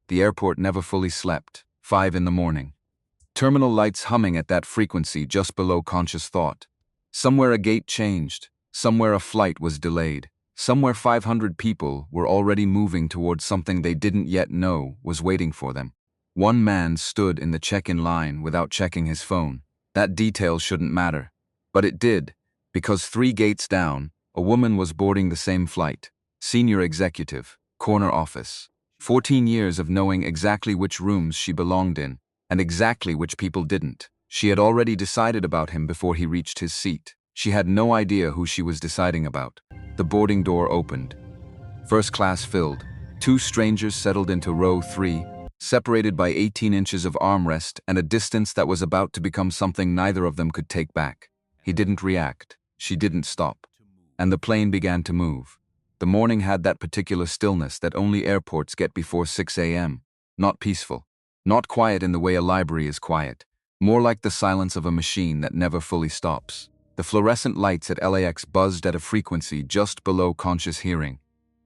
The airport never fully slept. 5 in the morning. Terminal lights humming at that frequency just below conscious thought. Somewhere a gate changed. Somewhere a flight was delayed. Somewhere 500 people were already moving towards something they didn't yet know was waiting for them. One man stood in the check-in line without checking his phone. That detail shouldn't matter. But it did, because 3 gates down, a woman was boarding the same flight. Senior executive, corner office. 14 years of knowing exactly which rooms she belonged in, and exactly which people didn't. She had already decided about him before he reached his seat. She had no idea who she was deciding about. The boarding door opened. First class filled. 2 strangers settled into row 3, separated by 18 inches of armrest and a distance that was about to become something neither of them could take back. He didn't react. She didn't stop. And the plane began to move. The morning had that particular stillness that only airports get before 6 a.m. Not peaceful. Not quiet in the way a library is quiet. More like the silence of a machine that never fully stops. The fluorescent lights at LAX buzzed at a frequency just below conscious hearing.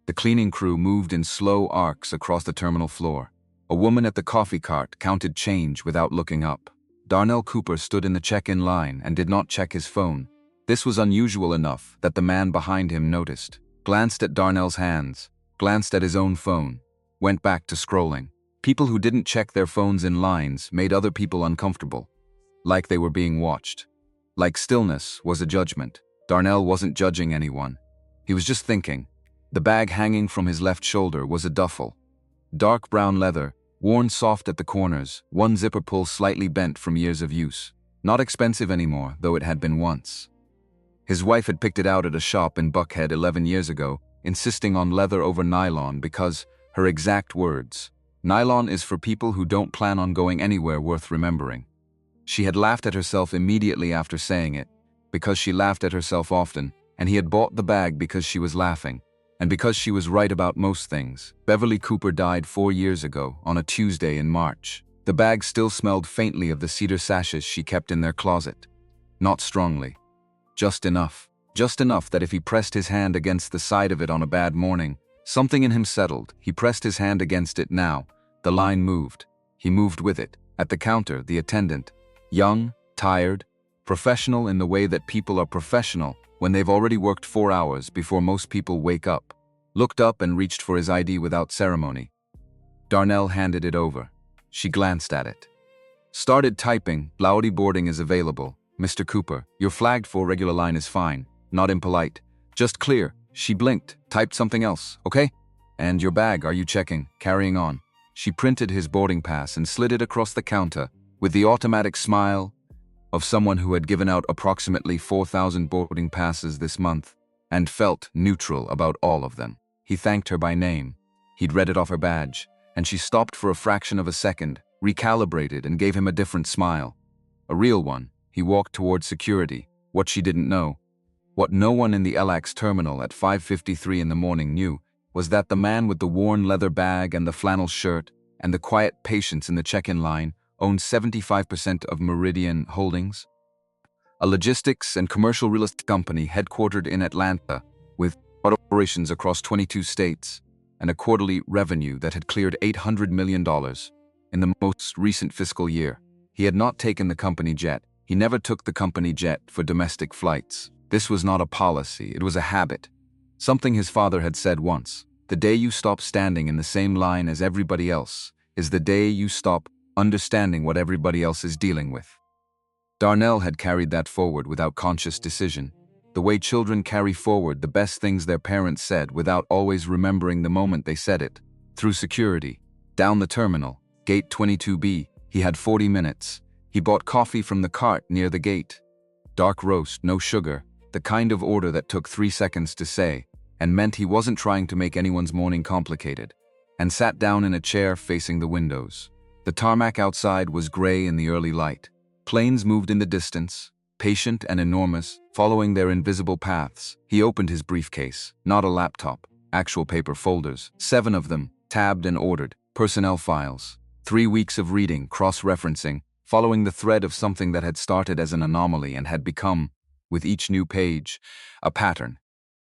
The cleaning crew moved in slow arcs across the terminal floor. A woman at the coffee cart counted change without looking up. Darnell Cooper stood in the check-in line and did not check his phone. This was unusual enough that the man behind him noticed, glanced at Darnell's hands, glanced at his own phone, went back to scrolling. People who didn't check their phones in lines made other people uncomfortable, like they were being watched. Like stillness was a judgment. Darnell wasn't judging anyone. He was just thinking. The bag hanging from his left shoulder was a duffel. Dark brown leather, worn soft at the corners, one zipper pull slightly bent from years of use. Not expensive anymore, though it had been once. His wife had picked it out at a shop in Buckhead 11 years ago, insisting on leather over nylon because, her exact words, "Nylon is for people who don't plan on going anywhere worth remembering." She had laughed at herself immediately after saying it, because she laughed at herself often, and he had bought the bag because she was laughing, and because she was right about most things. Beverly Cooper died 4 years ago, on a Tuesday in March. The bag still smelled faintly of the cedar sashes she kept in their closet. Not strongly. Just enough. Just enough that if he pressed his hand against the side of it on a bad morning, something in him settled. He pressed his hand against it now. The line moved. He moved with it. At the counter, the attendant, young, tired, professional in the way that people are professional when they've already worked 4 hours before most people wake up, looked up and reached for his ID without ceremony. Darnell handed it over. She glanced at it. Started typing. "Laudy boarding is available. Mr. Cooper, your flagged for regular line is fine. Not impolite. Just clear." She blinked, typed something else. "Okay? And your bag, are you checking? Carrying on." She printed his boarding pass and slid it across the counter with the automatic smile of someone who had given out approximately 4,000 boarding passes this month and felt neutral about all of them. He thanked her by name. He'd read it off her badge, and she stopped for a fraction of a second, recalibrated, and gave him a different smile. A real one. He walked toward security. What she didn't know, what no one in the LAX terminal at 5:53 in the morning knew, was that the man with the worn leather bag and the flannel shirt and the quiet patience in the check-in line owned 75% of Meridian Holdings, a logistics and commercial real estate company headquartered in Atlanta with operations across 22 states and a quarterly revenue that had cleared $800 million in the most recent fiscal year. He had not taken the company jet. He never took the company jet for domestic flights. This was not a policy, it was a habit. Something his father had said once. The day you stop standing in the same line as everybody else is the day you stop understanding what everybody else is dealing with. Darnell had carried that forward without conscious decision. The way children carry forward the best things their parents said without always remembering the moment they said it. Through security. Down the terminal. Gate 22B. He had 40 minutes. He bought coffee from the cart near the gate. Dark roast, no sugar, the kind of order that took 3 seconds to say, and meant he wasn't trying to make anyone's morning complicated, and sat down in a chair facing the windows. The tarmac outside was gray in the early light. Planes moved in the distance, patient and enormous, following their invisible paths. He opened his briefcase, not a laptop, actual paper folders, 7 of them, tabbed and ordered, personnel files. 3 weeks of reading, cross-referencing, following the thread of something that had started as an anomaly and had become, with each new page, a pattern.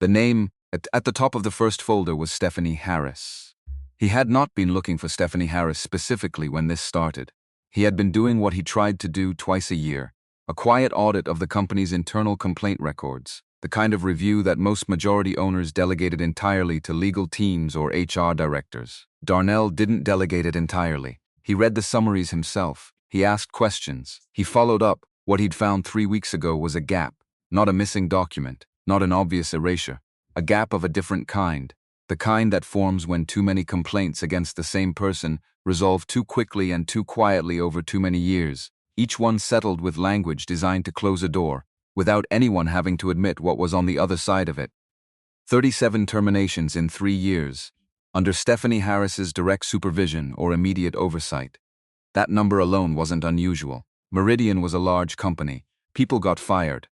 The name at the top of the first folder was Stephanie Harris. He had not been looking for Stephanie Harris specifically when this started. He had been doing what he tried to do twice a year, a quiet audit of the company's internal complaint records, the kind of review that most majority owners delegated entirely to legal teams or HR directors. Darnell didn't delegate it entirely. He read the summaries himself. He asked questions. He followed up. What he'd found 3 weeks ago was a gap, not a missing document, not an obvious erasure, a gap of a different kind, the kind that forms when too many complaints against the same person resolve too quickly and too quietly over too many years, each one settled with language designed to close a door, without anyone having to admit what was on the other side of it. 37 terminations in 3 years, under Stephanie Harris's direct supervision or immediate oversight. That number alone wasn't unusual. Meridian was a large company. People got fired.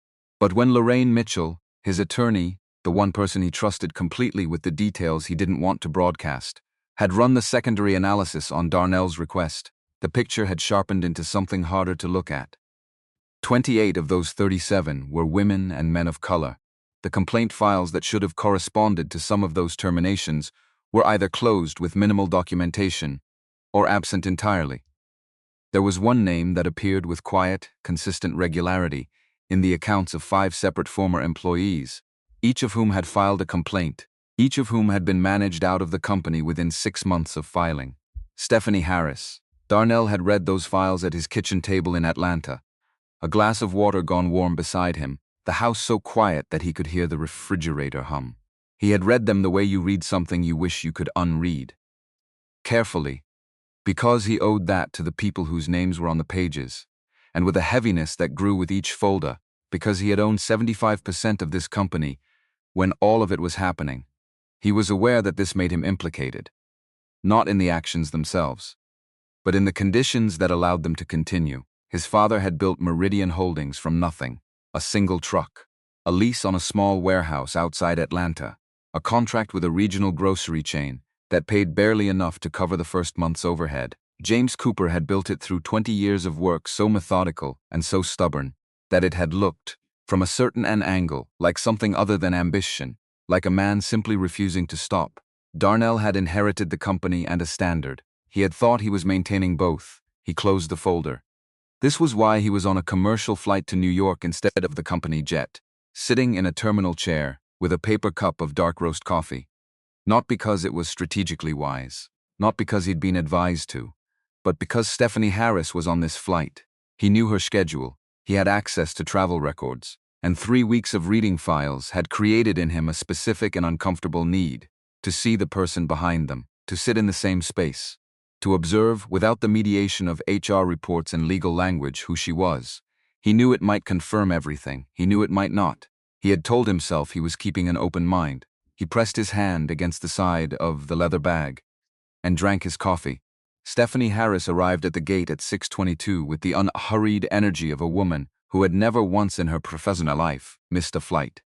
But when Lorraine Mitchell, his attorney, the one person he trusted completely with the details he didn't want to broadcast, had run the secondary analysis on Darnell's request, the picture had sharpened into something harder to look at. 28 of those 37 were women and men of color. The complaint files that should have corresponded to some of those terminations were either closed with minimal documentation or absent entirely. There was one name that appeared with quiet, consistent regularity in the accounts of 5 separate former employees, each of whom had filed a complaint, each of whom had been managed out of the company within 6 months of filing. Stephanie Harris. Darnell had read those files at his kitchen table in Atlanta, a glass of water gone warm beside him, the house so quiet that he could hear the refrigerator hum. He had read them the way you read something you wish you could unread. Carefully, because he owed that to the people whose names were on the pages, and with a heaviness that grew with each folder, because he had owned 75% of this company when all of it was happening. He was aware that this made him implicated, not in the actions themselves, but in the conditions that allowed them to continue. His father had built Meridian Holdings from nothing, a single truck, a lease on a small warehouse outside Atlanta, a contract with a regional grocery chain that paid barely enough to cover the first month's overhead. James Cooper had built it through 20 years of work so methodical and so stubborn that it had looked, from a certain angle, like something other than ambition, like a man simply refusing to stop. Darnell had inherited the company and a standard. He had thought he was maintaining both. He closed the folder. This was why he was on a commercial flight to New York instead of the company jet, sitting in a terminal chair with a paper cup of dark roast coffee. Not because it was strategically wise, not because he'd been advised to, but because Stephanie Harris was on this flight. He knew her schedule, he had access to travel records, and 3 weeks of reading files had created in him a specific and uncomfortable need to see the person behind them, to sit in the same space, to observe, without the mediation of HR reports and legal language, who she was. He knew it might confirm everything, he knew it might not. He had told himself he was keeping an open mind. He pressed his hand against the side of the leather bag and drank his coffee. Stephanie Harris arrived at the gate at 6:22 with the unhurried energy of a woman who had never once in her professional life missed a flight.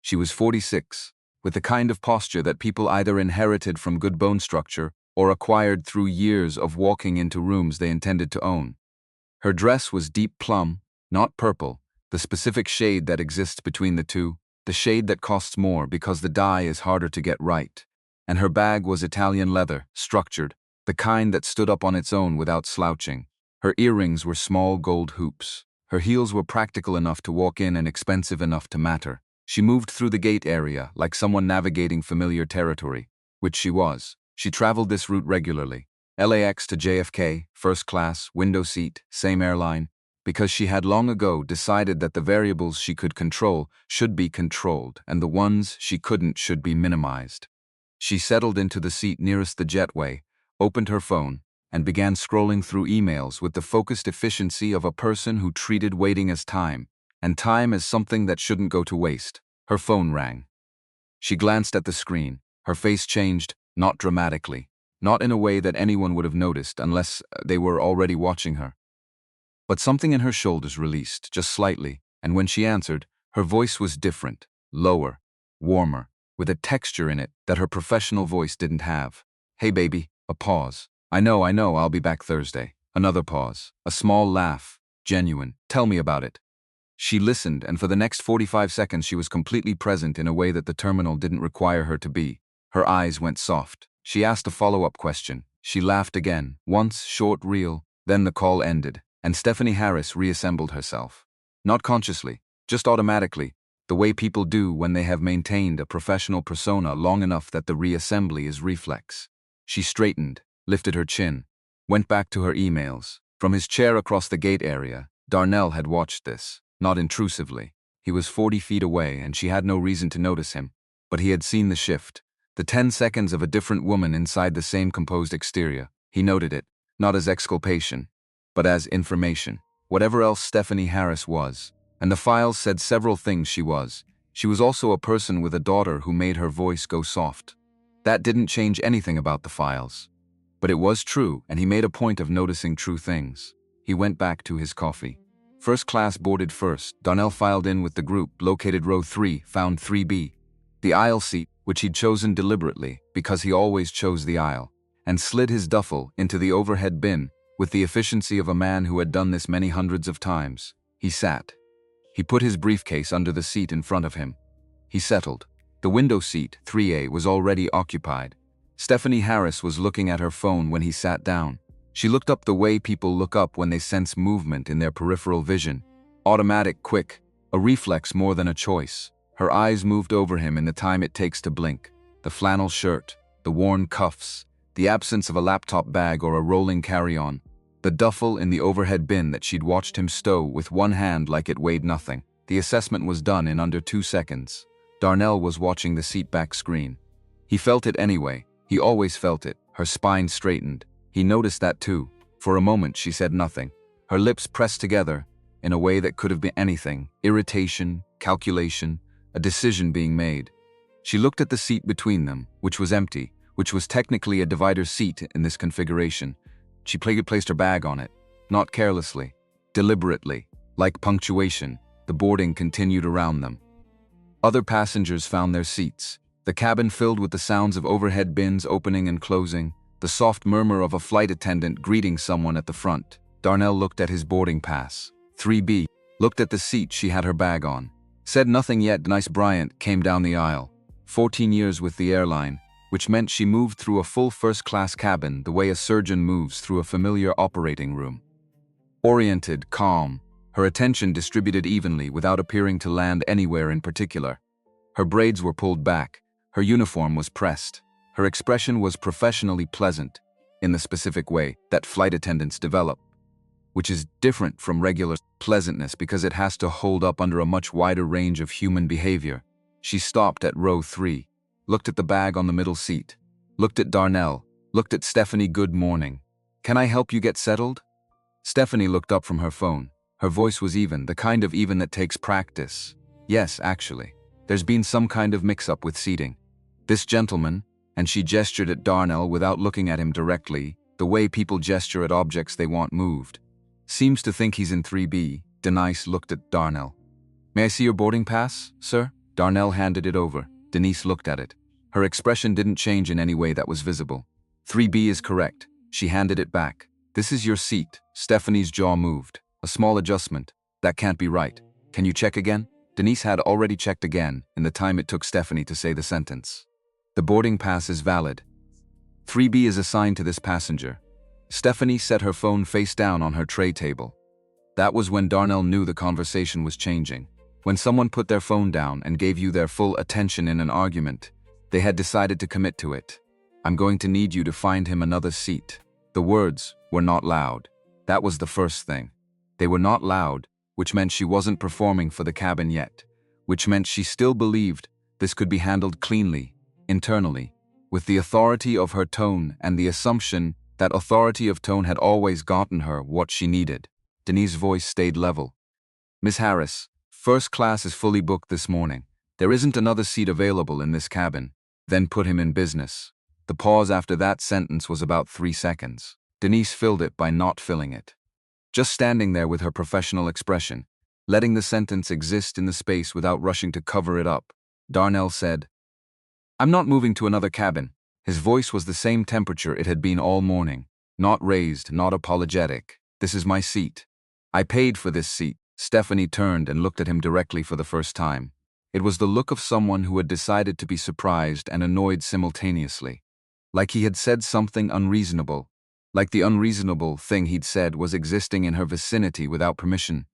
She was 46, with the kind of posture that people either inherited from good bone structure or acquired through years of walking into rooms they intended to own. Her dress was deep plum, not purple, the specific shade that exists between the two, the shade that costs more because the dye is harder to get right. And her bag was Italian leather, structured, the kind that stood up on its own without slouching. Her earrings were small gold hoops. Her heels were practical enough to walk in and expensive enough to matter. She moved through the gate area like someone navigating familiar territory, which she was. She traveled this route regularly, LAX to JFK, first class, window seat, same airline, because she had long ago decided that the variables she could control should be controlled and the ones she couldn't should be minimized. She settled into the seat nearest the jetway, opened her phone, and began scrolling through emails with the focused efficiency of a person who treated waiting as time, and time as something that shouldn't go to waste. Her phone rang. She glanced at the screen. Her face changed, not dramatically, not in a way that anyone would have noticed unless they were already watching her. But something in her shoulders released, just slightly, and when she answered, her voice was different, lower, warmer, with a texture in it that her professional voice didn't have. Hey baby, a pause. I know, I'll be back Thursday. Another pause, a small laugh, genuine. Tell me about it. She listened, and for the next 45 seconds she was completely present in a way that the terminal didn't require her to be. Her eyes went soft. She asked a follow-up question. She laughed again, once short reel, then the call ended, and Stephanie Harris reassembled herself. Not consciously, just automatically, the way people do when they have maintained a professional persona long enough that the reassembly is reflex. She straightened, lifted her chin, went back to her emails. From his chair across the gate area, Darnell had watched this, not intrusively. He was 40 feet away and she had no reason to notice him, but he had seen the shift. The 10 seconds of a different woman inside the same composed exterior. He noted it, not as exculpation, but as information. Whatever else Stephanie Harris was. And the files said several things she was. She was also a person with a daughter who made her voice go soft. That didn't change anything about the files. But it was true, and he made a point of noticing true things. He went back to his coffee. First class boarded first. Darnell filed in with the group, located row 3, found 3B. The aisle seat, which he'd chosen deliberately, because he always chose the aisle, and slid his duffel into the overhead bin with the efficiency of a man who had done this many hundreds of times. He sat. He put his briefcase under the seat in front of him. He settled. The window seat, 3A, was already occupied. Stephanie Harris was looking at her phone when he sat down. She looked up the way people look up when they sense movement in their peripheral vision. Automatic, quick, a reflex more than a choice. Her eyes moved over him in the time it takes to blink. The flannel shirt, the worn cuffs, the absence of a laptop bag or a rolling carry-on, the duffel in the overhead bin that she'd watched him stow with one hand like it weighed nothing. The assessment was done in under 2 seconds. Darnell was watching the seatback screen. He felt it anyway. He always felt it. Her spine straightened. He noticed that too. For a moment she said nothing. Her lips pressed together in a way that could have been anything. Irritation, calculation, a decision being made. She looked at the seat between them, which was empty, which was technically a divider seat in this configuration. She placed her bag on it, not carelessly, deliberately. Like punctuation, the boarding continued around them. Other passengers found their seats. The cabin filled with the sounds of overhead bins opening and closing, the soft murmur of a flight attendant greeting someone at the front. Darnell looked at his boarding pass. 3B. Looked at the seat she had her bag on. Said nothing yet. Denise Bryant came down the aisle. 14 years with the airline, which meant she moved through a full first-class cabin the way a surgeon moves through a familiar operating room. Oriented, calm, her attention distributed evenly without appearing to land anywhere in particular. Her braids were pulled back, her uniform was pressed. Her expression was professionally pleasant, in the specific way that flight attendants develop, which is different from regular pleasantness because it has to hold up under a much wider range of human behavior. She stopped at row 3, looked at the bag on the middle seat, looked at Darnell, looked at Stephanie. Good morning. Can I help you get settled? Stephanie looked up from her phone. Her voice was even, the kind of even that takes practice. Yes, actually. There's been some kind of mix-up with seating. This gentleman, and she gestured at Darnell without looking at him directly, the way people gesture at objects they want moved, seems to think he's in 3B. Denise looked at Darnell. May I see your boarding pass, sir? Darnell handed it over. Denise looked at it. Her expression didn't change in any way that was visible. 3B is correct. She handed it back. This is your seat. Stephanie's jaw moved. A small adjustment. That can't be right. Can you check again? Denise had already checked again in the time it took Stephanie to say the sentence. The boarding pass is valid. 3B is assigned to this passenger. Stephanie set her phone face down on her tray table. That was when Darnell knew the conversation was changing. When someone put their phone down and gave you their full attention in an argument, they had decided to commit to it. I'm going to need you to find him another seat. The words were not loud. That was the first thing. They were not loud, which meant she wasn't performing for the cabin yet, which meant she still believed this could be handled cleanly, internally, with the authority of her tone and the assumption that authority of tone had always gotten her what she needed. Denise's voice stayed level. Miss Harris, first class is fully booked this morning. There isn't another seat available in this cabin. Then put him in business. The pause after that sentence was about 3 seconds. Denise filled it by not filling it. Just standing there with her professional expression, letting the sentence exist in the space without rushing to cover it up. Darnell said, I'm not moving to another cabin. His voice was the same temperature it had been all morning. Not raised, not apologetic. This is my seat. I paid for this seat. Stephanie turned and looked at him directly for the first time. It was the look of someone who had decided to be surprised and annoyed simultaneously. Like he had said something unreasonable. Like the unreasonable thing he'd said was existing in her vicinity without permission.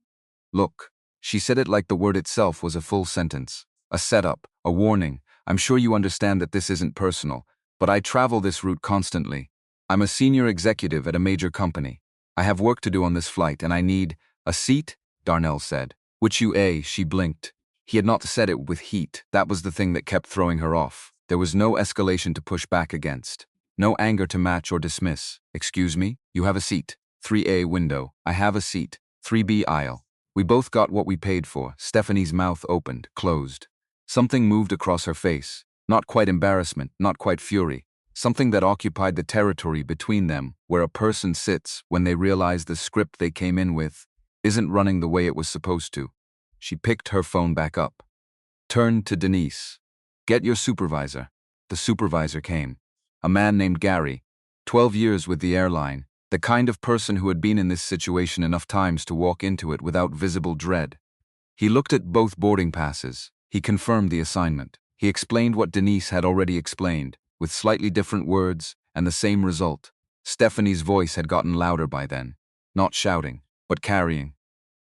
Look, she said it like the word itself was a full sentence. A setup, a warning. I'm sure you understand that this isn't personal, but I travel this route constantly. I'm a senior executive at a major company. I have work to do on this flight and I need a seat, Darnell said. Which she blinked. He had not said it with heat. That was the thing that kept throwing her off. There was no escalation to push back against. No anger to match or dismiss. Excuse me, you have a seat. 3A window. I have a seat. 3B aisle. We both got what we paid for. Stephanie's mouth opened, closed. Something moved across her face. Not quite embarrassment, not quite fury. Something that occupied the territory between them, where a person sits when they realize the script they came in with isn't running the way it was supposed to. She picked her phone back up. Turned to Denise. Get your supervisor. The supervisor came. A man named Gary. 12 years with the airline. The kind of person who had been in this situation enough times to walk into it without visible dread. He looked at both boarding passes. He confirmed the assignment. He explained what Denise had already explained, with slightly different words and the same result. Stephanie's voice had gotten louder by then. Not shouting, but carrying.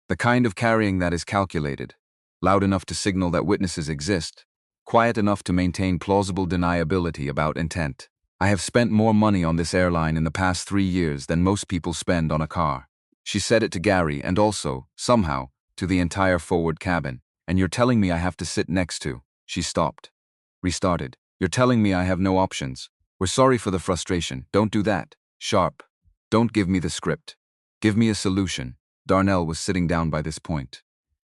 The kind of carrying that is calculated. Loud enough to signal that witnesses exist. Quiet enough to maintain plausible deniability about intent. I have spent more money on this airline in the past 3 years than most people spend on a car. She said it to Gary and also, somehow, to the entire forward cabin. And you're telling me I have to sit next to. She stopped. Restarted. You're telling me I have no options. We're sorry for the frustration. Don't do that. Sharp. Don't give me the script. Give me a solution. Darnell was sitting down by this point.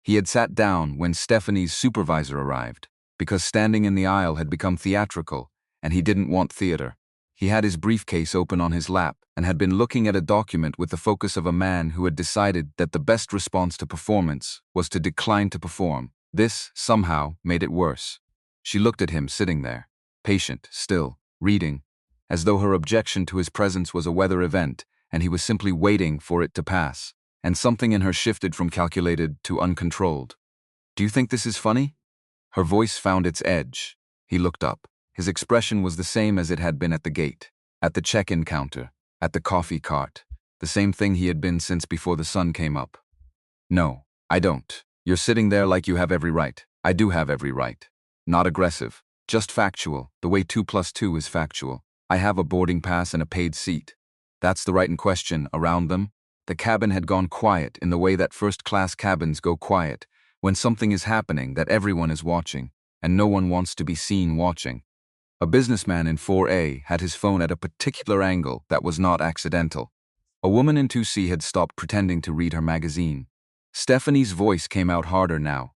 He had sat down when Stephanie's supervisor arrived, because standing in the aisle had become theatrical, and he didn't want theater. He had his briefcase open on his lap and had been looking at a document with the focus of a man who had decided that the best response to performance was to decline to perform. This, somehow, made it worse. She looked at him sitting there, patient, still, reading, as though her objection to his presence was a weather event and he was simply waiting for it to pass, and something in her shifted from calculated to uncontrolled. Do you think this is funny? Her voice found its edge. He looked up. His expression was the same as it had been at the gate, at the check-in counter, at the coffee cart, the same thing he had been since before the sun came up. No, I don't. You're sitting there like you have every right. I do have every right. Not aggressive, just factual, the way 2 plus 2 is factual. I have a boarding pass and a paid seat. That's the right in question. Around them, the cabin had gone quiet in the way that first-class cabins go quiet when something is happening that everyone is watching, and no one wants to be seen watching. A businessman in 4A had his phone at a particular angle that was not accidental. A woman in 2C had stopped pretending to read her magazine. Stephanie's voice came out harder now.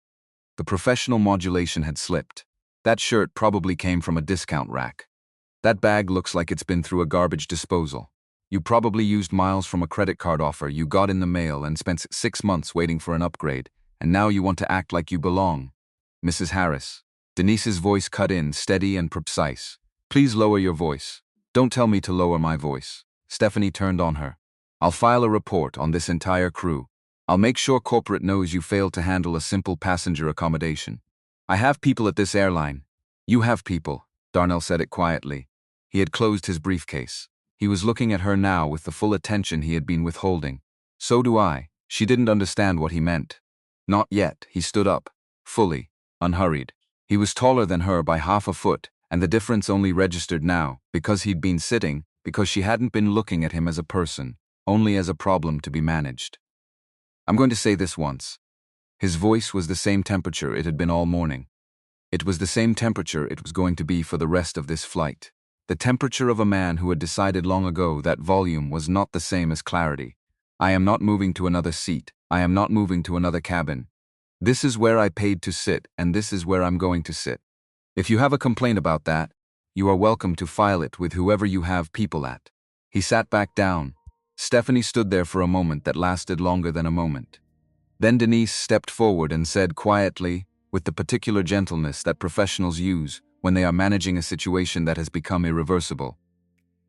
The professional modulation had slipped. That shirt probably came from a discount rack. That bag looks like it's been through a garbage disposal. You probably used miles from a credit card offer you got in the mail and spent 6 months waiting for an upgrade, and now you want to act like you belong. Mrs. Harris. Denise's voice cut in, steady and precise. Please lower your voice. Don't tell me to lower my voice. Stephanie turned on her. I'll file a report on this entire crew. I'll make sure corporate knows you failed to handle a simple passenger accommodation. I have people at this airline. You have people, Darnell said it quietly. He had closed his briefcase. He was looking at her now with the full attention he had been withholding. So do I. She didn't understand what he meant. Not yet. He stood up, fully, unhurried. He was taller than her by half a foot, and the difference only registered now, because he'd been sitting, because she hadn't been looking at him as a person, only as a problem to be managed. I'm going to say this once. His voice was the same temperature it had been all morning. It was the same temperature it was going to be for the rest of this flight. The temperature of a man who had decided long ago that volume was not the same as clarity. I am not moving to another seat. I am not moving to another cabin. This is where I paid to sit, and this is where I'm going to sit. If you have a complaint about that, you are welcome to file it with whoever you have people at. He sat back down. Stephanie stood there for a moment that lasted longer than a moment. Then Denise stepped forward and said quietly, with the particular gentleness that professionals use when they are managing a situation that has become irreversible.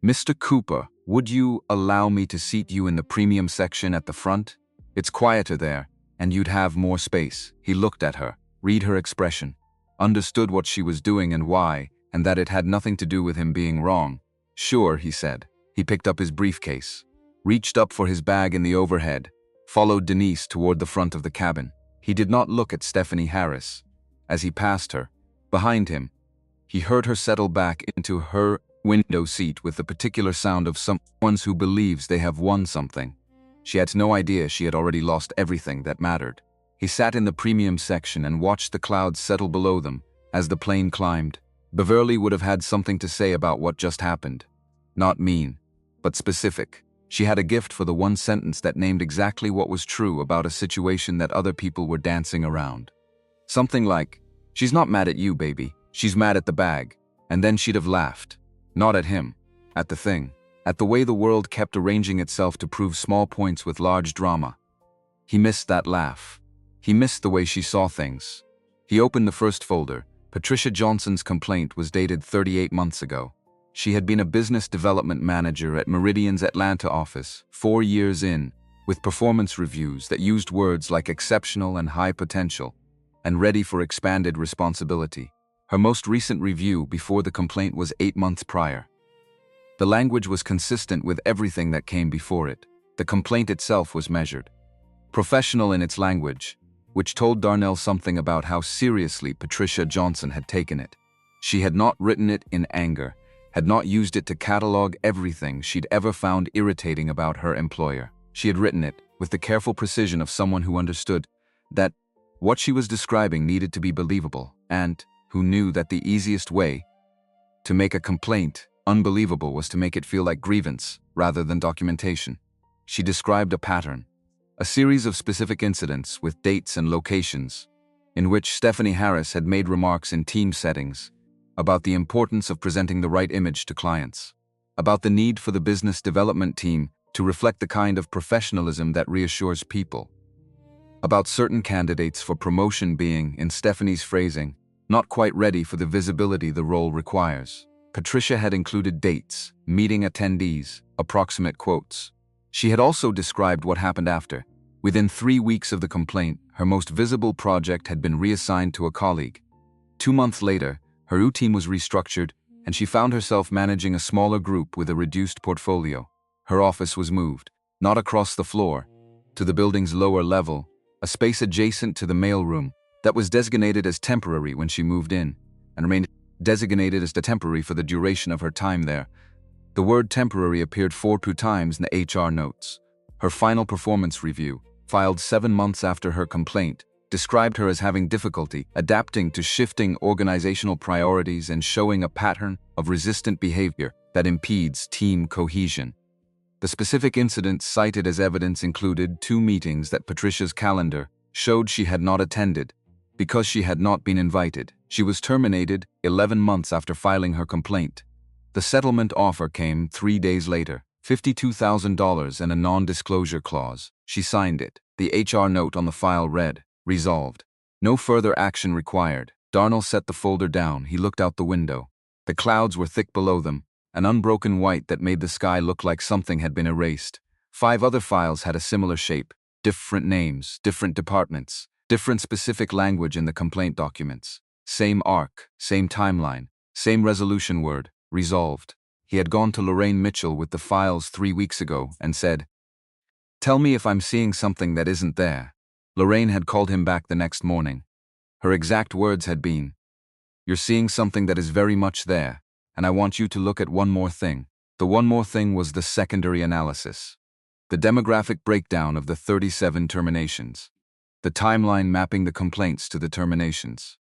Mr. Cooper, would you allow me to seat you in the premium section at the front? It's quieter there, and you'd have more space. He looked at her, read her expression, understood what she was doing and why, and that it had nothing to do with him being wrong, "Sure," he said. He picked up his briefcase, reached up for his bag in the overhead, followed Denise toward the front of the cabin. He did not look at Stephanie Harris. As he passed her, behind him, he heard her settle back into her window seat with the particular sound of someone who believes they have won something. She had no idea she had already lost everything that mattered. He sat in the premium section and watched the clouds settle below them as the plane climbed. Beverly would have had something to say about what just happened. Not mean, but specific. She had a gift for the one sentence that named exactly what was true about a situation that other people were dancing around. Something like, "She's not mad at you, baby. She's mad at the bag." And then she'd have laughed. Not at him. At the thing. At the way the world kept arranging itself to prove small points with large drama. He missed that laugh. He missed the way she saw things. He opened the first folder. Patricia Johnson's complaint was dated 38 months ago. She had been a business development manager at Meridian's Atlanta office, 4 years in, with performance reviews that used words like exceptional and high potential, and ready for expanded responsibility. Her most recent review before the complaint was 8 months prior. The language was consistent with everything that came before it. The complaint itself was measured. Professional in its language, which told Darnell something about how seriously Patricia Johnson had taken it. She had not written it in anger, had not used it to catalog everything she'd ever found irritating about her employer. She had written it with the careful precision of someone who understood that what she was describing needed to be believable, and who knew that the easiest way to make a complaint unbelievable was to make it feel like grievance rather than documentation. She described a pattern, a series of specific incidents with dates and locations, in which Stephanie Harris had made remarks in team settings about the importance of presenting the right image to clients, about the need for the business development team to reflect the kind of professionalism that reassures people, about certain candidates for promotion being, in Stephanie's phrasing, not quite ready for the visibility the role requires. Patricia had included dates, meeting attendees, approximate quotes. She had also described what happened after. Within 3 weeks of the complaint, her most visible project had been reassigned to a colleague. 2 months later, her U team was restructured, and she found herself managing a smaller group with a reduced portfolio. Her office was moved, not across the floor, to the building's lower level, a space adjacent to the mailroom that was designated as temporary when she moved in, and remained designated as temporary for the duration of her time there. The word temporary appeared 4 times in the HR notes. Her final performance review, filed 7 months after her complaint, described her as having difficulty adapting to shifting organizational priorities and showing a pattern of resistant behavior that impedes team cohesion. The specific incidents cited as evidence included 2 meetings that Patricia's calendar showed she had not attended because she had not been invited. She was terminated 11 months after filing her complaint. The settlement offer came 3 days later, $52,000 and a non-disclosure clause. She signed it. The HR note on the file read, "Resolved. No further action required." Darnell set the folder down. He looked out the window. The clouds were thick below them, an unbroken white that made the sky look like something had been erased. 5 other files had a similar shape, different names, different departments, different specific language in the complaint documents. Same arc, same timeline, same resolution word, resolved. He had gone to Lorraine Mitchell with the files 3 weeks ago and said, "Tell me if I'm seeing something that isn't there." Lorraine had called him back the next morning. Her exact words had been, "You're seeing something that is very much there, and I want you to look at one more thing." The one more thing was the secondary analysis. The demographic breakdown of the 37 terminations. The timeline mapping the complaints to the terminations.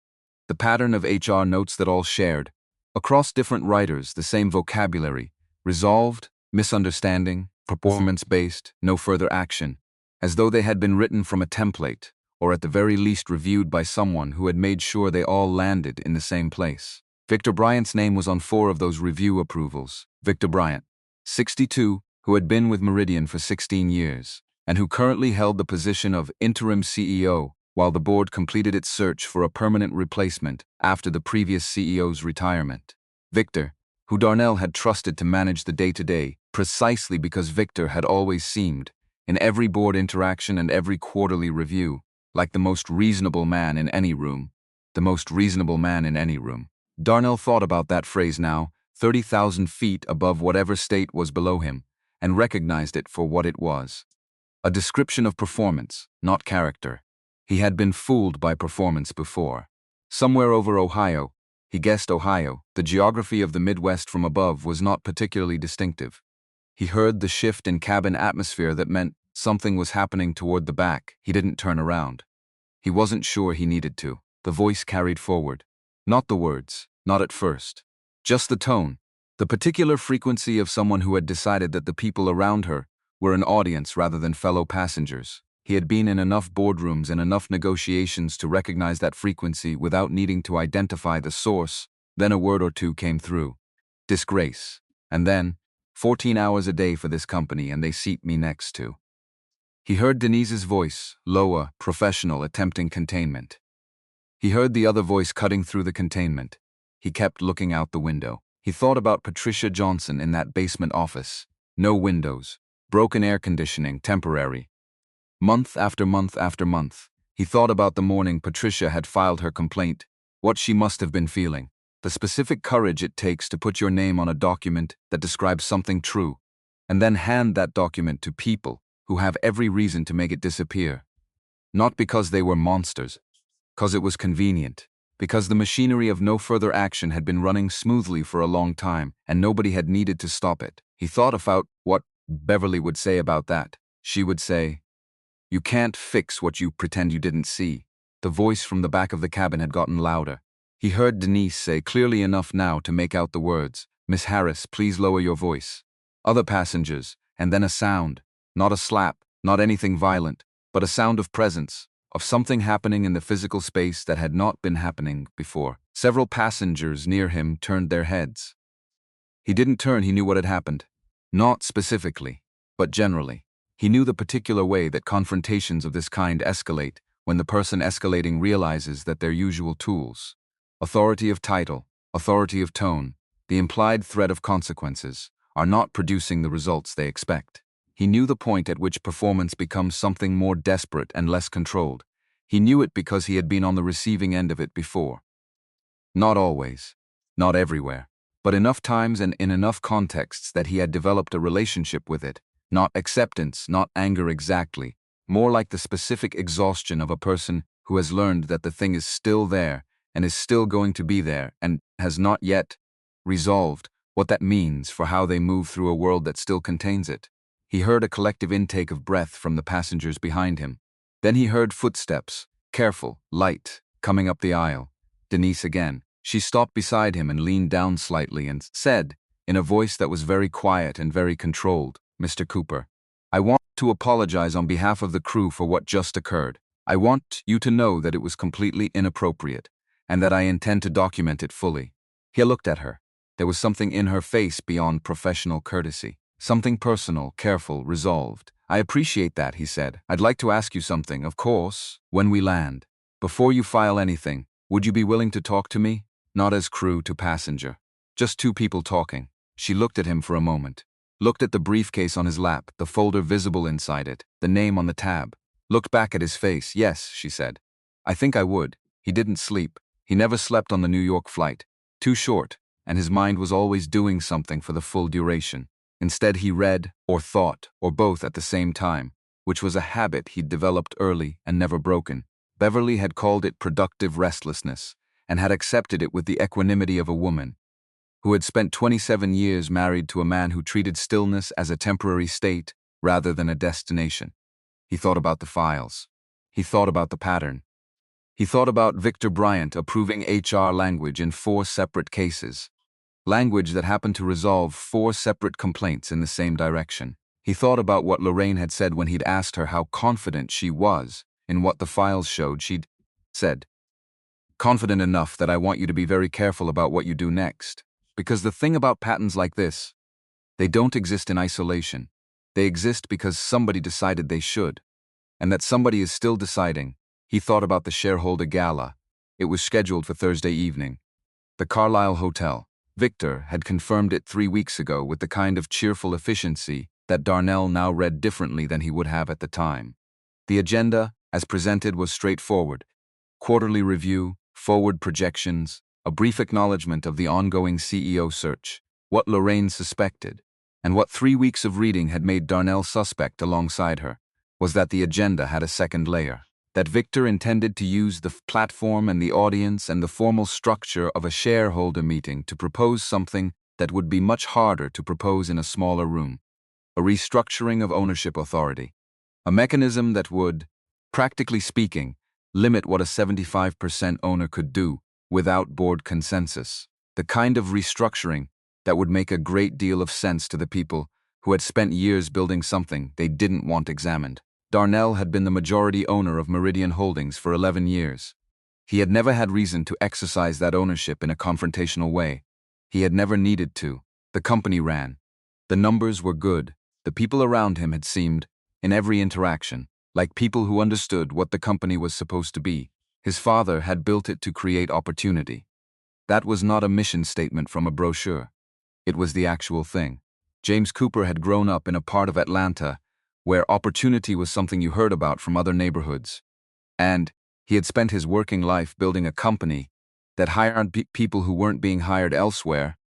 The pattern of HR notes that all shared, across different writers, the same vocabulary: resolved, misunderstanding, performance-based, no further action, as though they had been written from a template, or at the very least reviewed by someone who had made sure they all landed in the same place. Victor Bryant's name was on 4 of those review approvals. Victor Bryant, 62, who had been with Meridian for 16 years, and who currently held the position of interim CEO while the board completed its search for a permanent replacement after the previous CEO's retirement. Victor, who Darnell had trusted to manage the day-to-day, precisely because Victor had always seemed, in every board interaction and every quarterly review, like the most reasonable man in any room. The most reasonable man in any room. Darnell thought about that phrase now, 30,000 feet above whatever state was below him, and recognized it for what it was. A description of performance, not character. He had been fooled by performance before. Somewhere over Ohio, he guessed Ohio, the geography of the Midwest from above was not particularly distinctive. He heard the shift in cabin atmosphere that meant something was happening toward the back. He didn't turn around. He wasn't sure he needed to. The voice carried forward. Not the words, not at first. Just the tone, the particular frequency of someone who had decided that the people around her were an audience rather than fellow passengers. He had been in enough boardrooms and enough negotiations to recognize that frequency without needing to identify the source. Then a word or two came through. Disgrace. And then, 14 hours a day for this company and they seat me next to. He heard Denise's voice, lower, professional, attempting containment. He heard the other voice cutting through the containment. He kept looking out the window. He thought about Patricia Johnson in that basement office. No windows. Broken air conditioning, temporary. Month after month after month. He thought about the morning Patricia had filed her complaint, what she must have been feeling, the specific courage it takes to put your name on a document that describes something true, and then hand that document to people who have every reason to make it disappear. Not because they were monsters, because it was convenient, because the machinery of no further action had been running smoothly for a long time and nobody had needed to stop it. He thought about what Beverly would say about that. She would say, "You can't fix what you pretend you didn't see." The voice from the back of the cabin had gotten louder. He heard Denise say clearly enough now to make out the words, "Miss Harris, please lower your voice." Other passengers, and then a sound, not a slap, not anything violent, but a sound of presence, of something happening in the physical space that had not been happening before. Several passengers near him turned their heads. He didn't turn, he knew what had happened. Not specifically, but generally. He knew the particular way that confrontations of this kind escalate when the person escalating realizes that their usual tools, authority of title, authority of tone, the implied threat of consequences, are not producing the results they expect. He knew the point at which performance becomes something more desperate and less controlled. He knew it because he had been on the receiving end of it before. Not always, not everywhere, but enough times and in enough contexts that he had developed a relationship with it. Not acceptance, not anger exactly, more like the specific exhaustion of a person who has learned that the thing is still there and is still going to be there and has not yet resolved what that means for how they move through a world that still contains it. He heard a collective intake of breath from the passengers behind him. Then he heard footsteps, careful, light, coming up the aisle. Denise again. She stopped beside him and leaned down slightly and said, in a voice that was very quiet and very controlled, "Mr. Cooper, I want to apologize on behalf of the crew for what just occurred. I want you to know that it was completely inappropriate, and that I intend to document it fully." He looked at her. There was something in her face beyond professional courtesy. Something personal, careful, resolved. "I appreciate that," he said. "I'd like to ask you something, of course, when we land. Before you file anything, would you be willing to talk to me? Not as crew to passenger. Just two people talking." She looked at him for a moment. Looked at the briefcase on his lap, the folder visible inside it, the name on the tab. Looked back at his face. "Yes," she said. "I think I would." He didn't sleep. He never slept on the New York flight. Too short, and his mind was always doing something for the full duration. Instead he read, or thought, or both at the same time, which was a habit he'd developed early and never broken. Beverly had called it productive restlessness, and had accepted it with the equanimity of a woman who had spent 27 years married to a man who treated stillness as a temporary state rather than a destination. He thought about the files. He thought about the pattern. He thought about Victor Bryant approving HR language in 4 separate cases. Language that happened to resolve 4 separate complaints in the same direction. He thought about what Lorraine had said when he'd asked her how confident she was in what the files showed. She'd said, "Confident enough that I want you to be very careful about what you do next. Because the thing about patents like this, they don't exist in isolation. They exist because somebody decided they should. And that somebody is still deciding." He thought about the shareholder gala. It was scheduled for Thursday evening. The Carlisle Hotel. Victor had confirmed it 3 weeks ago with the kind of cheerful efficiency that Darnell now read differently than he would have at the time. The agenda, as presented, was straightforward. Quarterly review, forward projections, a brief acknowledgement of the ongoing CEO search, what Lorraine suspected, and what 3 weeks of reading had made Darnell suspect alongside her, was that the agenda had a second layer. That Victor intended to use the platform and the audience and the formal structure of a shareholder meeting to propose something that would be much harder to propose in a smaller room. A restructuring of ownership authority. A mechanism that would, practically speaking, limit what a 75% owner could do without board consensus. The kind of restructuring that would make a great deal of sense to the people who had spent years building something they didn't want examined. Darnell had been the majority owner of Meridian Holdings for 11 years. He had never had reason to exercise that ownership in a confrontational way. He had never needed to. The company ran. The numbers were good. The people around him had seemed, in every interaction, like people who understood what the company was supposed to be. His father had built it to create opportunity. That was not a mission statement from a brochure. It was the actual thing. James Cooper had grown up in a part of Atlanta where opportunity was something you heard about from other neighborhoods. And he had spent his working life building a company that hired people who weren't being hired elsewhere,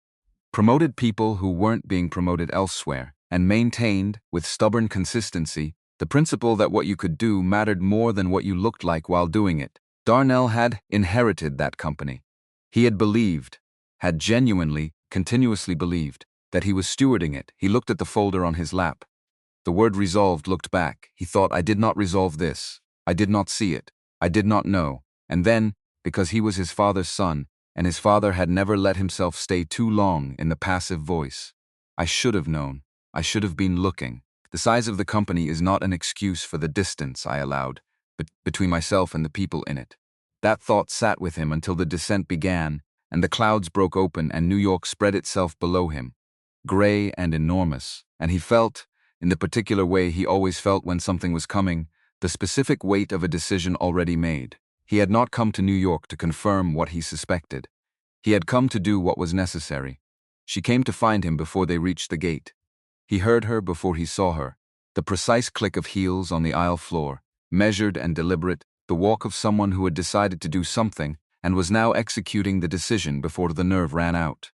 promoted people who weren't being promoted elsewhere, and maintained, with stubborn consistency, the principle that what you could do mattered more than what you looked like while doing it. Darnell had inherited that company. He had genuinely, continuously believed, that he was stewarding it. He looked at the folder on his lap. The word resolved looked back. He thought, I did not resolve this. I did not see it. I did not know. And then, because he was his father's son, and his father had never let himself stay too long in the passive voice, I should have known. I should have been looking. The size of the company is not an excuse for the distance I allowed between myself and the people in it. That thought sat with him until the descent began, and the clouds broke open and New York spread itself below him, gray and enormous, and he felt, in the particular way he always felt when something was coming, the specific weight of a decision already made. He had not come to New York to confirm what he suspected. He had come to do what was necessary. She came to find him before they reached the gate. He heard her before he saw her. The precise click of heels on the aisle floor, measured and deliberate, the walk of someone who had decided to do something and was now executing the decision before the nerve ran out.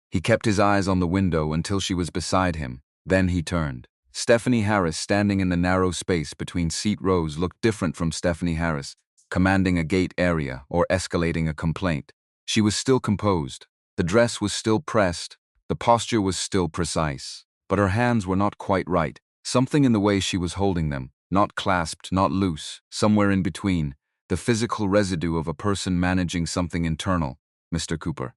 He kept his eyes on the window until she was beside him. Then he turned. Stephanie Harris, standing in the narrow space between seat rows, looked different from Stephanie Harris, commanding a gate area or escalating a complaint. She was still composed. The dress was still pressed. The posture was still precise. But her hands were not quite right. Something in the way she was holding them, not clasped, not loose, somewhere in between, the physical residue of a person managing something internal. Mr. Cooper.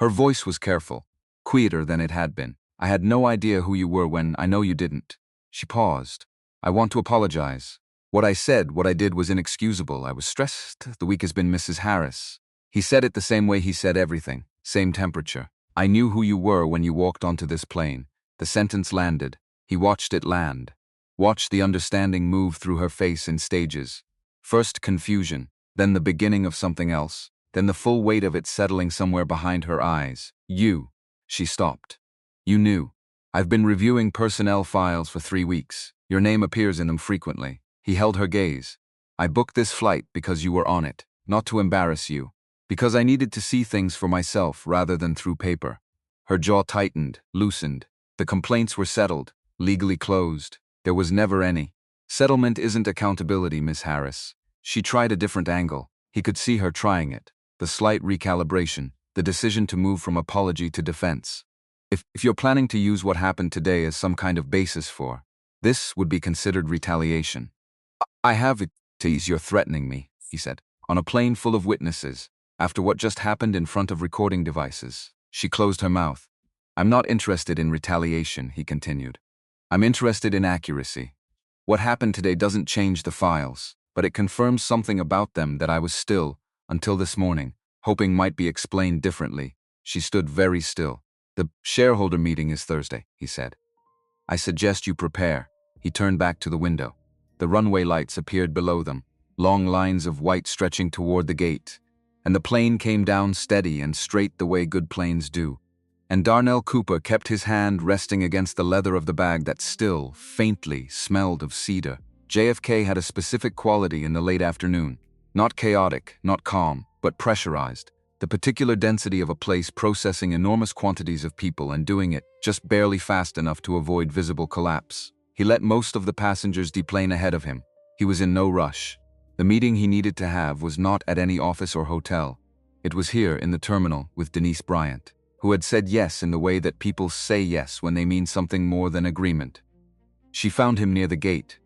Her voice was careful, quieter than it had been. I had no idea who you were when I know you didn't. She paused. I want to apologize. What I said, what I did was inexcusable. I was stressed. The week has been Mrs. Harris. He said it the same way he said everything, same temperature. I knew who you were when you walked onto this plane. The sentence landed. He watched it land. Watched the understanding move through her face in stages. First confusion, then the beginning of something else, then the full weight of it settling somewhere behind her eyes. You. She stopped. You knew. I've been reviewing personnel files for 3 weeks. Your name appears in them frequently. He held her gaze. I booked this flight because you were on it, not to embarrass you, because I needed to see things for myself rather than through paper. Her jaw tightened, loosened. The complaints were settled, legally closed. There was never any. Settlement isn't accountability, Miss Harris. She tried a different angle. He could see her trying it. The slight recalibration, the decision to move from apology to defense. If you're planning to use what happened today as some kind of basis for, this would be considered retaliation. I have it. You're threatening me, he said, on a plane full of witnesses, after what just happened in front of recording devices. She closed her mouth. I'm not interested in retaliation, he continued. I'm interested in accuracy. What happened today doesn't change the files, but it confirms something about them that I was still, until this morning, hoping might be explained differently. She stood very still. The shareholder meeting is Thursday, he said. I suggest you prepare. He turned back to the window. The runway lights appeared below them, long lines of white stretching toward the gate, and the plane came down steady and straight the way good planes do. And Darnell Cooper kept his hand resting against the leather of the bag that still, faintly, smelled of cedar. JFK had a specific quality in the late afternoon. Not chaotic, not calm, but pressurized. The particular density of a place processing enormous quantities of people and doing it just barely fast enough to avoid visible collapse. He let most of the passengers deplane ahead of him. He was in no rush. The meeting he needed to have was not at any office or hotel. It was here in the terminal with Denise Bryant, who had said yes in the way that people say yes when they mean something more than agreement. She found him near the gate.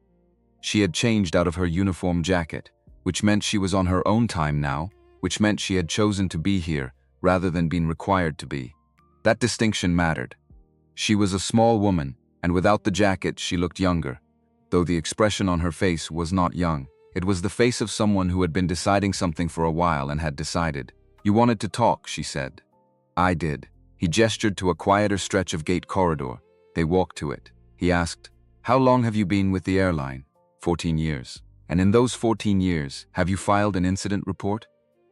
She had changed out of her uniform jacket, which meant she was on her own time now, which meant she had chosen to be here rather than being required to be. That distinction mattered. She was a small woman, and without the jacket she looked younger, though the expression on her face was not young. It was the face of someone who had been deciding something for a while and had decided. "You wanted to talk," she said. "I did." He gestured to a quieter stretch of gate corridor. They walked to it. He asked, "How long have you been with the airline?" 14 years. "And in those 14 years, have you filed an incident report?"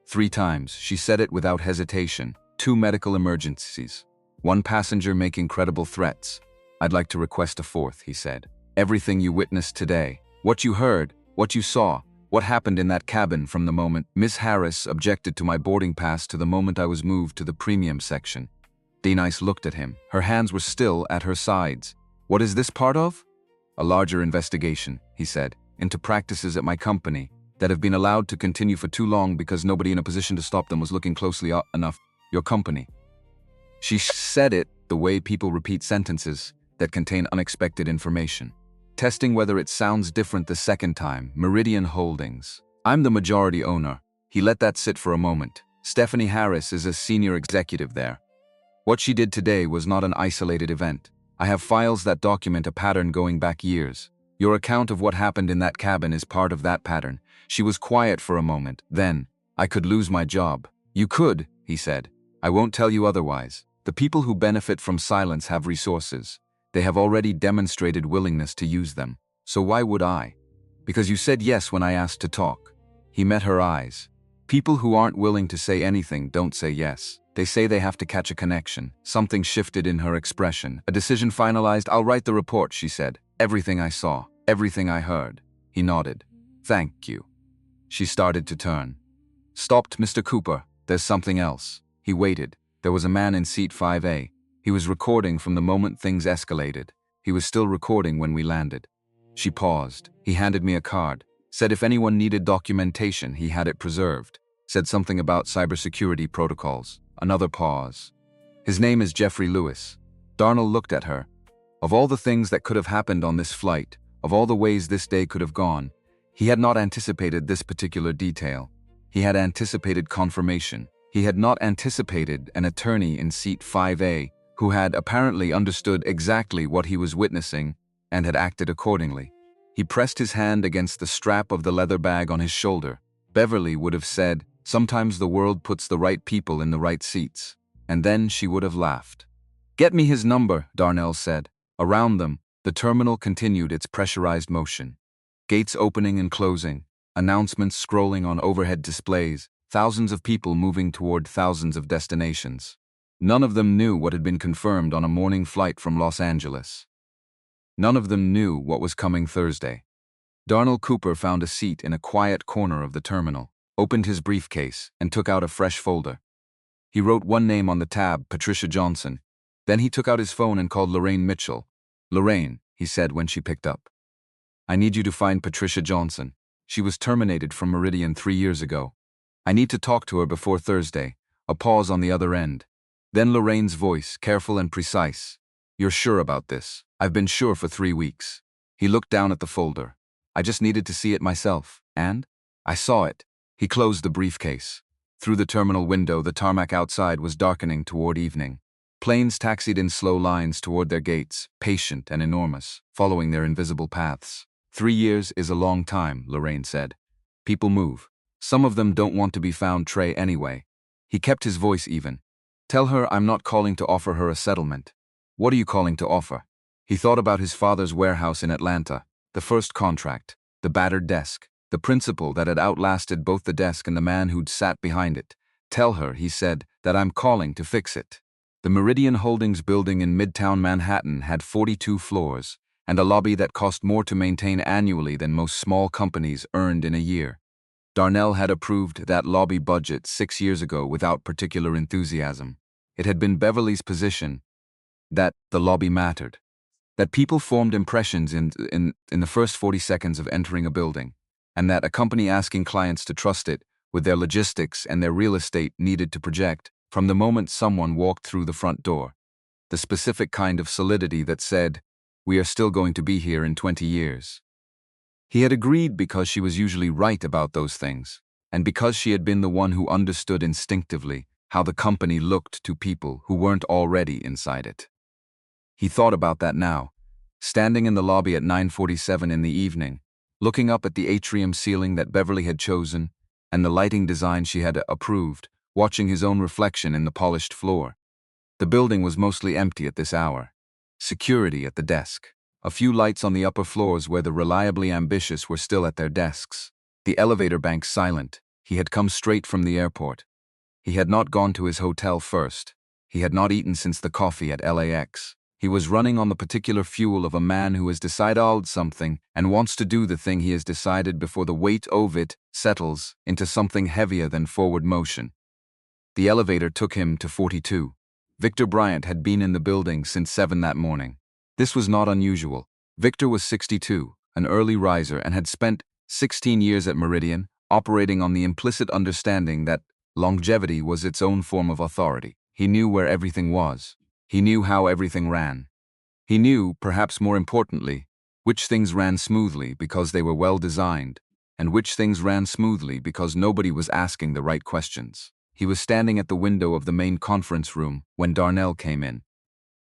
3 times, she said it without hesitation. 2 medical emergencies. 1 passenger making credible threats. "I'd like to request a 4th, he said. "Everything you witnessed today, what you heard, what you saw, what happened in that cabin from the moment Miss Harris objected to my boarding pass to the moment I was moved to the premium section." Denise looked at him. Her hands were still at her sides. "What is this part of?" "A larger investigation," he said, "into practices at my company that have been allowed to continue for too long because nobody in a position to stop them was looking closely enough. Your company." She said it the way people repeat sentences that contain unexpected information. Testing whether it sounds different the second time. "Meridian Holdings. I'm the majority owner." He let that sit for a moment. "Stephanie Harris is a senior executive there. What she did today was not an isolated event. I have files that document a pattern going back years. Your account of what happened in that cabin is part of that pattern." She was quiet for a moment. Then, "I could lose my job." "You could," he said. "I won't tell you otherwise. The people who benefit from silence have resources. They have already demonstrated willingness to use them. So why would I?" "Because you said yes when I asked to talk." He met her eyes. "People who aren't willing to say anything don't say yes. They say they have to catch a connection." Something shifted in her expression. "A decision finalized? I'll write the report," she said. "Everything I saw, everything I heard." He nodded. "Thank you." She started to turn. "Stopped, Mr. Cooper. There's something else." He waited. There was a man in seat 5A. He was recording from the moment things escalated. He was still recording when we landed. She paused. He handed me a card. Said if anyone needed documentation, he had it preserved. Said something about cybersecurity protocols. Another pause. "His name is Jeffrey Lewis." Darnell looked at her. Of all the things that could have happened on this flight, of all the ways this day could have gone, he had not anticipated this particular detail. He had anticipated confirmation. He had not anticipated an attorney in seat 5A who had apparently understood exactly what he was witnessing and had acted accordingly. He pressed his hand against the strap of the leather bag on his shoulder. Beverly would have said, "Sometimes the world puts the right people in the right seats." And then she would have laughed. "Get me his number," Darnell said. Around them, the terminal continued its pressurized motion. Gates opening and closing, announcements scrolling on overhead displays, thousands of people moving toward thousands of destinations. None of them knew what had been confirmed on a morning flight from Los Angeles. None of them knew what was coming Thursday. Darnell Cooper found a seat in a quiet corner of the terminal, opened his briefcase, and took out a fresh folder. He wrote one name on the tab, Patricia Johnson. Then he took out his phone and called Lorraine Mitchell. "Lorraine," he said when she picked up. "I need you to find Patricia Johnson. She was terminated from Meridian 3 years ago. I need to talk to her before Thursday." A pause on the other end. Then Lorraine's voice, careful and precise. "You're sure about this?" "I've been sure for 3 weeks." He looked down at the folder. "I just needed to see it myself, and I saw it." He closed the briefcase. Through the terminal window, the tarmac outside was darkening toward evening. Planes taxied in slow lines toward their gates, patient and enormous, following their invisible paths. 3 years is a long time, Lorraine said. People move. Some of them don't want to be found Trey anyway. He kept his voice even. "Tell her I'm not calling to offer her a settlement." "What are you calling to offer?" He thought about his father's warehouse in Atlanta, the first contract, the battered desk, the principal that had outlasted both the desk and the man who'd sat behind it. "Tell her," he said, "that I'm calling to fix it." The Meridian Holdings building in Midtown Manhattan had 42 floors, and a lobby that cost more to maintain annually than most small companies earned in a year. Darnell had approved that lobby budget 6 years ago without particular enthusiasm. It had been Beverly's position that the lobby mattered, that people formed impressions in the first 40 seconds of entering a building, and that a company asking clients to trust it with their logistics and their real estate needed to project, from the moment someone walked through the front door, the specific kind of solidity that said, "We are still going to be here in 20 years." He had agreed because she was usually right about those things, and because she had been the one who understood instinctively how the company looked to people who weren't already inside it. He thought about that now, standing in the lobby at 9:47 in the evening, looking up at the atrium ceiling that Beverly had chosen and the lighting design she had approved, watching his own reflection in the polished floor. The building was mostly empty at this hour. Security at the desk. A few lights on the upper floors where the reliably ambitious were still at their desks. The elevator bank silent. He had come straight from the airport. He had not gone to his hotel first. He had not eaten since the coffee at LAX. He was running on the particular fuel of a man who has decided something and wants to do the thing he has decided before the weight of it settles into something heavier than forward motion. The elevator took him to 42. Victor Bryant had been in the building since 7 that morning. This was not unusual. Victor was 62, an early riser, and had spent 16 years at Meridian, operating on the implicit understanding that longevity was its own form of authority. He knew where everything was. He knew how everything ran. He knew, perhaps more importantly, which things ran smoothly because they were well designed, and which things ran smoothly because nobody was asking the right questions. He was standing at the window of the main conference room when Darnell came in.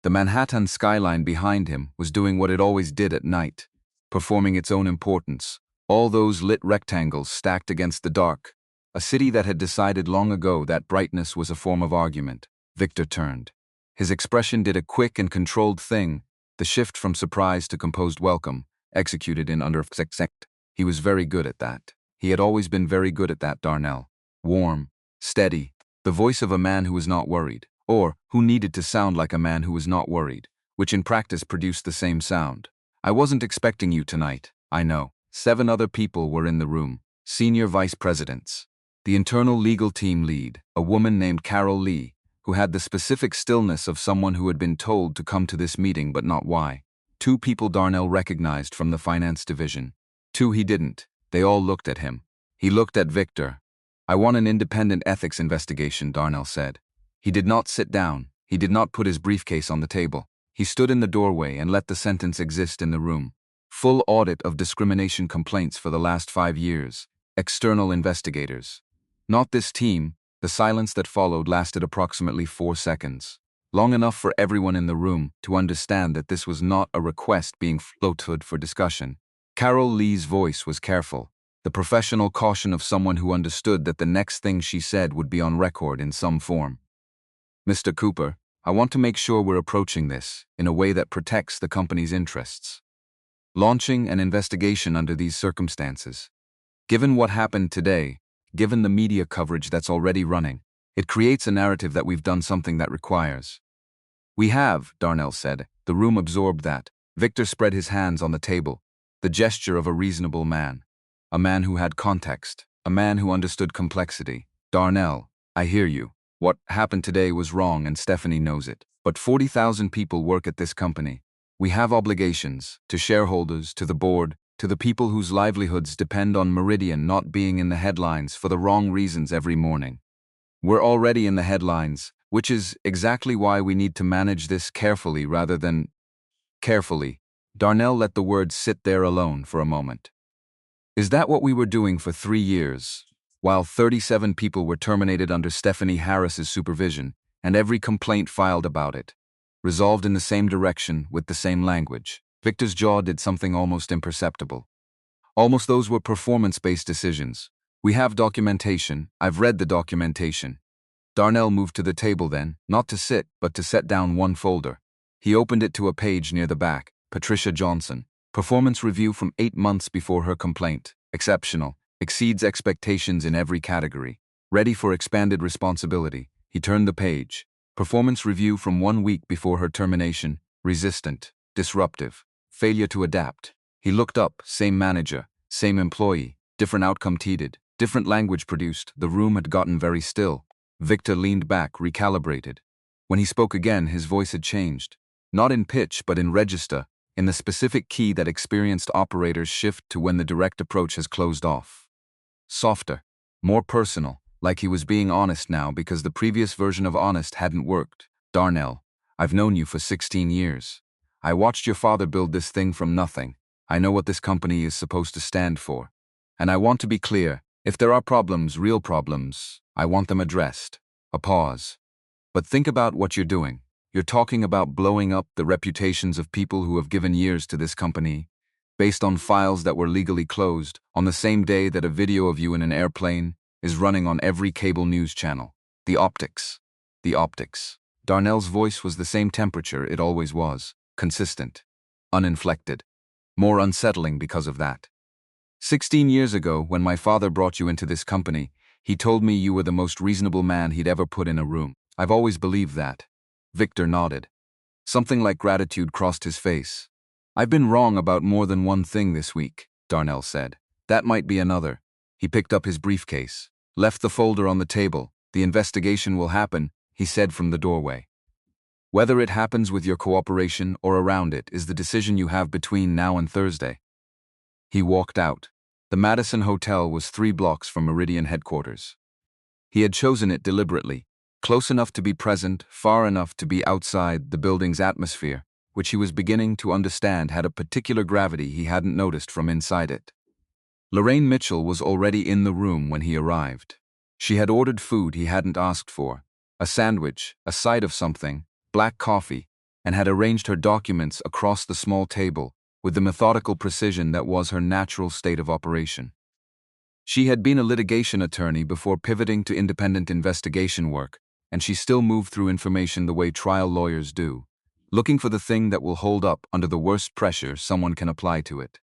The Manhattan skyline behind him was doing what it always did at night, performing its own importance, all those lit rectangles stacked against the dark, a city that had decided long ago that brightness was a form of argument. Victor turned. His expression did a quick and controlled thing, the shift from surprise to composed welcome, executed in under a second. He was very good at that. He had always been very good at that, Darnell. Warm, steady, the voice of a man who was not worried, or who needed to sound like a man who was not worried, which in practice produced the same sound. "I wasn't expecting you tonight, I know." 7 other people were in the room, senior vice presidents. The internal legal team lead, a woman named Carol Lee, who had the specific stillness of someone who had been told to come to this meeting but not why. 2 people Darnell recognized from the finance division. 2 he didn't. They all looked at him. He looked at Victor. "I want an independent ethics investigation," Darnell said. He did not sit down. He did not put his briefcase on the table. He stood in the doorway and let the sentence exist in the room. "Full audit of discrimination complaints for the last 5 years. External investigators." Not this team. The silence that followed lasted approximately 4 seconds. Long enough for everyone in the room to understand that this was not a request being floated for discussion. Carol Lee's voice was careful, the professional caution of someone who understood that the next thing she said would be on record in some form. "Mr. Cooper, I want to make sure we're approaching this in a way that protects the company's interests. Launching an investigation under these circumstances, given what happened today, given the media coverage that's already running, it creates a narrative that we've done something that requires." "We have," Darnell said. The room absorbed that. Victor spread his hands on the table, the gesture of a reasonable man. A man who had context, a man who understood complexity. "Darnell, I hear you. What happened today was wrong and Stephanie knows it. But 40,000 people work at this company. We have obligations, to shareholders, to the board, to the people whose livelihoods depend on Meridian not being in the headlines for the wrong reasons every morning. We're already in the headlines, which is exactly why we need to manage this carefully rather than carefully." Darnell let the words sit there alone for a moment. "Is that what we were doing for 3 years, while 37 people were terminated under Stephanie Harris's supervision, and every complaint filed about it, resolved in the same direction with the same language?" Victor's jaw did something almost imperceptible. "Almost those were performance-based decisions. We have documentation. I've read the documentation." Darnell moved to the table then, not to sit, but to set down one folder. He opened it to a page near the back. Patricia Johnson. Performance review from 8 months before her complaint. Exceptional. Exceeds expectations in every category. Ready for expanded responsibility. He turned the page. Performance review from 1 week before her termination. Resistant. Disruptive. Failure to adapt. He looked up, same manager, same employee, different outcome teeted. Different language produced, the room had gotten very still. Victor leaned back, recalibrated. When he spoke again, his voice had changed. Not in pitch, but in register, in the specific key that experienced operators shift to when the direct approach has closed off. Softer, more personal, like he was being honest now because the previous version of honest hadn't worked. Darnell, I've known you for 16 years. I watched your father build this thing from nothing. I know what this company is supposed to stand for. And I want to be clear, if there are problems, real problems, I want them addressed. A pause. But think about what you're doing. You're talking about blowing up the reputations of people who have given years to this company, based on files that were legally closed, on the same day that a video of you in an airplane is running on every cable news channel. The optics. The optics. Darnell's voice was the same temperature it always was, consistent, uninflected, more unsettling because of that. 16 years ago, when my father brought you into this company, he told me you were the most reasonable man he'd ever put in a room. I've always believed that. Victor nodded. Something like gratitude crossed his face. I've been wrong about more than one thing this week, Darnell said. That might be another. He picked up his briefcase, left the folder on the table. The investigation will happen, he said from the doorway. Whether it happens with your cooperation or around it is the decision you have between now and Thursday. He walked out. The Madison Hotel was 3 blocks from Meridian headquarters. He had chosen it deliberately, close enough to be present, far enough to be outside the building's atmosphere, which he was beginning to understand had a particular gravity he hadn't noticed from inside it. Lorraine Mitchell was already in the room when he arrived. She had ordered food he hadn't asked for, a sandwich, a side of something, black coffee, and had arranged her documents across the small table with the methodical precision that was her natural state of operation. She had been a litigation attorney before pivoting to independent investigation work, and she still moved through information the way trial lawyers do, looking for the thing that will hold up under the worst pressure someone can apply to it.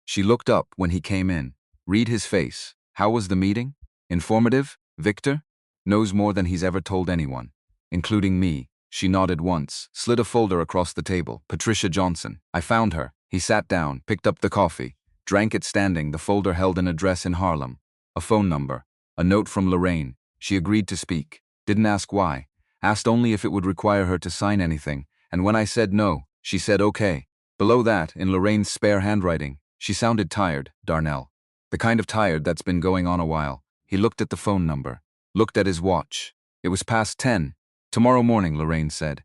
She looked up when he came in. Read his face. How was the meeting? Informative? Victor? Knows more than he's ever told anyone. Including me. She nodded once, slid a folder across the table. Patricia Johnson. I found her. He sat down, picked up the coffee, drank it standing. The folder held an address in Harlem, a phone number, a note from Lorraine. She agreed to speak. Didn't ask why. Asked only if it would require her to sign anything, and when I said no, she said okay. Below that, in Lorraine's spare handwriting, she sounded tired, Darnell. The kind of tired that's been going on a while. He looked at the phone number, looked at his watch. It was past 10. Tomorrow morning, Lorraine said.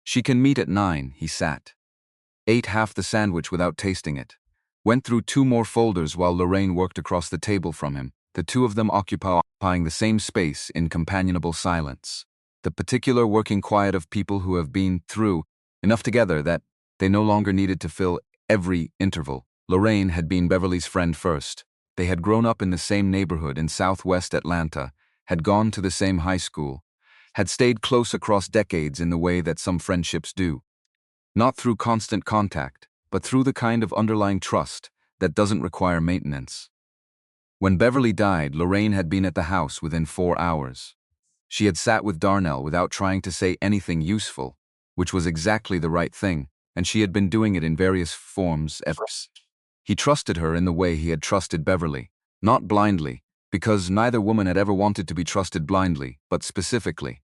She can meet at 9, he sat. Ate half the sandwich without tasting it. Went through 2 more folders while Lorraine worked across the table from him, the two of them occupying the same space in companionable silence. The particular working quiet of people who have been through enough together that they no longer needed to fill every interval. Lorraine had been Beverly's friend first. They had grown up in the same neighborhood in southwest Atlanta, had gone to the same high school, had stayed close across decades in the way that some friendships do. Not through constant contact, but through the kind of underlying trust that doesn't require maintenance. When Beverly died, Lorraine had been at the house within 4 hours. She had sat with Darnell without trying to say anything useful, which was exactly the right thing, and she had been doing it in various forms ever. He trusted her in the way he had trusted Beverly, not blindly, because neither woman had ever wanted to be trusted blindly, but specifically.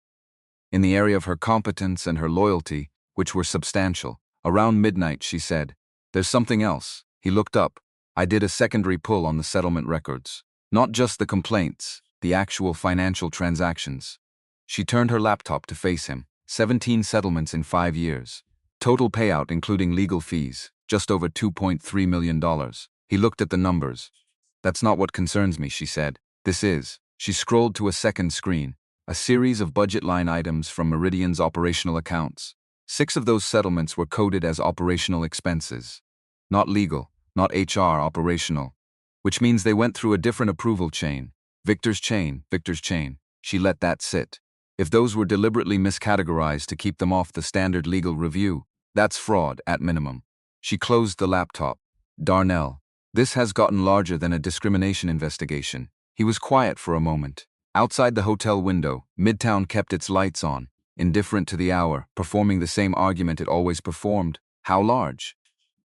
In the area of her competence and her loyalty, which were substantial. Around midnight, she said, "There's something else." He looked up. I did a secondary pull on the settlement records. Not just the complaints, the actual financial transactions. She turned her laptop to face him. 17 settlements in 5 years. Total payout including legal fees, just over $2.3 million. He looked at the numbers. "That's not what concerns me," she said. "This is." She scrolled to a second screen. A series of budget line items from Meridian's operational accounts. 6 of those settlements were coded as operational expenses. Not legal, not HR, operational. Which means they went through a different approval chain. Victor's chain. She let that sit. If those were deliberately miscategorized to keep them off the standard legal review, that's fraud at minimum. She closed the laptop. "Darnell, this has gotten larger than a discrimination investigation." He was quiet for a moment. Outside the hotel window, Midtown kept its lights on, indifferent to the hour, performing the same argument it always performed. How large?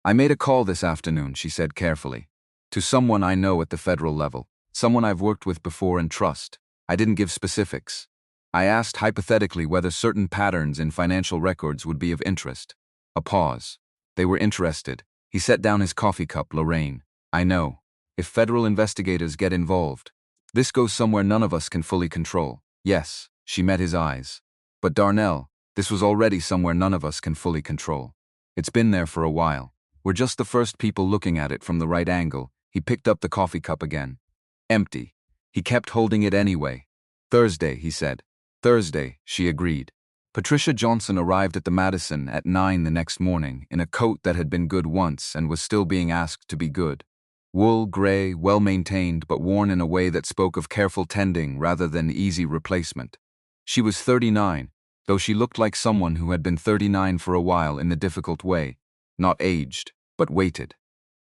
"I made a call this afternoon," she said carefully. "To someone I know at the federal level. Someone I've worked with before and trust. I didn't give specifics. I asked hypothetically whether certain patterns in financial records would be of interest. A pause. They were interested. He set down his coffee cup. Lorraine, I know. If federal investigators get involved, this goes somewhere none of us can fully control. Yes, she met his eyes. But Darnell, this was already somewhere none of us can fully control. It's been there for a while. We're just the first people looking at it from the right angle. He picked up the coffee cup again. Empty. He kept holding it anyway. Thursday, he said. Thursday, she agreed. Patricia Johnson arrived at the Madison at 9 the next morning in a coat that had been good once and was still being asked to be good. Wool, gray, well-maintained, but worn in a way that spoke of careful tending rather than easy replacement. She was 39, though she looked like someone who had been 39 for a while in the difficult way, not aged, but weighted.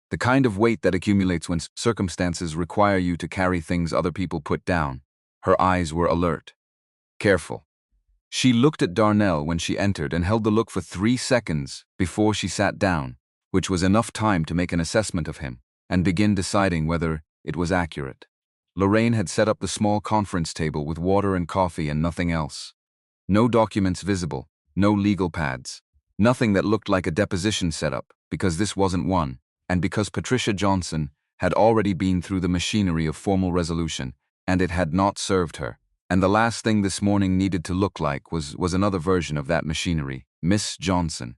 The kind of weight that accumulates when circumstances require you to carry things other people put down. Her eyes were alert. Careful. She looked at Darnell when she entered and held the look for 3 seconds before she sat down, which was enough time to make an assessment of him and begin deciding whether it was accurate. Lorraine had set up the small conference table with water and coffee and nothing else. No documents visible, no legal pads, nothing that looked like a deposition setup, because this wasn't one, and because Patricia Johnson had already been through the machinery of formal resolution, and it had not served her. And the last thing this morning needed to look like was another version of that machinery, Miss Johnson.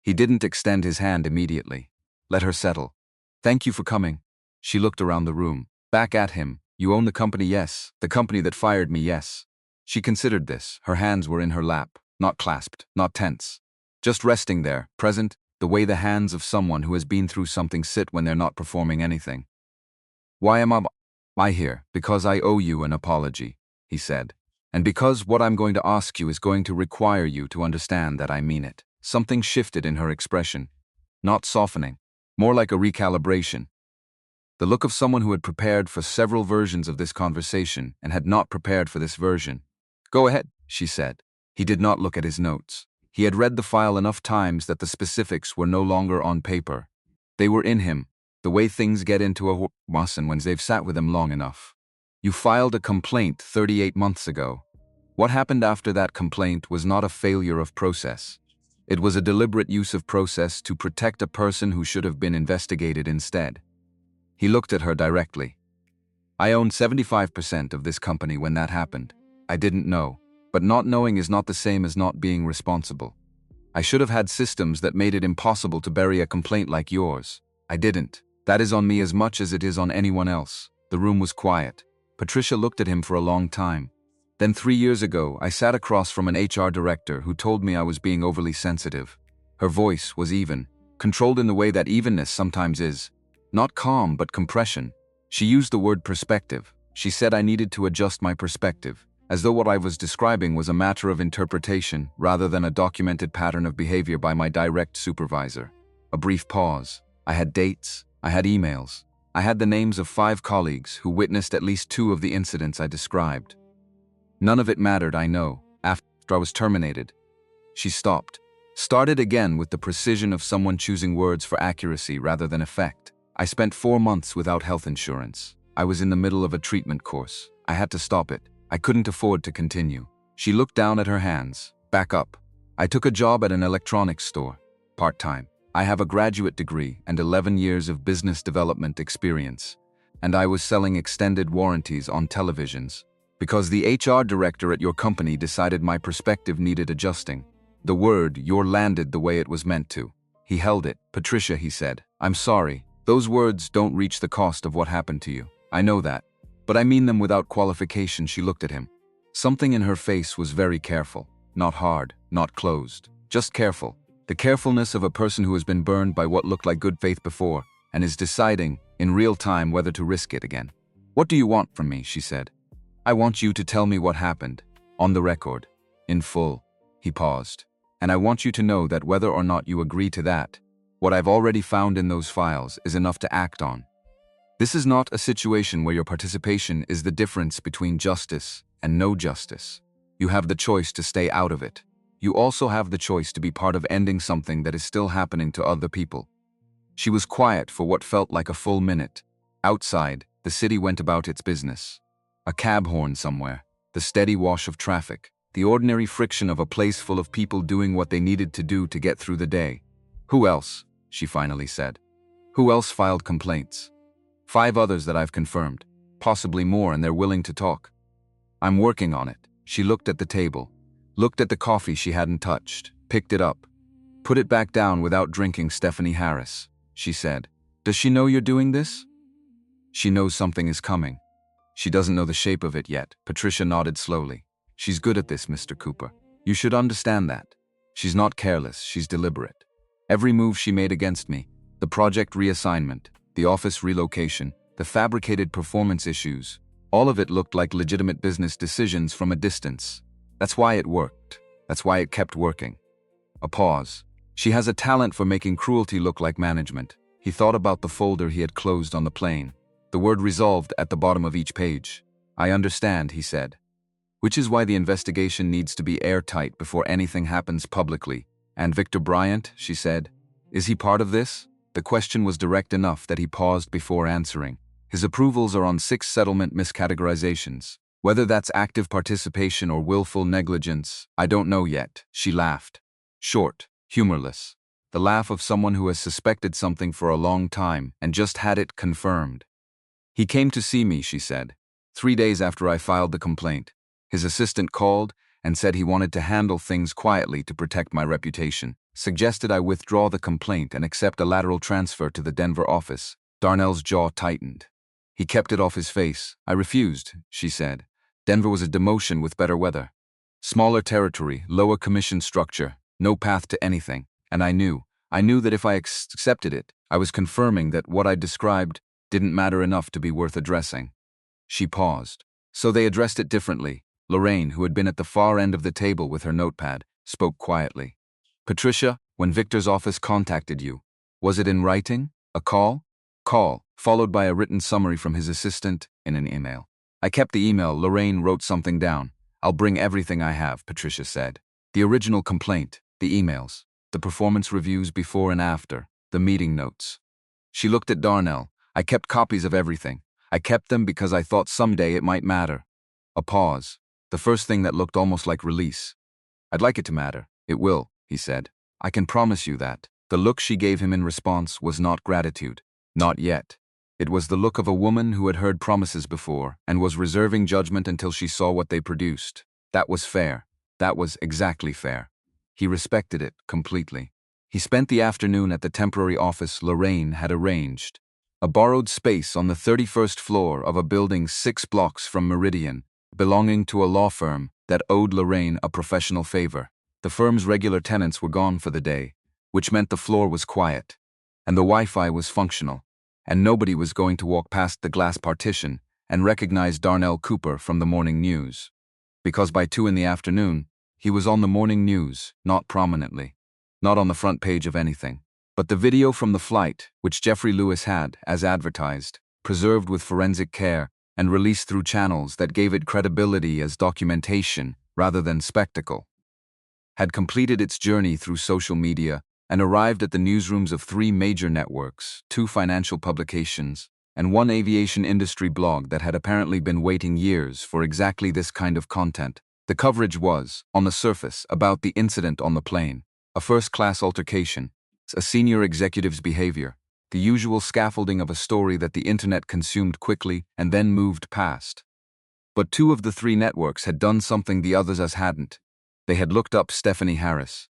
He didn't extend his hand immediately. Let her settle. Thank you for coming. She looked around the room. Back at him. You own the company, yes. The company that fired me, yes. She considered this. Her hands were in her lap, not clasped, not tense. Just resting there, present, the way the hands of someone who has been through something sit when they're not performing anything. Why am I here? Because I owe you an apology, he said. And because what I'm going to ask you is going to require you to understand that I mean it. Something shifted in her expression. Not softening, more like a recalibration. The look of someone who had prepared for several versions of this conversation and had not prepared for this version. Go ahead, she said. He did not look at his notes. He had read the file enough times that the specifics were no longer on paper. They were in him, the way things get into a muscle when they've sat with him long enough. You filed a complaint 38 months ago. What happened after that complaint was not a failure of process. It was a deliberate use of process to protect a person who should have been investigated instead. He looked at her directly. I owned 75% of this company when that happened. I didn't know. But not knowing is not the same as not being responsible. I should have had systems that made it impossible to bury a complaint like yours. I didn't. That is on me as much as it is on anyone else. The room was quiet. Patricia looked at him for a long time. Then 3 years ago, I sat across from an HR director who told me I was being overly sensitive. Her voice was even, controlled in the way that evenness sometimes is. Not calm, but compression. She used the word perspective. She said I needed to adjust my perspective, as though what I was describing was a matter of interpretation rather than a documented pattern of behavior by my direct supervisor. A brief pause. I had dates. I had emails. I had the names of 5 colleagues who witnessed at least 2 of the incidents I described. None of it mattered, I know, after I was terminated. She stopped. Started again with the precision of someone choosing words for accuracy rather than effect. I spent 4 months without health insurance. I was in the middle of a treatment course. I had to stop it. I couldn't afford to continue. She looked down at her hands. Back up. I took a job at an electronics store. Part-time. I have a graduate degree and 11 years of business development experience. And I was selling extended warranties on televisions. Because the HR director at your company decided my perspective needed adjusting. The word "your" landed the way it was meant to. He held it. Patricia, he said. I'm sorry. Those words don't reach the cost of what happened to you. I know that. But I mean them without qualification. She looked at him. Something in her face was very careful. Not hard, not closed. Just careful. The carefulness of a person who has been burned by what looked like good faith before and is deciding, in real time, whether to risk it again. What do you want from me? She said. I want you to tell me what happened. On the record. In full. He paused. And I want you to know that whether or not you agree to that, what I've already found in those files is enough to act on. This is not a situation where your participation is the difference between justice and no justice. You have the choice to stay out of it. You also have the choice to be part of ending something that is still happening to other people. She was quiet for what felt like a full minute. Outside, The city went about its business. A cab horn somewhere, the steady wash of traffic, the ordinary friction of a place full of people doing what they needed to do to get through the day. Who else? She finally said. Who else filed complaints? 5 others that I've confirmed, possibly more, and they're willing to talk. I'm working on it. She looked at the table, looked at the coffee she hadn't touched, picked it up. Put it back down without drinking, Stephanie Harris, she said. Does she know you're doing this? She knows something is coming. She doesn't know the shape of it yet. Patricia nodded slowly. She's good at this, Mr. Cooper. You should understand that. She's not careless, she's deliberate. Every move she made against me, the project reassignment, the office relocation, the fabricated performance issues, all of it looked like legitimate business decisions from a distance. That's why it worked. That's why it kept working. A pause. She has a talent for making cruelty look like management. He thought about the folder he had closed on the plane. The word resolved at the bottom of each page. I understand, he said. Which is why the investigation needs to be airtight before anything happens publicly. And Victor Bryant, she said. Is he part of this? The question was direct enough that he paused before answering. His approvals are on 6 settlement miscategorizations. Whether that's active participation or willful negligence, I don't know yet. She laughed. Short, humorless. The laugh of someone who has suspected something for a long time and just had it confirmed. He came to see me, she said, 3 days after I filed the complaint. His assistant called and said he wanted to handle things quietly to protect my reputation. Suggested I withdraw the complaint and accept a lateral transfer to the Denver office. Darnell's jaw tightened. He kept it off his face. I refused, she said. Denver was a demotion with better weather. Smaller territory, lower commission structure, no path to anything. And I knew that if I accepted it, I was confirming that what I described didn't matter enough to be worth addressing. She paused. So they addressed it differently. Lorraine, who had been at the far end of the table with her notepad, spoke quietly. Patricia, when Victor's office contacted you, was it in writing? A call? Call, followed by a written summary from his assistant in an email. I kept the email. Lorraine wrote something down. I'll bring everything I have, Patricia said. The original complaint, the emails, the performance reviews before and after, the meeting notes. She looked at Darnell. I kept copies of everything. I kept them because I thought someday it might matter. A pause. The first thing that looked almost like release. I'd like it to matter. It will, he said. I can promise you that. The look she gave him in response was not gratitude. Not yet. It was the look of a woman who had heard promises before and was reserving judgment until she saw what they produced. That was fair. That was exactly fair. He respected it completely. He spent the afternoon at the temporary office Lorraine had arranged. A borrowed space on the 31st floor of a building 6 blocks from Meridian, belonging to a law firm that owed Lorraine a professional favor. The firm's regular tenants were gone for the day, which meant the floor was quiet, and the Wi-Fi was functional, and nobody was going to walk past the glass partition and recognize Darnell Cooper from the morning news. Because by 2 in the afternoon, he was on the morning news, not prominently, not on the front page of anything. But the video from the flight, which Jeffrey Lewis had, as advertised, preserved with forensic care and released through channels that gave it credibility as documentation rather than spectacle, had completed its journey through social media and arrived at the newsrooms of 3 major networks, 2 financial publications, and 1 aviation industry blog that had apparently been waiting years for exactly this kind of content. The coverage was, on the surface, about the incident on the plane, a first-class altercation, a senior executive's behavior, the usual scaffolding of a story that the internet consumed quickly and then moved past. But 2 of the 3 networks had done something the others hadn't. They had looked up Stephanie Harris,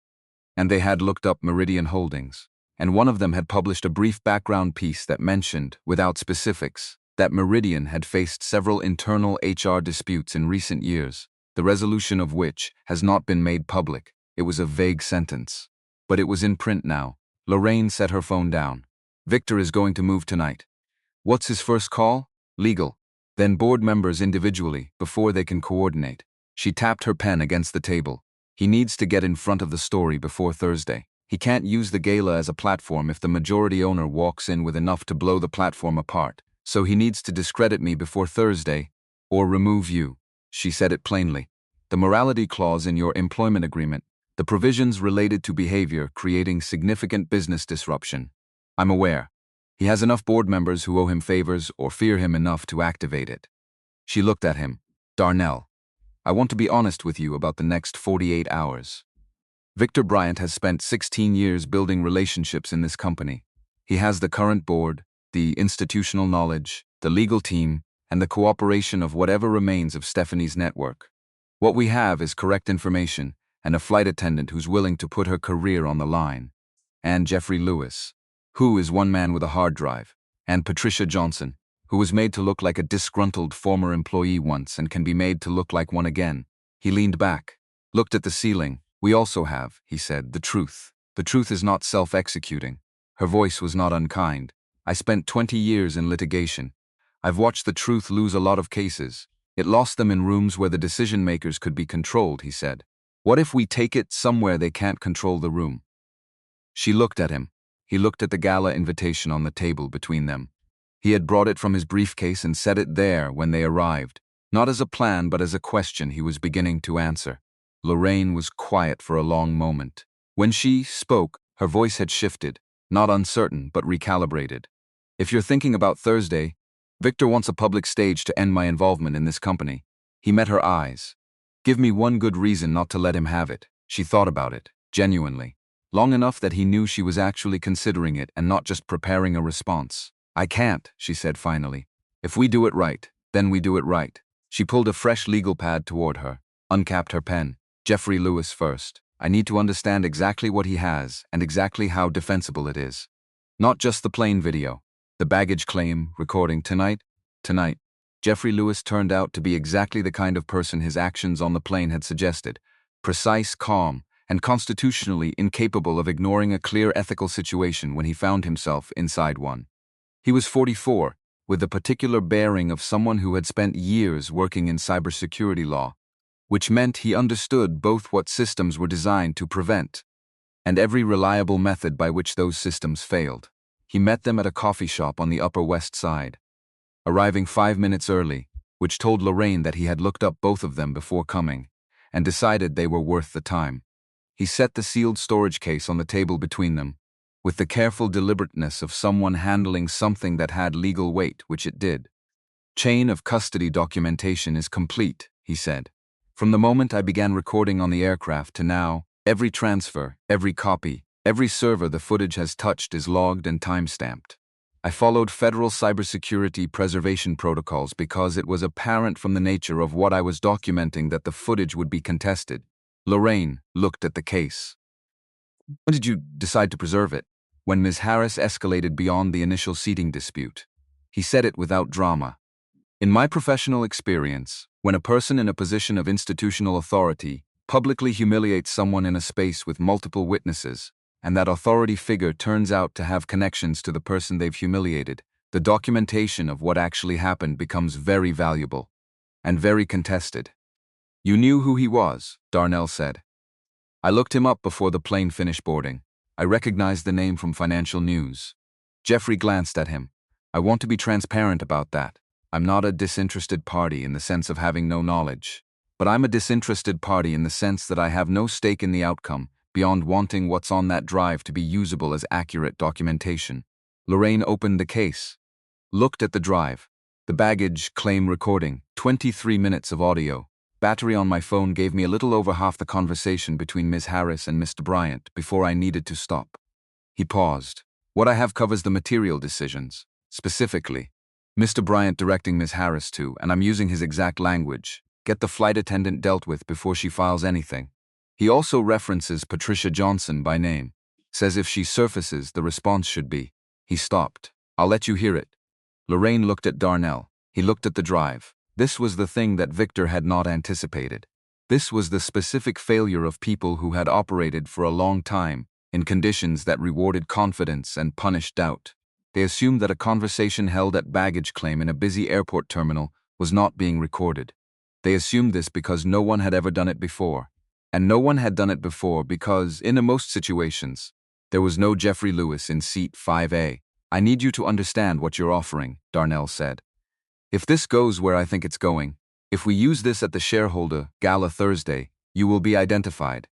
and they had looked up Meridian Holdings, and one of them had published a brief background piece that mentioned, without specifics, that Meridian had faced several internal HR disputes in recent years, the resolution of which has not been made public. It was a vague sentence. But it was in print now. Lorraine set her phone down. Victor is going to move tonight. What's his first call? Legal. Then board members individually, before they can coordinate. She tapped her pen against the table. He needs to get in front of the story before Thursday. He can't use the gala as a platform if the majority owner walks in with enough to blow the platform apart. So he needs to discredit me before Thursday, or remove you. She said it plainly. The morality clause in your employment agreement, the provisions related to behavior creating significant business disruption. I'm aware. He has enough board members who owe him favors or fear him enough to activate it. She looked at him. Darnell, I want to be honest with you about the next 48 hours. Victor Bryant has spent 16 years building relationships in this company. He has the current board, the institutional knowledge, the legal team, and the cooperation of whatever remains of Stephanie's network. What we have is correct information and a flight attendant who's willing to put her career on the line. And Jeffrey Lewis, who is one man with a hard drive, and Patricia Johnson, who was made to look like a disgruntled former employee once and can be made to look like one again. He leaned back, looked at the ceiling. We also have, he said, the truth. The truth is not self-executing. Her voice was not unkind. I spent 20 years in litigation. I've watched the truth lose a lot of cases. It lost them in rooms where the decision-makers could be controlled, he said. What if we take it somewhere they can't control the room? She looked at him. He looked at the gala invitation on the table between them. He had brought it from his briefcase and set it there when they arrived, not as a plan but as a question he was beginning to answer. Lorraine was quiet for a long moment. When she spoke, her voice had shifted, not uncertain but recalibrated. If you're thinking about Thursday, Victor wants a public stage to end my involvement in this company. He met her eyes. Give me one good reason not to let him have it. She thought about it, genuinely. Long enough that he knew she was actually considering it and not just preparing a response. I can't, she said finally. If we do it right, then we do it right. She pulled a fresh legal pad toward her, uncapped her pen. Jeffrey Lewis first. I need to understand exactly what he has and exactly how defensible it is. Not just the plane video. The baggage claim, recording tonight. Jeffrey Lewis turned out to be exactly the kind of person his actions on the plane had suggested. Precise, calm, and constitutionally incapable of ignoring a clear ethical situation when he found himself inside one. He was 44, with the particular bearing of someone who had spent years working in cybersecurity law, which meant he understood both what systems were designed to prevent and every reliable method by which those systems failed. He met them at a coffee shop on the Upper West Side, arriving 5 minutes early, which told Lorraine that he had looked up both of them before coming and decided they were worth the time. He set the sealed storage case on the table between them, with the careful deliberateness of someone handling something that had legal weight, which it did. Chain of custody documentation is complete, he said. From the moment I began recording on the aircraft to now, every transfer, every copy, every server the footage has touched is logged and time-stamped. I followed federal cybersecurity preservation protocols because it was apparent from the nature of what I was documenting that the footage would be contested. Lorraine looked at the case. When did you decide to preserve it? When Ms. Harris escalated beyond the initial seating dispute. He said it without drama. In my professional experience, when a person in a position of institutional authority publicly humiliates someone in a space with multiple witnesses, and that authority figure turns out to have connections to the person they've humiliated, the documentation of what actually happened becomes very valuable and very contested. You knew who he was, Darnell said. I looked him up before the plane finished boarding. I recognized the name from financial news. Jeffrey glanced at him. I want to be transparent about that. I'm not a disinterested party in the sense of having no knowledge, but I'm a disinterested party in the sense that I have no stake in the outcome, beyond wanting what's on that drive to be usable as accurate documentation. Lorraine opened the case, looked at the drive. The baggage claim recording, 23 minutes of audio. Battery on my phone gave me a little over half the conversation between Ms. Harris and Mr. Bryant before I needed to stop. He paused. What I have covers the material decisions. Specifically, Mr. Bryant directing Ms. Harris to, and I'm using his exact language, get the flight attendant dealt with before she files anything. He also references Patricia Johnson by name. Says if she surfaces, the response should be. He stopped. I'll let you hear it. Lorraine looked at Darnell. He looked at the drive. This was the thing that Victor had not anticipated. This was the specific failure of people who had operated for a long time in conditions that rewarded confidence and punished doubt. They assumed that a conversation held at baggage claim in a busy airport terminal was not being recorded. They assumed this because no one had ever done it before. And no one had done it before because, in most situations, there was no Jeffrey Lewis in seat 5A. I need you to understand what you're offering, Darnell said. If this goes where I think it's going, if we use this at the shareholder gala Thursday, you will be identified.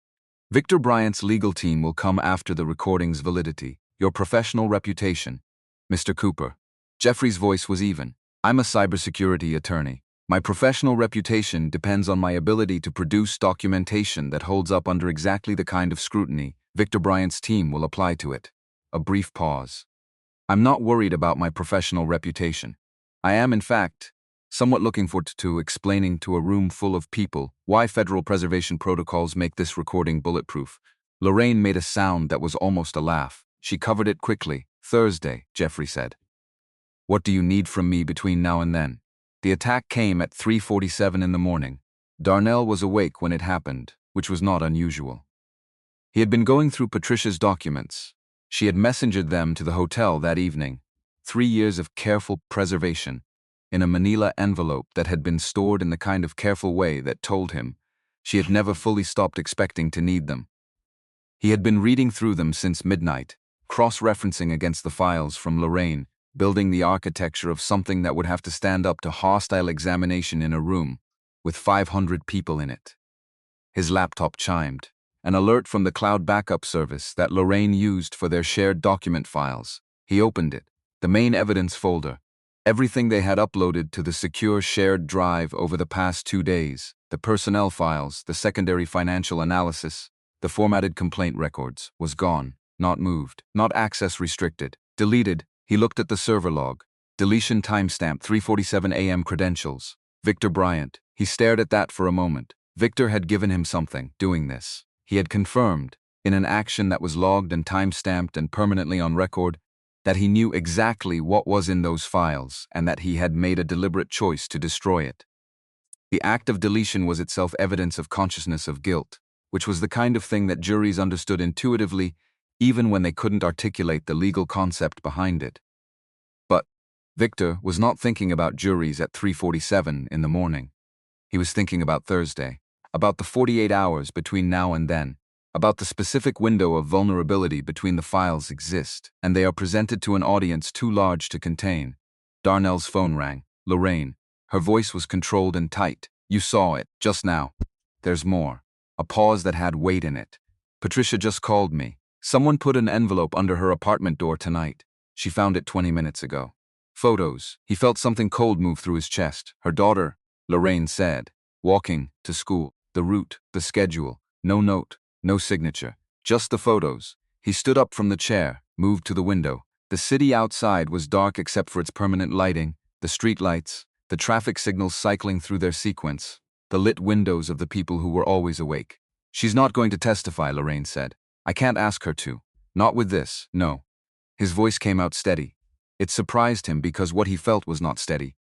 Victor Bryant's legal team will come after the recording's validity, your professional reputation. Mr. Cooper. Jeffrey's voice was even. I'm a cybersecurity attorney. My professional reputation depends on my ability to produce documentation that holds up under exactly the kind of scrutiny Victor Bryant's team will apply to it. A brief pause. I'm not worried about my professional reputation. I am, in fact, somewhat looking forward to explaining to a room full of people why federal preservation protocols make this recording bulletproof. Lorraine made a sound that was almost a laugh. She covered it quickly. Thursday, Jeffrey said. What do you need from me between now and then? The attack came at 3:47 in the morning. Darnell was awake when it happened, which was not unusual. He had been going through Patricia's documents. She had messengered them to the hotel that evening. 3 years of careful preservation, in a manila envelope that had been stored in the kind of careful way that told him she had never fully stopped expecting to need them. He had been reading through them since midnight, cross-referencing against the files from Lorraine, building the architecture of something that would have to stand up to hostile examination in a room with 500 people in it. His laptop chimed, an alert from the cloud backup service that Lorraine used for their shared document files. He opened it, the main evidence folder, everything they had uploaded to the secure shared drive over the past 2 days, the personnel files, the secondary financial analysis, the formatted complaint records, was gone, not moved, not access restricted, deleted. He looked at the server log. Deletion timestamp 3:47 a.m. credentials. Victor Bryant. He stared at that for a moment. Victor had given him something, doing this. He had confirmed, in an action that was logged and timestamped and permanently on record, that he knew exactly what was in those files and that he had made a deliberate choice to destroy it. The act of deletion was itself evidence of consciousness of guilt, which was the kind of thing that juries understood intuitively even when they couldn't articulate the legal concept behind it. But Victor was not thinking about juries at 3:47 in the morning. He was thinking about Thursday, about the 48 hours between now and then, about the specific window of vulnerability between the files exist, and they are presented to an audience too large to contain. Darnell's phone rang. Lorraine. Her voice was controlled and tight. You saw it, just now. There's more. A pause that had weight in it. Patricia just called me. Someone put an envelope under her apartment door tonight. She found it 20 minutes ago. Photos. He felt something cold move through his chest. Her daughter, Lorraine said. Walking to school. The route, the schedule. No note, no signature. Just the photos. He stood up from the chair, moved to the window. The city outside was dark except for its permanent lighting, the street lights, the traffic signals cycling through their sequence, the lit windows of the people who were always awake. She's not going to testify, Lorraine said. I can't ask her to. Not with this, no. His voice came out steady. It surprised him because what he felt was not steady.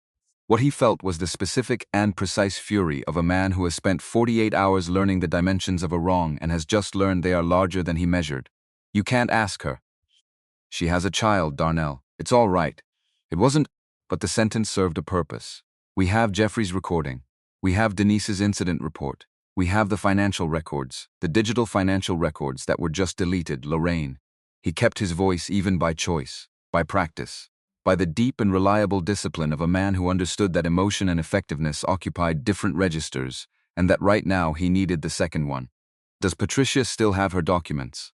What he felt was the specific and precise fury of a man who has spent 48 hours learning the dimensions of a wrong and has just learned they are larger than he measured. You can't ask her. She has a child, Darnell. It's all right. It wasn't, but the sentence served a purpose. We have Jeffrey's recording. We have Denise's incident report. We have the financial records, the digital financial records that were just deleted, Lorraine. He kept his voice even by choice, by practice, by the deep and reliable discipline of a man who understood that emotion and effectiveness occupied different registers, and that right now he needed the second one. Does Patricia still have her documents?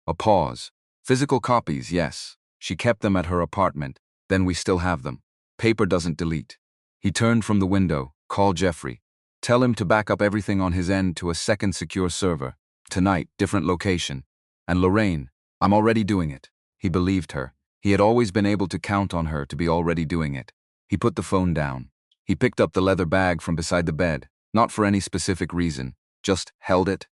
A pause. Physical copies, yes. She kept them at her apartment. Then we still have them. Paper doesn't delete. He turned from the window. Call Jeffrey. Tell him to back up everything on his end to a second secure server. Tonight, different location. And Lorraine, I'm already doing it. He believed her. He had always been able to count on her to be already doing it. He put the phone down. He picked up the leather bag from beside the bed, not for any specific reason, just held it.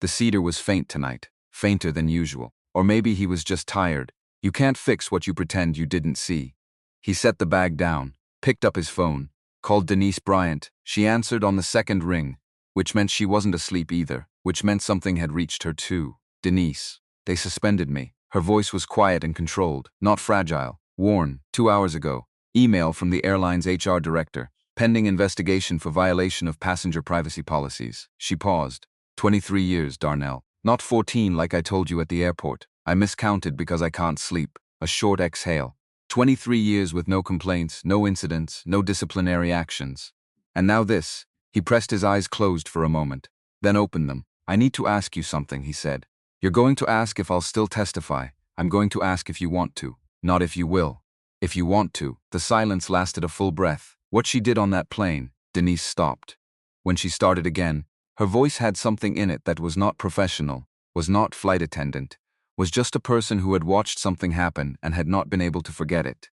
The cedar was faint tonight, fainter than usual. Or maybe he was just tired. You can't fix what you pretend you didn't see. He set the bag down, picked up his phone, called Denise Bryant. She answered on the second ring, which meant she wasn't asleep either, which meant something had reached her too. Denise. They suspended me. Her voice was quiet and controlled, not fragile. Worn, 2 hours ago. Email from the airline's HR director. Pending investigation for violation of passenger privacy policies. She paused. 23 years, Darnell. Not 14 like I told you at the airport. I miscounted because I can't sleep. A short exhale. 23 years with no complaints, no incidents, no disciplinary actions. And now this. He pressed his eyes closed for a moment, then opened them. I need to ask you something, he said. You're going to ask if I'll still testify. I'm going to ask if you want to, not if you will. If you want to. The silence lasted a full breath. What she did on that plane, Denise stopped. When she started again, her voice had something in it that was not professional, was not flight attendant, was just a person who had watched something happen and had not been able to forget it.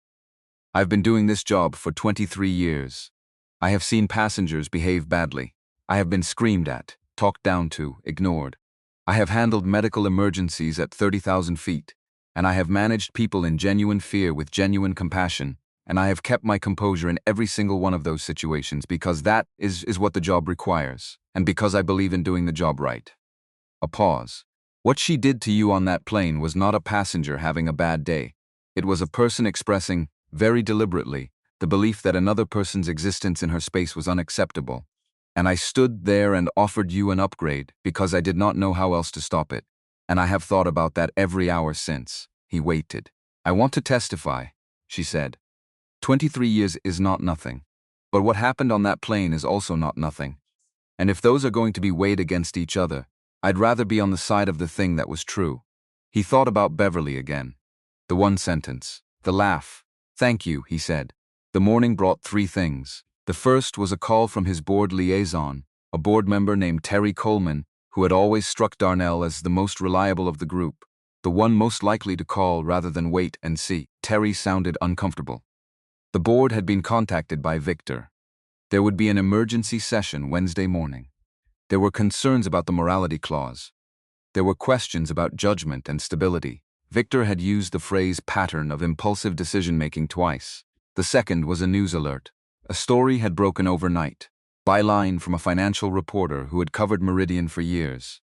I've been doing this job for 23 years. I have seen passengers behave badly. I have been screamed at, talked down to, ignored. I have handled medical emergencies at 30,000 feet, and I have managed people in genuine fear with genuine compassion, and I have kept my composure in every single one of those situations because that is what the job requires, and because I believe in doing the job right. A pause. What she did to you on that plane was not a passenger having a bad day. It was a person expressing, very deliberately, the belief that another person's existence in her space was unacceptable. And I stood there and offered you an upgrade because I did not know how else to stop it. And I have thought about that every hour since. He waited. I want to testify, she said. 23 years is not nothing. But what happened on that plane is also not nothing. And if those are going to be weighed against each other, I'd rather be on the side of the thing that was true. He thought about Beverly again. The one sentence. The laugh. Thank you, he said. The morning brought three things. The first was a call from his board liaison, a board member named Terry Coleman, who had always struck Darnell as the most reliable of the group, the one most likely to call rather than wait and see. Terry sounded uncomfortable. The board had been contacted by Victor. There would be an emergency session Wednesday morning. There were concerns about the morality clause. There were questions about judgment and stability. Victor had used the phrase pattern of impulsive decision-making twice. The second was a news alert. A story had broken overnight. Byline from a financial reporter who had covered Meridian for years,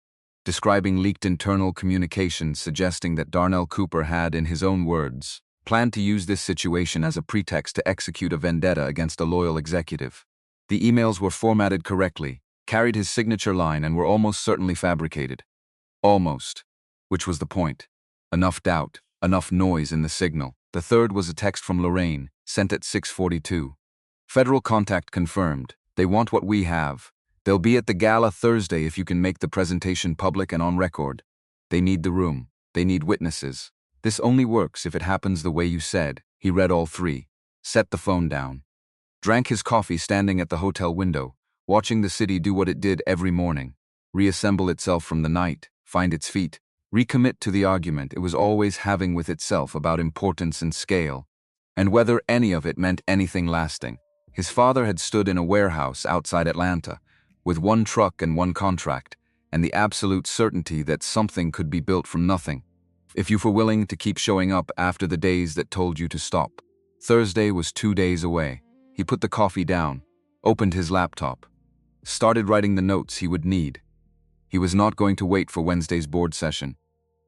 describing leaked internal communications suggesting that Darnell Cooper had, in his own words, planned to use this situation as a pretext to execute a vendetta against a loyal executive. The emails were formatted correctly, carried his signature line, and were almost certainly fabricated. Almost. Which was the point. Enough doubt, enough noise in the signal. The third was a text from Lorraine, sent at 6:42. Federal contact confirmed. They want what we have. They'll be at the gala Thursday if you can make the presentation public and on record. They need the room. They need witnesses. This only works if it happens the way you said. He read all three. Set the phone down. Drank his coffee standing at the hotel window, watching the city do what it did every morning. Reassemble itself from the night, find its feet, recommit to the argument it was always having with itself about importance and scale, and whether any of it meant anything lasting. His father had stood in a warehouse outside Atlanta, with one truck and one contract, and the absolute certainty that something could be built from nothing, if you were willing to keep showing up after the days that told you to stop. Thursday was 2 days away. He put the coffee down, opened his laptop, started writing the notes he would need. He was not going to wait for Wednesday's board session.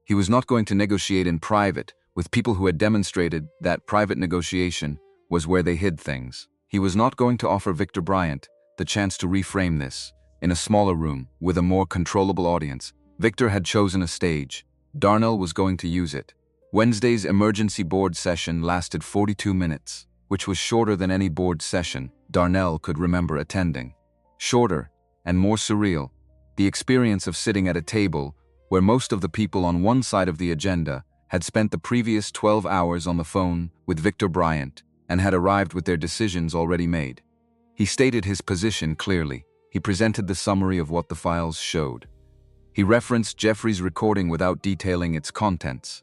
He was not going to negotiate in private with people who had demonstrated that private negotiation was where they hid things. He was not going to offer Victor Bryant the chance to reframe this in a smaller room with a more controllable audience. Victor had chosen a stage. Darnell was going to use it. Wednesday's emergency board session lasted 42 minutes, which was shorter than any board session Darnell could remember attending. Shorter and more surreal. The experience of sitting at a table where most of the people on one side of the agenda had spent the previous 12 hours on the phone with Victor Bryant and had arrived with their decisions already made. He stated his position clearly. He presented the summary of what the files showed. He referenced Jeffrey's recording without detailing its contents.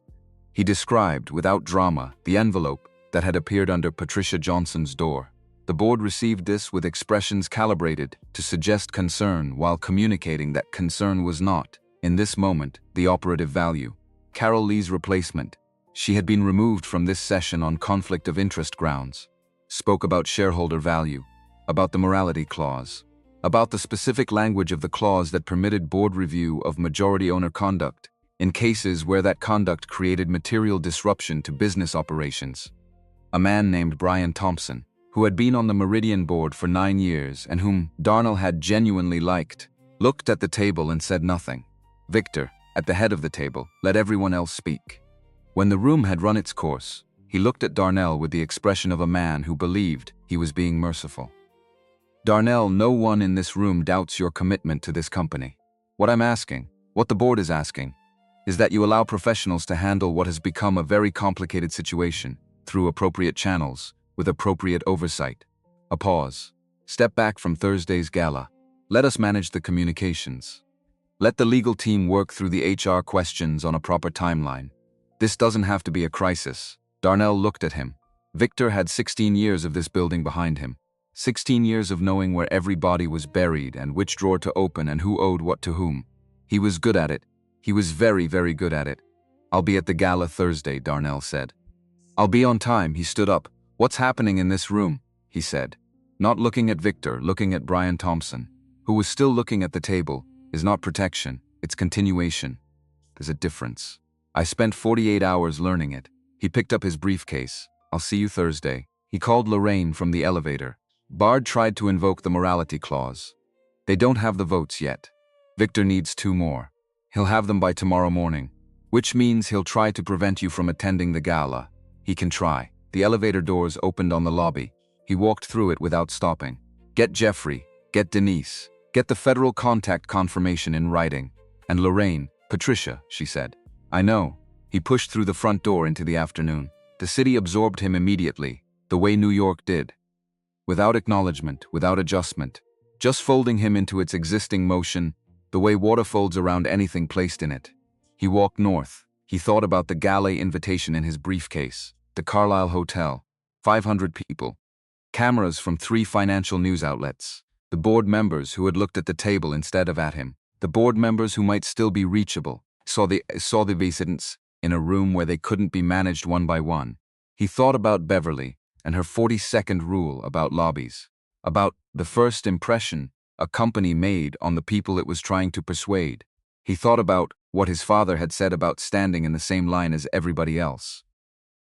He described, without drama, the envelope that had appeared under Patricia Johnson's door. The board received this with expressions calibrated to suggest concern while communicating that concern was not, in this moment, the operative value. Carol Lee's replacement. She had been removed from this session on conflict of interest grounds. Spoke about shareholder value, about the morality clause, about the specific language of the clause that permitted board review of majority owner conduct in cases where that conduct created material disruption to business operations. A man named Brian Thompson, who had been on the Meridian board for 9 years and whom Darnell had genuinely liked, looked at the table and said nothing. Victor, at the head of the table, let everyone else speak. When the room had run its course, he looked at Darnell with the expression of a man who believed he was being merciful. Darnell, no one in this room doubts your commitment to this company. What I'm asking, what the board is asking, is that you allow professionals to handle what has become a very complicated situation. through appropriate channels, with appropriate oversight. A pause. Step back from Thursday's gala. Let us manage the communications. Let the legal team work through the HR questions on a proper timeline. This doesn't have to be a crisis. Darnell looked at him. Victor had 16 years of this building behind him. 16 years of knowing where every body was buried and which drawer to open and who owed what to whom. He was good at it. He was very, very good at it. I'll be at the gala Thursday, Darnell said. I'll be on time, he stood up. What's happening in this room? He said. Not looking at Victor, looking at Brian Thompson, who was still looking at the table, is not protection, it's continuation. There's a difference. I spent 48 hours learning it. He picked up his briefcase. I'll see you Thursday. He called Lorraine from the elevator. Bard tried to invoke the morality clause. They don't have the votes yet. Victor needs 2 more. He'll have them by tomorrow morning, which means he'll try to prevent you from attending the gala. He can try. The elevator doors opened on the lobby. He walked through it without stopping. Get Jeffrey, get Denise, get the federal contact confirmation in writing. And Lorraine, Patricia, she said. I know. He pushed through the front door into the afternoon. The city absorbed him immediately, the way New York did. Without acknowledgement, without adjustment, just folding him into its existing motion, the way water folds around anything placed in it. He walked north. He thought about the gala invitation in his briefcase, the Carlisle Hotel, 500 people, cameras from 3 financial news outlets, the board members who had looked at the table instead of at him, the board members who might still be reachable, saw the visitants in a room where they couldn't be managed one by one. He thought about Beverly and her 40-second rule about lobbies, about the first impression a company made on the people it was trying to persuade. He thought about what his father had said about standing in the same line as everybody else,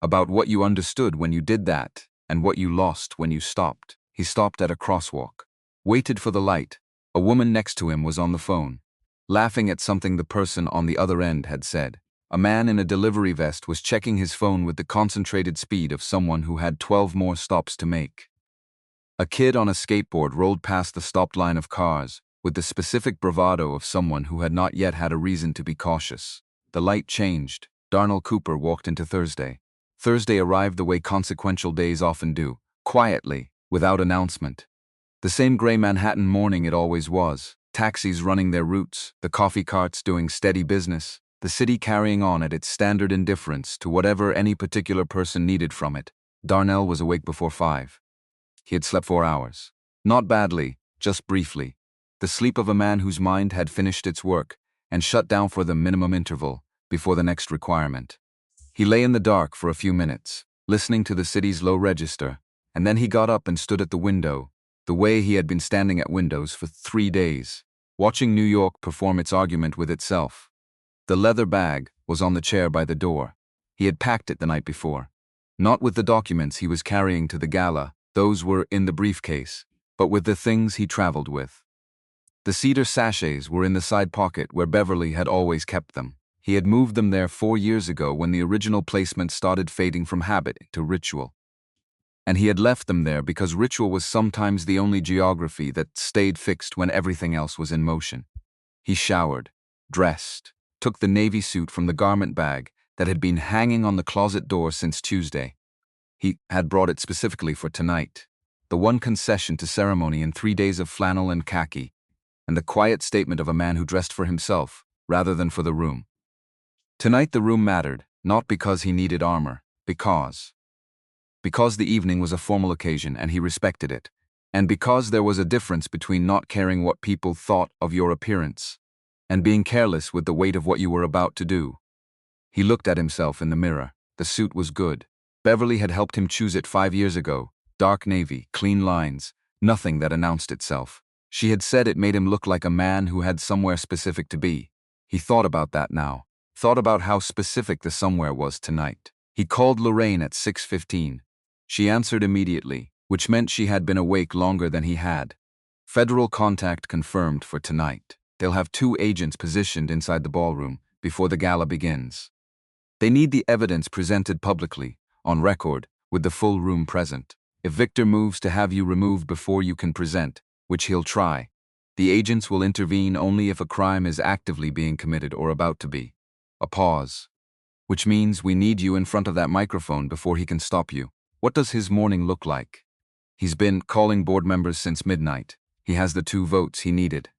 about what you understood when you did that and what you lost when you stopped. He stopped at a crosswalk, waited for the light. A woman next to him was on the phone, laughing at something the person on the other end had said. A man in a delivery vest was checking his phone with the concentrated speed of someone who had 12 more stops to make. A kid on a skateboard rolled past the stopped line of cars, with the specific bravado of someone who had not yet had a reason to be cautious. The light changed. Darnell Cooper walked into Thursday. Thursday arrived the way consequential days often do, quietly, without announcement. The same gray Manhattan morning it always was, taxis running their routes, the coffee carts doing steady business, the city carrying on at its standard indifference to whatever any particular person needed from it. Darnell was awake before 5. He had slept 4 hours. Not badly, just briefly. The sleep of a man whose mind had finished its work and shut down for the minimum interval before the next requirement. He lay in the dark for a few minutes, listening to the city's low register, and then he got up and stood at the window, the way he had been standing at windows for 3 days, watching New York perform its argument with itself. The leather bag was on the chair by the door. He had packed it the night before. Not with the documents he was carrying to the gala, those were in the briefcase, but with the things he traveled with. The cedar sachets were in the side pocket where Beverly had always kept them. He had moved them there 4 years ago when the original placement started fading from habit to ritual. And he had left them there because ritual was sometimes the only geography that stayed fixed when everything else was in motion. He showered, dressed, took the navy suit from the garment bag that had been hanging on the closet door since Tuesday. He had brought it specifically for tonight, the one concession to ceremony in 3 days of flannel and khaki, and the quiet statement of a man who dressed for himself rather than for the room. Tonight the room mattered, not because he needed armor, because the evening was a formal occasion and he respected it, and because there was a difference between not caring what people thought of your appearance and being careless with the weight of what you were about to do. He looked at himself in the mirror. The suit was good. Beverly had helped him choose it 5 years ago. Dark navy, clean lines, nothing that announced itself. She had said it made him look like a man who had somewhere specific to be. He thought about that now. Thought about how specific the somewhere was tonight. He called Lorraine at 6:15. She answered immediately, which meant she had been awake longer than he had. Federal contact confirmed for tonight. They'll have 2 agents positioned inside the ballroom before the gala begins. They need the evidence presented publicly, on record, with the full room present. If Victor moves to have you removed before you can present, which he'll try, the agents will intervene only if a crime is actively being committed or about to be. A pause. which means we need you in front of that microphone before he can stop you. What does his morning look like? He's been calling board members since midnight. He has the 2 votes he needed.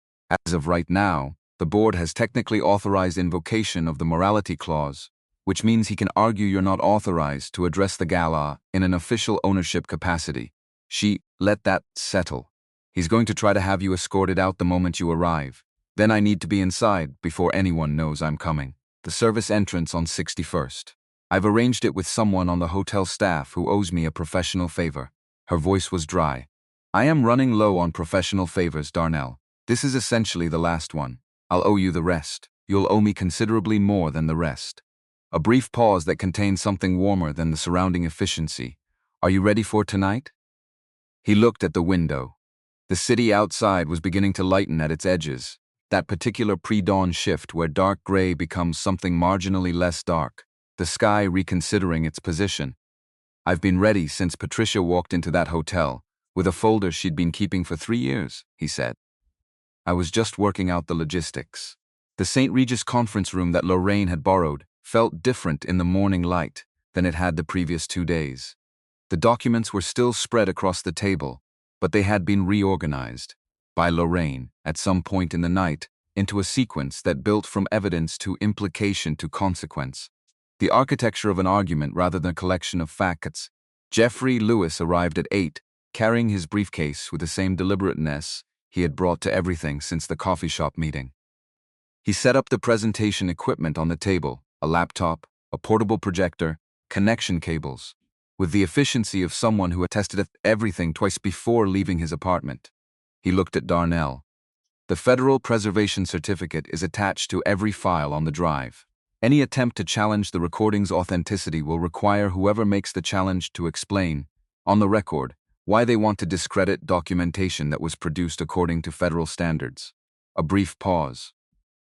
As of right now, the board has technically authorized invocation of the morality clause, which means he can argue you're not authorized to address the gala in an official ownership capacity. Let that settle. He's going to try to have you escorted out the moment you arrive. Then I need to be inside before anyone knows I'm coming. The service entrance on 61st. I've arranged it with someone on the hotel staff who owes me a professional favor. Her voice was dry. I am running low on professional favors, Darnell. This is essentially the last one. I'll owe you the rest. You'll owe me considerably more than the rest. A brief pause that contained something warmer than the surrounding efficiency. Are you ready for tonight? He looked at the window. The city outside was beginning to lighten at its edges, that particular pre-dawn shift where dark gray becomes something marginally less dark, the sky reconsidering its position. I've been ready since Patricia walked into that hotel, with a folder she'd been keeping for 3 years, he said. I was just working out the logistics. The St. Regis conference room that Lorraine had borrowed felt different in the morning light than it had the previous 2 days. The documents were still spread across the table, but they had been reorganized by Lorraine at some point in the night into a sequence that built from evidence to implication to consequence. The architecture of an argument rather than a collection of facts. Jeffrey Lewis arrived at 8, carrying his briefcase with the same deliberateness he had brought to everything since the coffee shop meeting. He set up the presentation equipment on the table, a laptop, a portable projector, connection cables, with the efficiency of someone who had tested everything twice before leaving his apartment. He looked at Darnell. The Federal Preservation Certificate is attached to every file on the drive. Any attempt to challenge the recording's authenticity will require whoever makes the challenge to explain, on the record, why they want to discredit documentation that was produced according to federal standards. A brief pause.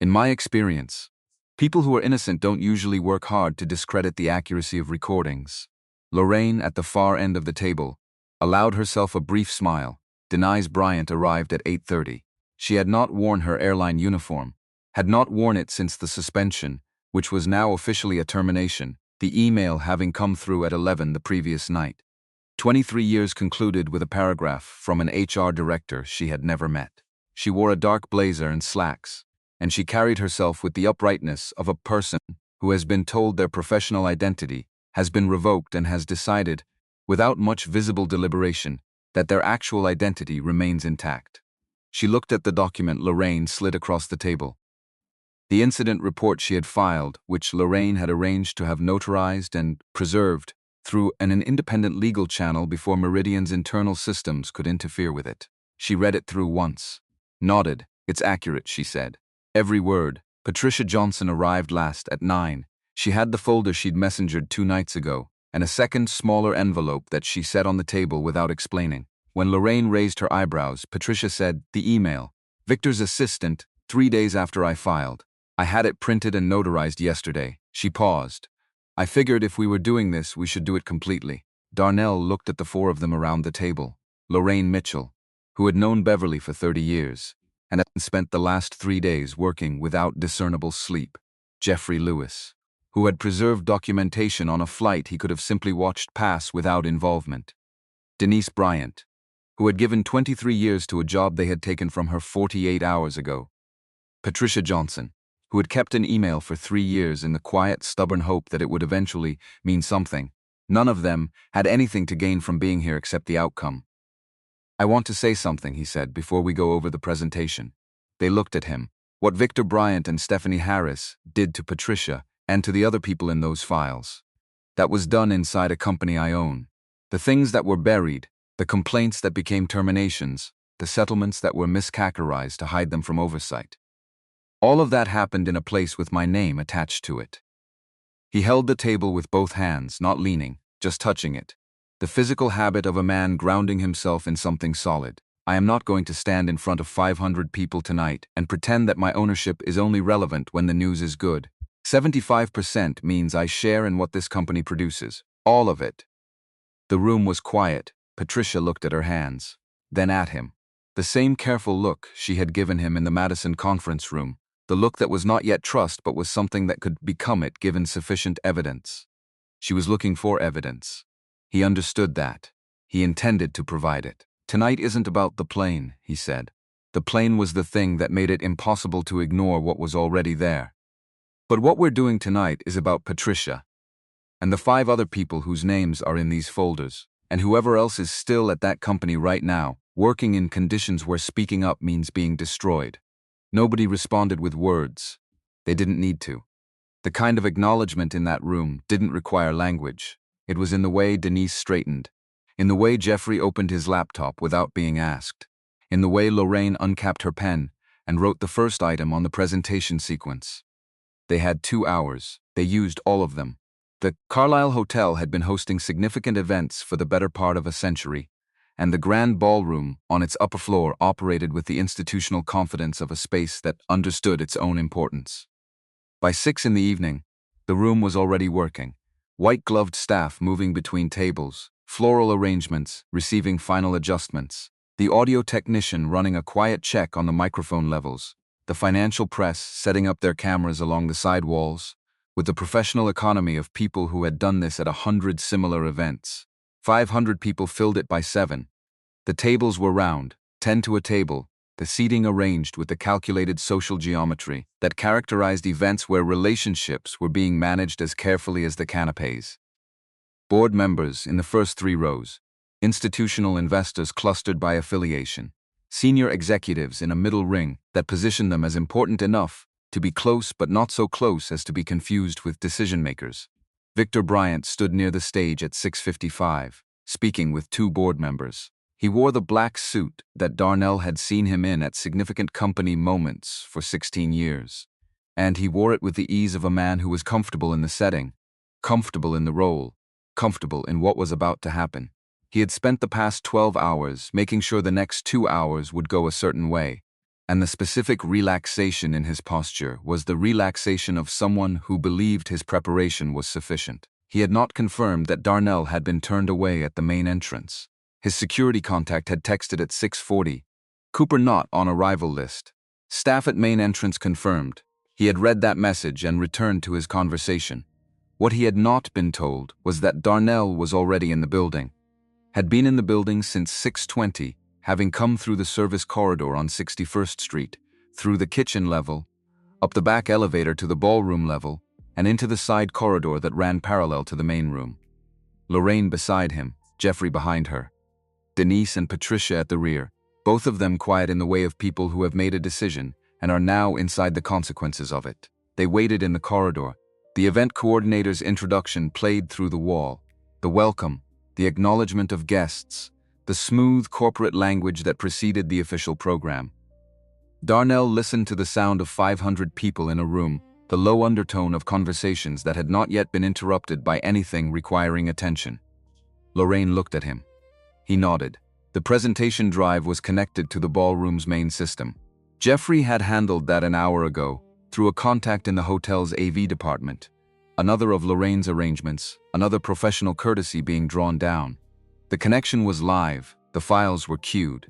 In my experience, people who are innocent don't usually work hard to discredit the accuracy of recordings. Lorraine, at the far end of the table, allowed herself a brief smile. Denise Bryant arrived at 8:30. She had not worn her airline uniform, had not worn it since the suspension, which was now officially a termination, the email having come through at 11 the previous night. 23 years concluded with a paragraph from an HR director she had never met. She wore a dark blazer and slacks, and she carried herself with the uprightness of a person who has been told their professional identity has been revoked and has decided, without much visible deliberation, that their actual identity remains intact. She looked at the document Lorraine slid across the table. The incident report she had filed, which Lorraine had arranged to have notarized and preserved through an independent legal channel before Meridian's internal systems could interfere with it. She read it through once. Nodded. It's accurate, she said. Every word. Patricia Johnson arrived last at 9. She had the folder she'd messengered 2 nights ago, and a second, smaller envelope that she set on the table without explaining. When Lorraine raised her eyebrows, Patricia said, the email. Victor's assistant, 3 days after I filed. I had it printed and notarized yesterday. She paused. I figured if we were doing this, we should do it completely. Darnell looked at the 4 of them around the table. Lorraine Mitchell, who had known Beverly for 30 years, and had spent the last 3 days working without discernible sleep. Jeffrey Lewis, who had preserved documentation on a flight he could have simply watched pass without involvement. Denise Bryant, who had given 23 years to a job they had taken from her 48 hours ago. Patricia Johnson, who had kept an email for 3 years in the quiet, stubborn hope that it would eventually mean something. None of them had anything to gain from being here except the outcome. I want to say something, he said, before we go over the presentation. They looked at him. What Victor Bryant and Stephanie Harris did to Patricia and to the other people in those files. That was done inside a company I own. The things that were buried, the complaints that became terminations, the settlements that were miscategorized to hide them from oversight. All of that happened in a place with my name attached to it. He held the table with both hands, not leaning, just touching it. The physical habit of a man grounding himself in something solid. I am not going to stand in front of 500 people tonight and pretend that my ownership is only relevant when the news is good. 75% means I share in what this company produces. All of it. The room was quiet. Patricia looked at her hands, then at him. The same careful look she had given him in the Madison conference room, The look that was not yet trust but was something that could become it given sufficient evidence. She was looking for evidence. He understood that. He intended to provide it. "Tonight isn't about the plane," he said. The plane was the thing that made it impossible to ignore what was already there. "But what we're doing tonight is about Patricia, and the 5 other people whose names are in these folders, and whoever else is still at that company right now, working in conditions where speaking up means being destroyed." Nobody responded with words. They didn't need to. The kind of acknowledgement in that room didn't require language. It was in the way Denise straightened, in the way Jeffrey opened his laptop without being asked, in the way Lorraine uncapped her pen and wrote the first item on the presentation sequence. They had 2 hours. They used all of them. The Carlisle Hotel had been hosting significant events for the better part of a century, and the grand ballroom on its upper floor operated with the institutional confidence of a space that understood its own importance. By 6 in the evening, the room was already working. White-gloved staff moving between tables, floral arrangements, receiving final adjustments, the audio technician running a quiet check on the microphone levels, the financial press setting up their cameras along the side walls, with the professional economy of people who had done this at 100 similar events. 500 people filled it by 7. The tables were round, 10 to a table, the seating arranged with the calculated social geometry that characterized events where relationships were being managed as carefully as the canapes. Board members in the first 3 rows, institutional investors clustered by affiliation, senior executives in a middle ring that positioned them as important enough to be close but not so close as to be confused with decision-makers. Victor Bryant stood near the stage at 6:55, speaking with 2 board members. He wore the black suit that Darnell had seen him in at significant company moments for 16 years. And he wore it with the ease of a man who was comfortable in the setting, comfortable in the role, comfortable in what was about to happen. He had spent the past 12 hours making sure the next 2 hours would go a certain way, and the specific relaxation in his posture was the relaxation of someone who believed his preparation was sufficient. He had not confirmed that Darnell had been turned away at the main entrance. His security contact had texted at 6:40. "Cooper not on arrival list. Staff at main entrance confirmed." He had read that message and returned to his conversation. What he had not been told was that Darnell was already in the building, had been in the building since 6:20, having come through the service corridor on 61st Street, through the kitchen level, up the back elevator to the ballroom level, and into the side corridor that ran parallel to the main room. Lorraine beside him, Jeffrey behind her. Denise and Patricia at the rear, both of them quiet in the way of people who have made a decision and are now inside the consequences of it. They waited in the corridor. The event coordinator's introduction played through the wall. The welcome, the acknowledgement of guests, the smooth corporate language that preceded the official program. Darnell listened to the sound of 500 people in a room, the low undertone of conversations that had not yet been interrupted by anything requiring attention. Lorraine looked at him. He nodded. The presentation drive was connected to the ballroom's main system. Jeffrey had handled that an hour ago, through a contact in the hotel's AV department. Another of Lorraine's arrangements, another professional courtesy being drawn down. The connection was live, the files were queued.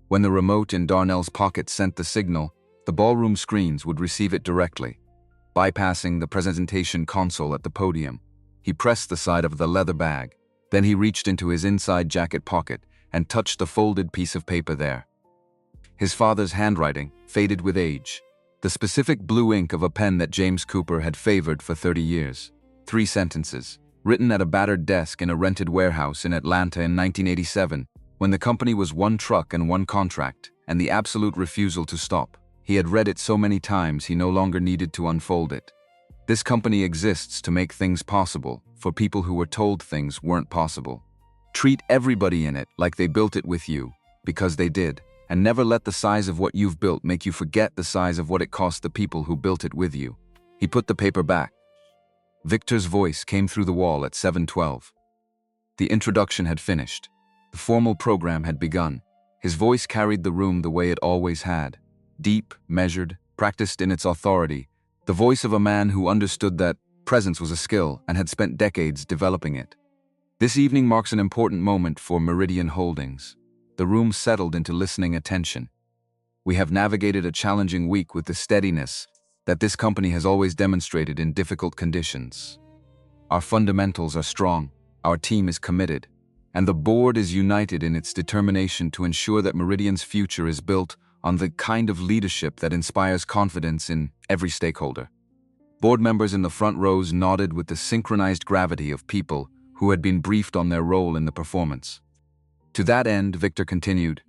When the remote in Darnell's pocket sent the signal, the ballroom screens would receive it directly. Bypassing the presentation console at the podium, he pressed the side of the leather bag. Then he reached into his inside jacket pocket and touched the folded piece of paper there. His father's handwriting, faded with age. The specific blue ink of a pen that James Cooper had favored for 30 years. 3 sentences, written at a battered desk in a rented warehouse in Atlanta in 1987, when the company was 1 truck and 1 contract, and the absolute refusal to stop. He had read it so many times he no longer needed to unfold it. This company exists to make things possible for people who were told things weren't possible. Treat everybody in it like they built it with you, because they did, and never let the size of what you've built make you forget the size of what it cost the people who built it with you. He put the paper back. Victor's voice came through the wall at 7:12. The introduction had finished. The formal program had begun. His voice carried the room the way it always had. Deep, measured, practiced in its authority. The voice of a man who understood that presence was a skill and had spent decades developing it. This evening marks an important moment for Meridian Holdings. The room settled into listening attention. We have navigated a challenging week with the steadiness that this company has always demonstrated in difficult conditions. Our fundamentals are strong, our team is committed, and the board is united in its determination to ensure that Meridian's future is built on the kind of leadership that inspires confidence in every stakeholder. Board members in the front rows nodded with the synchronized gravity of people who had been briefed on their role in the performance. To that end, Victor continued,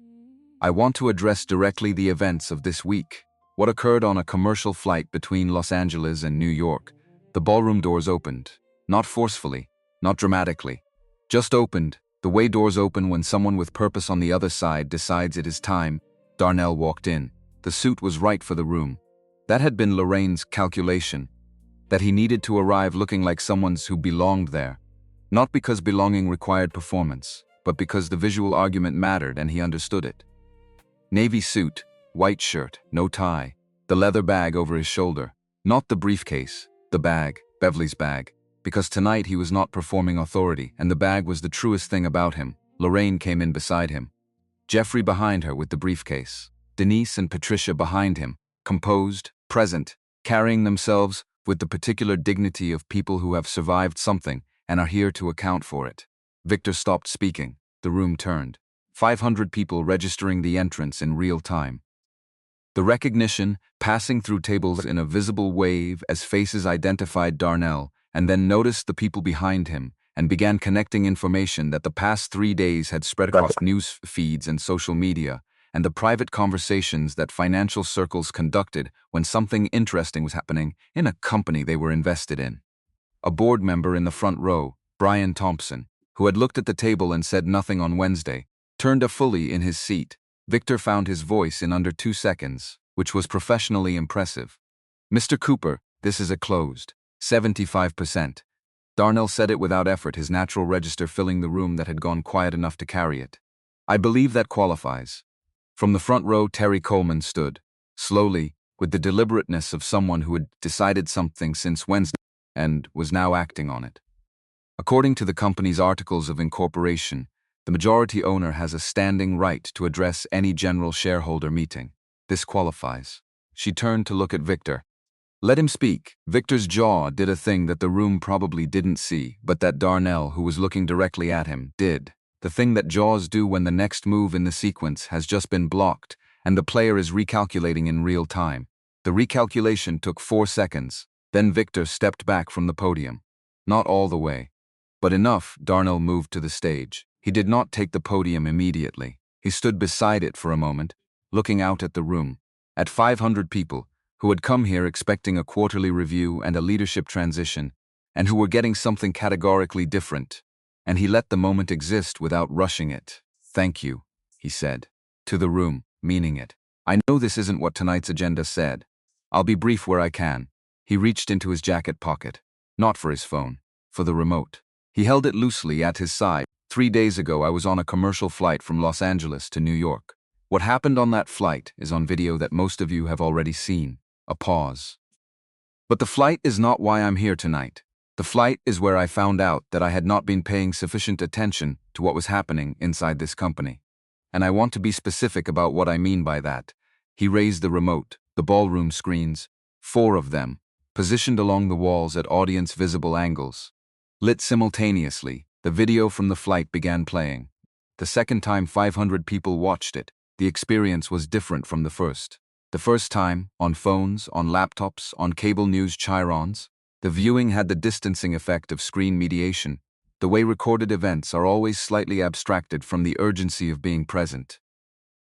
I want to address directly the events of this week. What occurred on a commercial flight between Los Angeles and New York. The ballroom doors opened. Not forcefully, not dramatically. Just opened, the way doors open when someone with purpose on the other side decides it is time. Darnell walked in. The suit was right for the room. That had been Lorraine's calculation, that he needed to arrive looking like someone who belonged there. Not because belonging required performance, but because the visual argument mattered and he understood it. Navy suit, white shirt, no tie, the leather bag over his shoulder. Not the briefcase, the bag, Beverly's bag. Because tonight he was not performing authority, and the bag was the truest thing about him. Lorraine came in beside him. Jeffrey behind her with the briefcase. Denise and Patricia behind him, composed, present, carrying themselves with the particular dignity of people who have survived something and are here to account for it. Victor stopped speaking. The room turned. 500 people registering the entrance in real time. The recognition passing through tables in a visible wave as faces identified Darnell and then noticed the people behind him and began connecting information that the past 3 days had spread across news feeds and social media, and the private conversations that financial circles conducted when something interesting was happening in a company they were invested in. A board member in the front row, Brian Thompson, who had looked at the table and said nothing on Wednesday, turned fully in his seat. Victor found his voice in under 2 seconds, which was professionally impressive. Mr. Cooper, this is a closed 75%. Darnell said it without effort, his natural register filling the room that had gone quiet enough to carry it. I believe that qualifies. From the front row, Terry Coleman stood, slowly, with the deliberateness of someone who had decided something since Wednesday and was now acting on it. According to the company's articles of incorporation, the majority owner has a standing right to address any general shareholder meeting. This qualifies. She turned to look at Victor. Let him speak. Victor's jaw did a thing that the room probably didn't see, but that Darnell, who was looking directly at him, did. The thing that jaws do when the next move in the sequence has just been blocked and the player is recalculating in real time. The recalculation took 4 seconds. Then Victor stepped back from the podium. Not all the way, but enough. Darnell moved to the stage. He did not take the podium immediately. He stood beside it for a moment, looking out at the room, at 500 people who had come here expecting a quarterly review and a leadership transition, and who were getting something categorically different. And he let the moment exist without rushing it. Thank you, he said. To the room, meaning it. I know this isn't what tonight's agenda said. I'll be brief where I can. He reached into his jacket pocket. Not for his phone, for the remote. He held it loosely at his side. 3 days ago, I was on a commercial flight from Los Angeles to New York. What happened on that flight is on video that most of you have already seen. A pause. But the flight is not why I'm here tonight. The flight is where I found out that I had not been paying sufficient attention to what was happening inside this company. And I want to be specific about what I mean by that. He raised the remote, the ballroom screens, 4 of them, positioned along the walls at audience-visible angles. Lit simultaneously, the video from the flight began playing. The second time 500 people watched it, the experience was different from the first. The first time, on phones, on laptops, on cable news chyrons, the viewing had the distancing effect of screen mediation. The way recorded events are always slightly abstracted from the urgency of being present.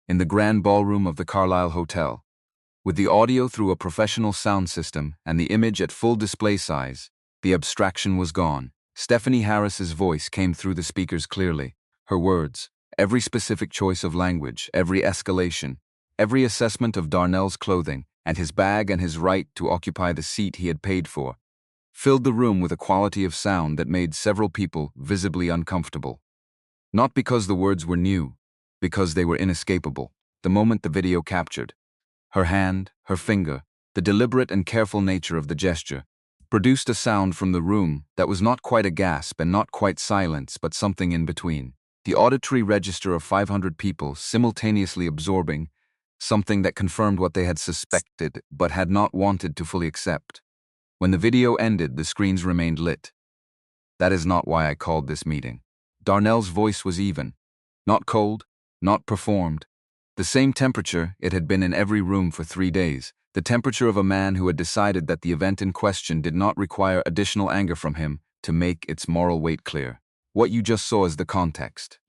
In the grand ballroom of the Carlisle Hotel, with the audio through a professional sound system and the image at full display size, the abstraction was gone. Stephanie Harris's voice came through the speakers clearly. Her words, every specific choice of language, every escalation, every assessment of Darnell's clothing and his bag and his right to occupy the seat he had paid for, filled the room with a quality of sound that made several people visibly uncomfortable. Not because the words were new, because they were inescapable. The moment the video captured, her hand, her finger, the deliberate and careful nature of the gesture, produced a sound from the room that was not quite a gasp and not quite silence, but something in between. The auditory register of 500 people simultaneously absorbing something that confirmed what they had suspected but had not wanted to fully accept. When the video ended, the screens remained lit. "That is not why I called this meeting." Darnell's voice was even. Not cold, not performed. The same temperature it had been in every room for 3 days. The temperature of a man who had decided that the event in question did not require additional anger from him to make its moral weight clear. "What you just saw is the context.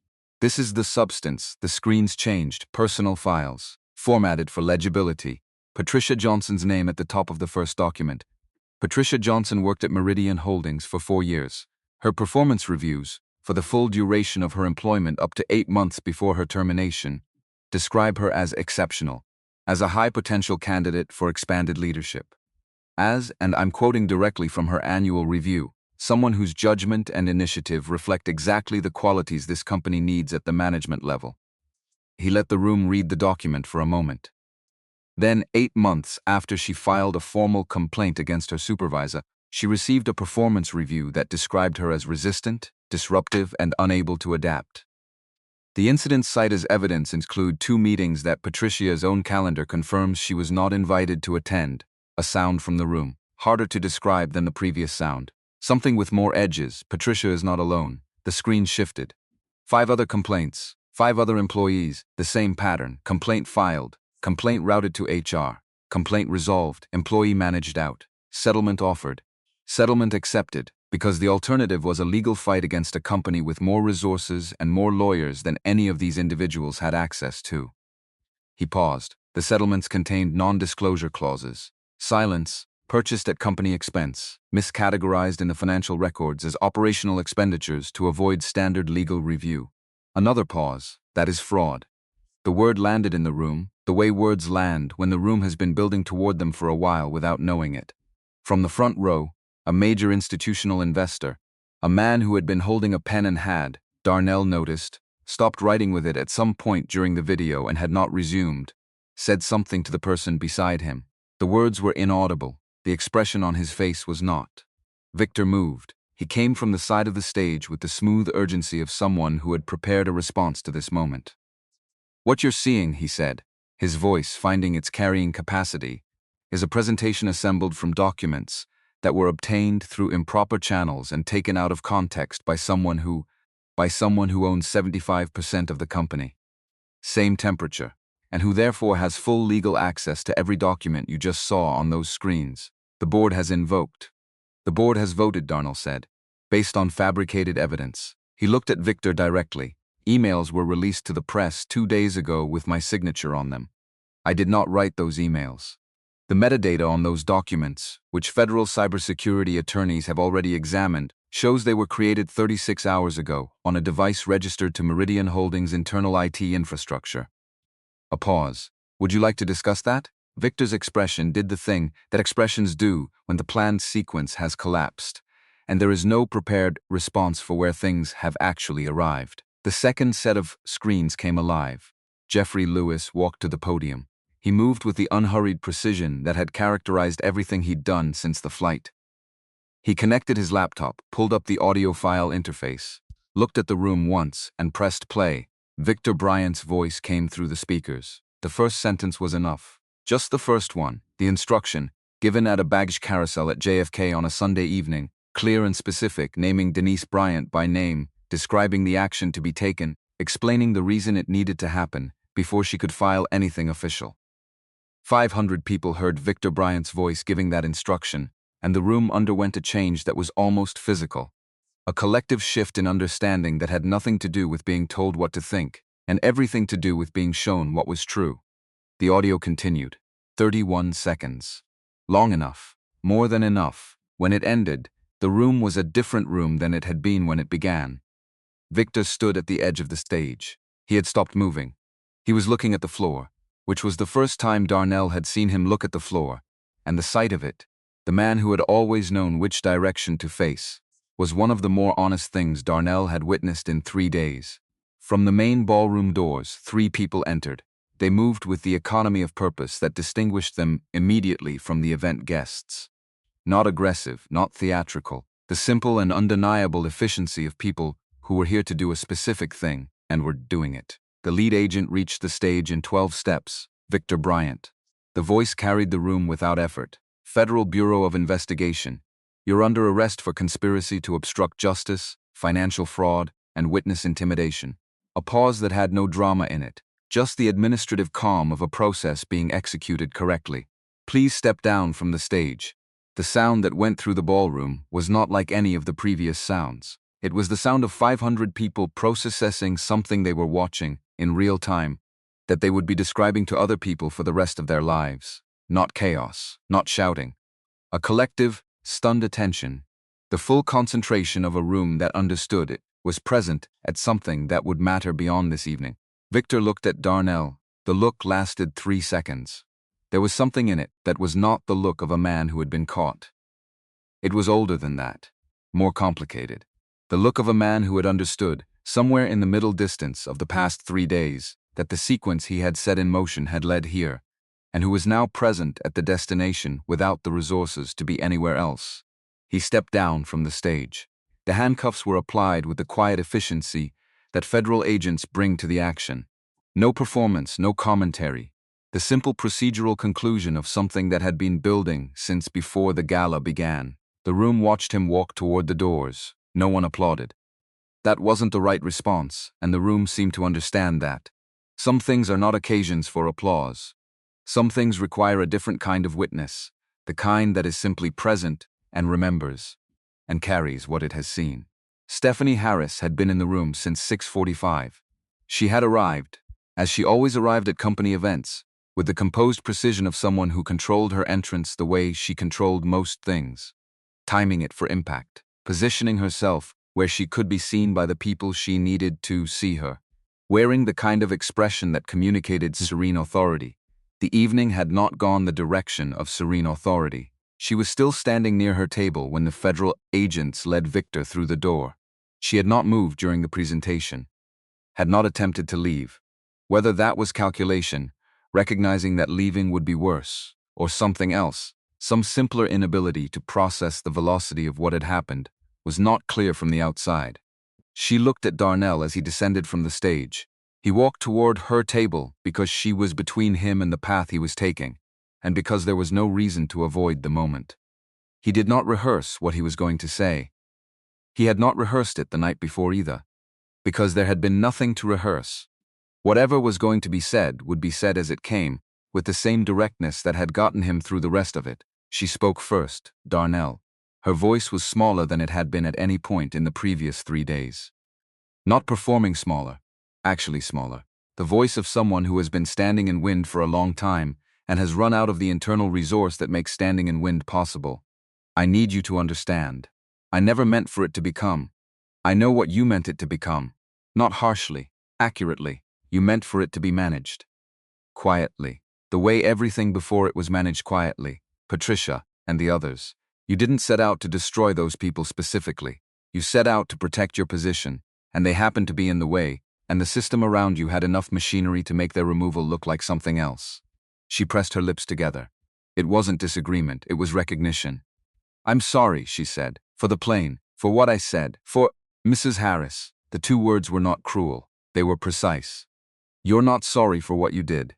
This is the substance." The screens changed. Personal files. Formatted for legibility. Patricia Johnson's name at the top of the first document. Patricia Johnson worked at Meridian Holdings for 4 years. Her performance reviews, for the full duration of her employment up to 8 months before her termination, describe her as exceptional, as a high-potential candidate for expanded leadership. As, and I'm quoting directly from her annual review, someone whose judgment and initiative reflect exactly the qualities this company needs at the management level. He let the room read the document for a moment. Then, 8 months after she filed a formal complaint against her supervisor, she received a performance review that described her as resistant, disruptive, and unable to adapt. The incidents cited as evidence include 2 meetings that Patricia's own calendar confirms she was not invited to attend. A sound from the room, harder to describe than the previous sound. Something with more edges. Patricia is not alone. The screen shifted. 5 other complaints. 5 other employees. The same pattern. Complaint filed. Complaint routed to HR. Complaint resolved. Employee managed out. Settlement offered. Settlement accepted, because the alternative was a legal fight against a company with more resources and more lawyers than any of these individuals had access to. He paused. The settlements contained non-disclosure clauses. Silence, purchased at company expense, miscategorized in the financial records as operational expenditures to avoid standard legal review. Another pause. That is fraud. The word landed in the room, the way words land when the room has been building toward them for a while without knowing it. From the front row, a major institutional investor, a man who had been holding a pen and had, Darnell noticed, stopped writing with it at some point during the video and had not resumed, said something to the person beside him. The words were inaudible. The expression on his face was not. Victor moved. He came from the side of the stage with the smooth urgency of someone who had prepared a response to this moment. "What you're seeing," he said, his voice finding its carrying capacity, "is a presentation assembled from documents that were obtained through improper channels and taken out of context by someone who owns 75% of the company. Same temperature, and who therefore has full legal access to every document you just saw on those screens. The board has voted, Darnell said, based on fabricated evidence." He looked at Victor directly. "Emails were released to the press 2 days ago with my signature on them. I did not write those emails. The metadata on those documents, which federal cybersecurity attorneys have already examined, shows they were created 36 hours ago on a device registered to Meridian Holdings' internal IT infrastructure." A pause. "Would you like to discuss that?" Victor's expression did the thing that expressions do when the planned sequence has collapsed, and there is no prepared response for where things have actually arrived. The second set of screens came alive. Jeffrey Lewis walked to the podium. He moved with the unhurried precision that had characterized everything he'd done since the flight. He connected his laptop, pulled up the audio file interface, looked at the room once, and pressed play. Victor Bryant's voice came through the speakers. The first sentence was enough. Just the first one, the instruction, given at a baggage carousel at JFK on a Sunday evening, clear and specific, naming Denise Bryant by name, describing the action to be taken, explaining the reason it needed to happen, before she could file anything official. 500 people heard Victor Bryant's voice giving that instruction, and the room underwent a change that was almost physical. A collective shift in understanding that had nothing to do with being told what to think, and everything to do with being shown what was true. The audio continued. 31 seconds. Long enough. More than enough. When it ended, the room was a different room than it had been when it began. Victor stood at the edge of the stage. He had stopped moving. He was looking at the floor, which was the first time Darnell had seen him look at the floor, and the sight of it, the man who had always known which direction to face, was one of the more honest things Darnell had witnessed in 3 days. From the main ballroom doors, 3 people entered. They moved with the economy of purpose that distinguished them immediately from the event guests. Not aggressive, not theatrical, the simple and undeniable efficiency of people who were here to do a specific thing and were doing it. The lead agent reached the stage in 12 steps. Victor Bryant. The voice carried the room without effort. Federal Bureau of Investigation. You're under arrest for conspiracy to obstruct justice, financial fraud, and witness intimidation. A pause that had no drama in it, just the administrative calm of a process being executed correctly. Please step down from the stage. The sound that went through the ballroom was not like any of the previous sounds. It was the sound of 500 people processing something they were watching in real time, that they would be describing to other people for the rest of their lives. Not chaos, not shouting. A collective, stunned attention. The full concentration of a room that understood it was present at something that would matter beyond this evening. Victor looked at Darnell. The look lasted 3 seconds. There was something in it that was not the look of a man who had been caught. It was older than that, more complicated. The look of a man who had understood, somewhere in the middle distance of the past 3 days, that the sequence he had set in motion had led here, and who was now present at the destination without the resources to be anywhere else. He stepped down from the stage. The handcuffs were applied with the quiet efficiency that federal agents bring to the action. No performance, no commentary. The simple procedural conclusion of something that had been building since before the gala began. The room watched him walk toward the doors. No one applauded. That wasn't the right response, and the room seemed to understand that. Some things are not occasions for applause. Some things require a different kind of witness, the kind that is simply present and remembers, and carries what it has seen. Stephanie Harris had been in the room since 6:45. She had arrived, as she always arrived at company events, with the composed precision of someone who controlled her entrance the way she controlled most things, timing it for impact, positioning herself where she could be seen by the people she needed to see her, wearing the kind of expression that communicated serene authority. The evening had not gone the direction of serene authority. She was still standing near her table when the federal agents led Victor through the door. She had not moved during the presentation, had not attempted to leave. Whether that was calculation, recognizing that leaving would be worse, or something else, some simpler inability to process the velocity of what had happened, was not clear from the outside. She looked at Darnell as he descended from the stage. He walked toward her table because she was between him and the path he was taking, and because there was no reason to avoid the moment. He did not rehearse what he was going to say. He had not rehearsed it the night before either, because there had been nothing to rehearse. Whatever was going to be said would be said as it came, with the same directness that had gotten him through the rest of it. She spoke first, Darnell. Her voice was smaller than it had been at any point in the previous 3 days. Not performing smaller, actually smaller. The voice of someone who has been standing in wind for a long time and has run out of the internal resource that makes standing in wind possible. I need you to understand. I never meant for it to become. I know what you meant it to become. Not harshly, accurately. You meant for it to be managed. Quietly. The way everything before it was managed quietly. Patricia and the others. You didn't set out to destroy those people specifically. You set out to protect your position, and they happened to be in the way, and the system around you had enough machinery to make their removal look like something else. She pressed her lips together. It wasn't disagreement, it was recognition. I'm sorry, she said, for the plane, for what I said, for Mrs. Harris. The 2 words were not cruel, they were precise. You're not sorry for what you did.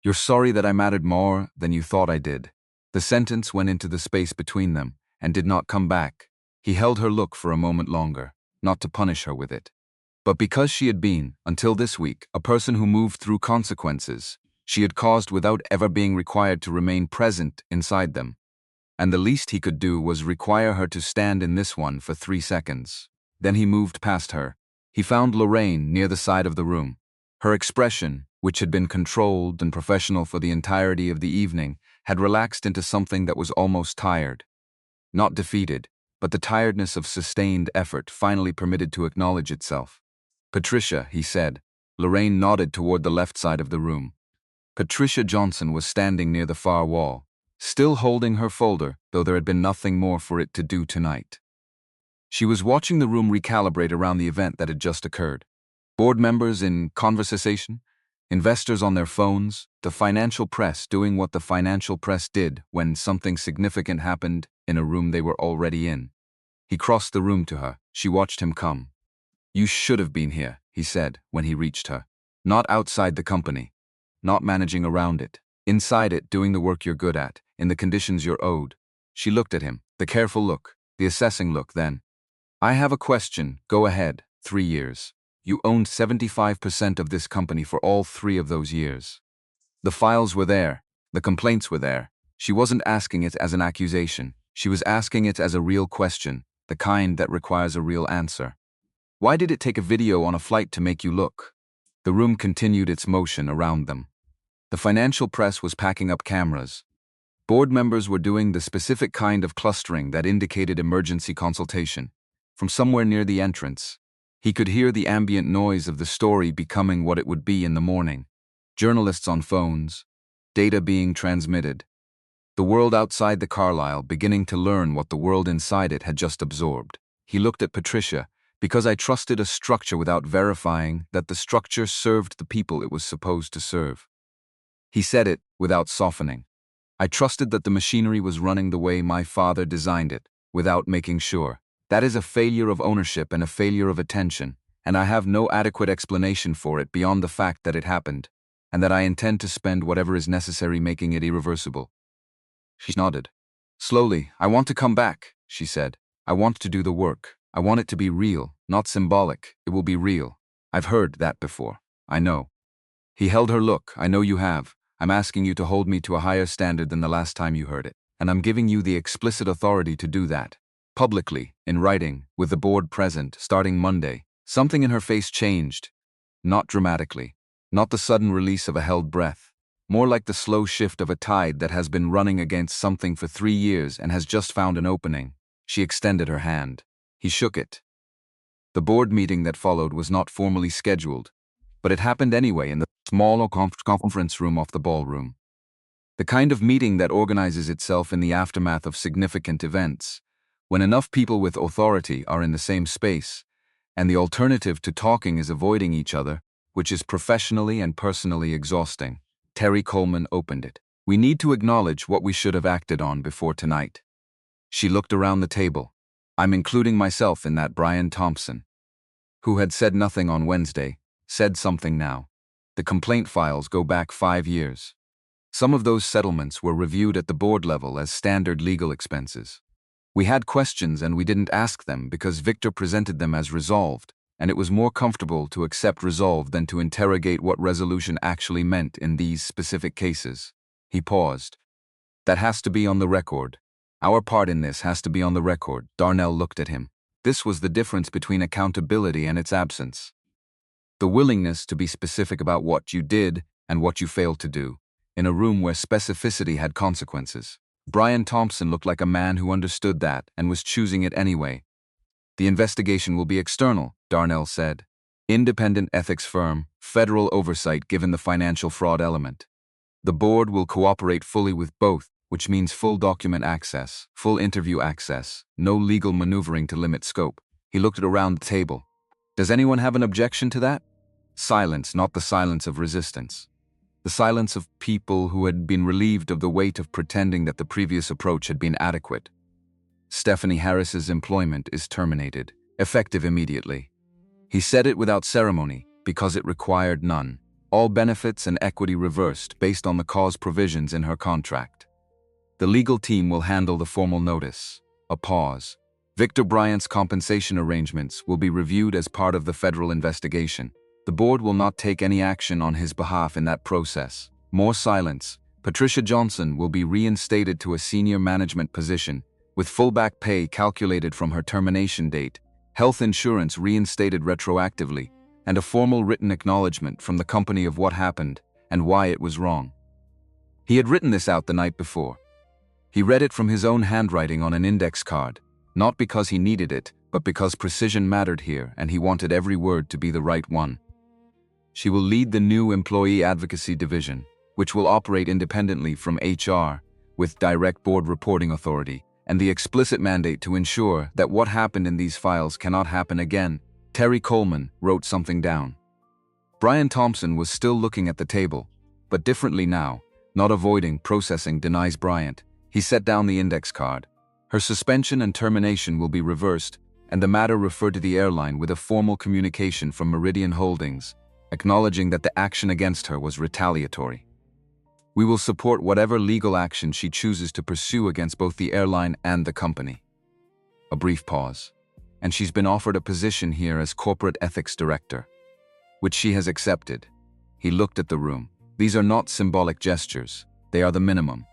You're sorry that I mattered more than you thought I did. The sentence went into the space between them and did not come back. He held her look for a moment longer, not to punish her with it. But because she had been, until this week, a person who moved through consequences, she had caused without ever being required to remain present inside them. And the least he could do was require her to stand in this one for 3 seconds. Then he moved past her. He found Lorraine near the side of the room. Her expression, which had been controlled and professional for the entirety of the evening, had relaxed into something that was almost tired. Not defeated, but the tiredness of sustained effort finally permitted to acknowledge itself. Patricia, he said. Lorraine nodded toward the left side of the room. Patricia Johnson was standing near the far wall, still holding her folder, though there had been nothing more for it to do tonight. She was watching the room recalibrate around the event that had just occurred. Board members in conversation, investors on their phones, the financial press doing what the financial press did when something significant happened in a room they were already in. He crossed the room to her. She watched him come. You should have been here, he said when he reached her. Not outside the company. not managing around it. Inside it, doing the work you're good at, in the conditions you're owed. She looked at him, the careful look, the assessing look, then. I have a question, go ahead. 3 years. You owned 75% of this company for all 3 of those years. The files were there. The complaints were there. She wasn't asking it as an accusation. She was asking it as a real question, the kind that requires a real answer. Why did it take a video on a flight to make you look? The room continued its motion around them. The financial press was packing up cameras. Board members were doing the specific kind of clustering that indicated emergency consultation. From somewhere near the entrance, he could hear the ambient noise of the story becoming what it would be in the morning. Journalists on phones, data being transmitted. The world outside the Carlisle beginning to learn what the world inside it had just absorbed. He looked at Patricia, because I trusted a structure without verifying that the structure served the people it was supposed to serve. He said it without softening. I trusted that the machinery was running the way my father designed it, without making sure. That is a failure of ownership and a failure of attention, and I have no adequate explanation for it beyond the fact that it happened, and that I intend to spend whatever is necessary making it irreversible. She nodded. Slowly, I want to come back, she said. I want to do the work. I want it to be real, not symbolic. It will be real. I've heard that before. I know. He held her. Look, I know you have. I'm asking you to hold me to a higher standard than the last time you heard it, and I'm giving you the explicit authority to do that. Publicly, in writing, with the board present, starting Monday. Something in her face changed. Not dramatically. Not the sudden release of a held breath. More like the slow shift of a tide that has been running against something for 3 years and has just found an opening. She extended her hand. He shook it. The board meeting that followed was not formally scheduled, but it happened anyway in the small conference room off the ballroom. The kind of meeting that organizes itself in the aftermath of significant events, when enough people with authority are in the same space, and the alternative to talking is avoiding each other, which is professionally and personally exhausting. Terry Coleman opened it. We need to acknowledge what we should have acted on before tonight. She looked around the table. I'm including myself in that. Brian Thompson, who had said nothing on Wednesday, said something now. The complaint files go back 5 years. Some of those settlements were reviewed at the board level as standard legal expenses. We had questions and we didn't ask them because Victor presented them as resolved, and it was more comfortable to accept resolved than to interrogate what resolution actually meant in these specific cases. He paused. That has to be on the record. Our part in this has to be on the record. Darnell looked at him. This was the difference between accountability and its absence. The willingness to be specific about what you did and what you failed to do, in a room where specificity had consequences. Brian Thompson looked like a man who understood that and was choosing it anyway. The investigation will be external, Darnell said. Independent ethics firm, federal oversight given the financial fraud element. The board will cooperate fully with both, which means full document access, full interview access, no legal maneuvering to limit scope. He looked around the table. Does anyone have an objection to that? Silence, not the silence of resistance. The silence of people who had been relieved of the weight of pretending that the previous approach had been adequate. Stephanie Harris's employment is terminated, effective immediately. He said it without ceremony, because it required none. All benefits and equity reversed based on the cause provisions in her contract. The legal team will handle the formal notice. A pause. Victor Bryant's compensation arrangements will be reviewed as part of the federal investigation. The board will not take any action on his behalf in that process. More silence. Patricia Johnson will be reinstated to a senior management position, with full back pay calculated from her termination date, health insurance reinstated retroactively, and a formal written acknowledgement from the company of what happened and why it was wrong. He had written this out the night before. He read it from his own handwriting on an index card, not because he needed it, but because precision mattered here and he wanted every word to be the right one. She will lead the new Employee Advocacy Division, which will operate independently from HR, with direct board reporting authority, and the explicit mandate to ensure that what happened in these files cannot happen again. Terry Coleman wrote something down. Brian Thompson was still looking at the table, but differently now, not avoiding processing denies Bryant. He set down the index card. Her suspension and termination will be reversed, and the matter referred to the airline with a formal communication from Meridian Holdings, acknowledging that the action against her was retaliatory. We will support whatever legal action she chooses to pursue against both the airline and the company. A brief pause. And she's been offered a position here as corporate ethics director, which she has accepted. He looked at the room. These are not symbolic gestures. They are the minimum.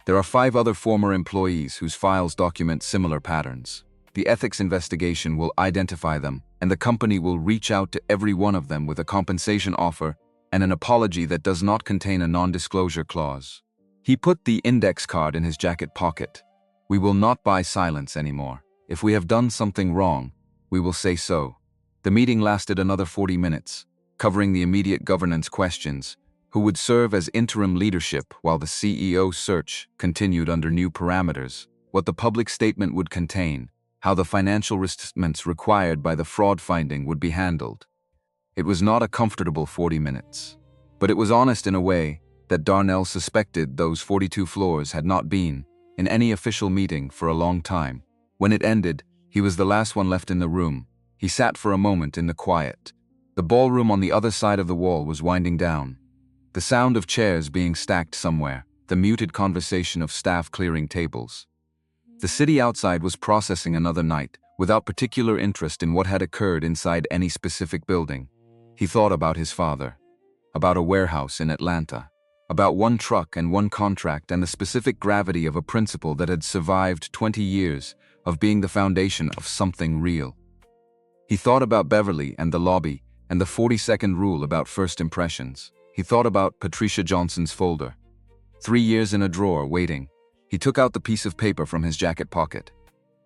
There are 5 other former employees whose files document similar patterns. The ethics investigation will identify them, and the company will reach out to every one of them with a compensation offer and an apology that does not contain a non-disclosure clause. He put the index card in his jacket pocket. We will not buy silence anymore. If we have done something wrong, we will say so. The meeting lasted another 40 minutes, covering the immediate governance questions, who would serve as interim leadership while the CEO search continued under new parameters, what the public statement would contain, how the financial restatements required by the fraud finding would be handled. It was not a comfortable 40 minutes, but it was honest in a way that Darnell suspected those 42 floors had not been in any official meeting for a long time. When it ended, he was the last one left in the room. He sat for a moment in the quiet. The ballroom on the other side of the wall was winding down. The sound of chairs being stacked somewhere, the muted conversation of staff clearing tables. The city outside was processing another night, without particular interest in what had occurred inside any specific building. He thought about his father, about a warehouse in Atlanta, about one truck and one contract and the specific gravity of a principle that had survived 20 years of being the foundation of something real. He thought about Beverly and the lobby and the 40-second rule about first impressions. He thought about Patricia Johnson's folder. 3 years in a drawer, waiting. He took out the piece of paper from his jacket pocket,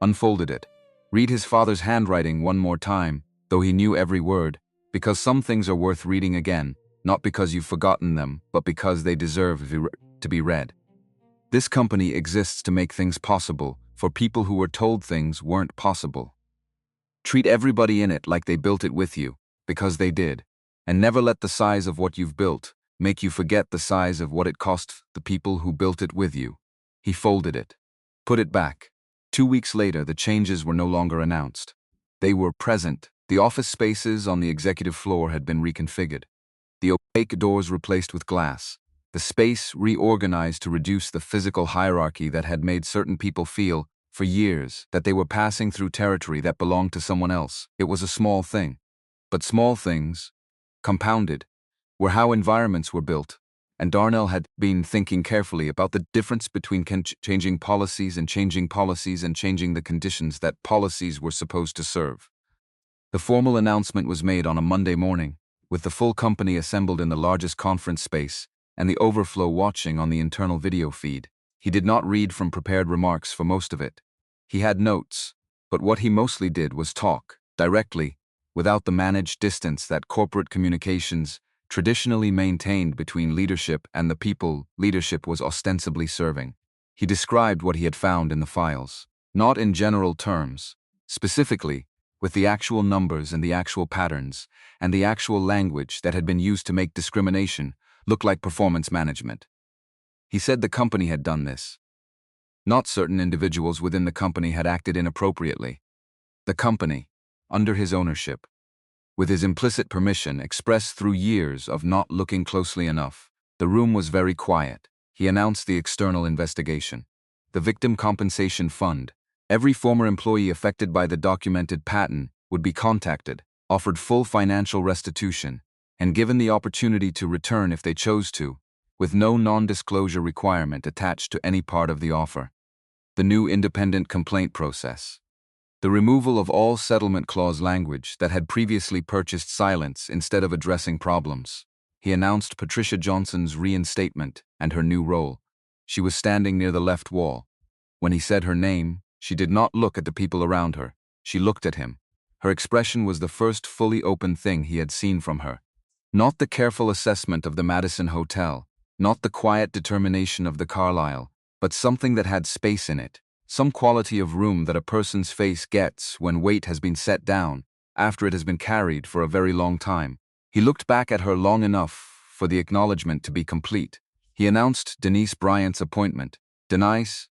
unfolded it, read his father's handwriting one more time, though he knew every word, because some things are worth reading again, not because you've forgotten them, but because they deserve to be read. This company exists to make things possible for people who were told things weren't possible. Treat everybody in it like they built it with you, because they did. And never let the size of what you've built make you forget the size of what it cost the people who built it with you. He folded it, put it back. 2 weeks later, the changes were no longer announced. They were present. The office spaces on the executive floor had been reconfigured. The opaque doors replaced with glass. The space reorganized to reduce the physical hierarchy that had made certain people feel, for years, that they were passing through territory that belonged to someone else. It was a small thing. But small things, compounded, were how environments were built, and Darnell had been thinking carefully about the difference between changing policies and changing the conditions that policies were supposed to serve. The formal announcement was made on a Monday morning, with the full company assembled in the largest conference space and the overflow watching on the internal video feed. He did not read from prepared remarks for most of it. He had notes, but what he mostly did was talk, directly, without the managed distance that corporate communications traditionally maintained between leadership and the people leadership was ostensibly serving. He described what he had found in the files, not in general terms, specifically, with the actual numbers and the actual patterns and the actual language that had been used to make discrimination look like performance management. He said the company had done this. Not certain individuals within the company had acted inappropriately. The company, under his ownership, with his implicit permission expressed through years of not looking closely enough. The room was very quiet. He announced the external investigation. The Victim Compensation Fund. Every former employee affected by the documented pattern would be contacted, offered full financial restitution, and given the opportunity to return if they chose to, with no non-disclosure requirement attached to any part of the offer. The new independent complaint process. The removal of all settlement clause language that had previously purchased silence instead of addressing problems. He announced Patricia Johnson's reinstatement and her new role. She was standing near the left wall. When he said her name, she did not look at the people around her. She looked at him. Her expression was the first fully open thing he had seen from her. Not the careful assessment of the Madison Hotel, not the quiet determination of the Carlyle, but something that had space in it. Some quality of room that a person's face gets when weight has been set down, after it has been carried for a very long time. He looked back at her long enough for the acknowledgement to be complete. He announced Denise Bryant's appointment. Denise,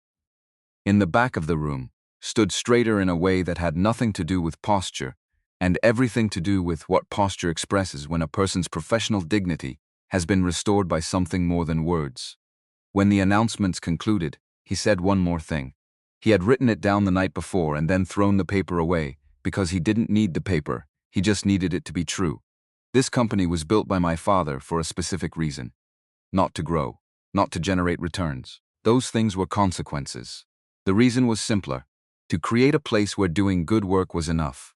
in the back of the room, stood straighter in a way that had nothing to do with posture, and everything to do with what posture expresses when a person's professional dignity has been restored by something more than words. When the announcements concluded, he said one more thing. He had written it down the night before and then thrown the paper away because he didn't need the paper, he just needed it to be true. This company was built by my father for a specific reason. Not to grow, not to generate returns. Those things were consequences. The reason was simpler: to create a place where doing good work was enough,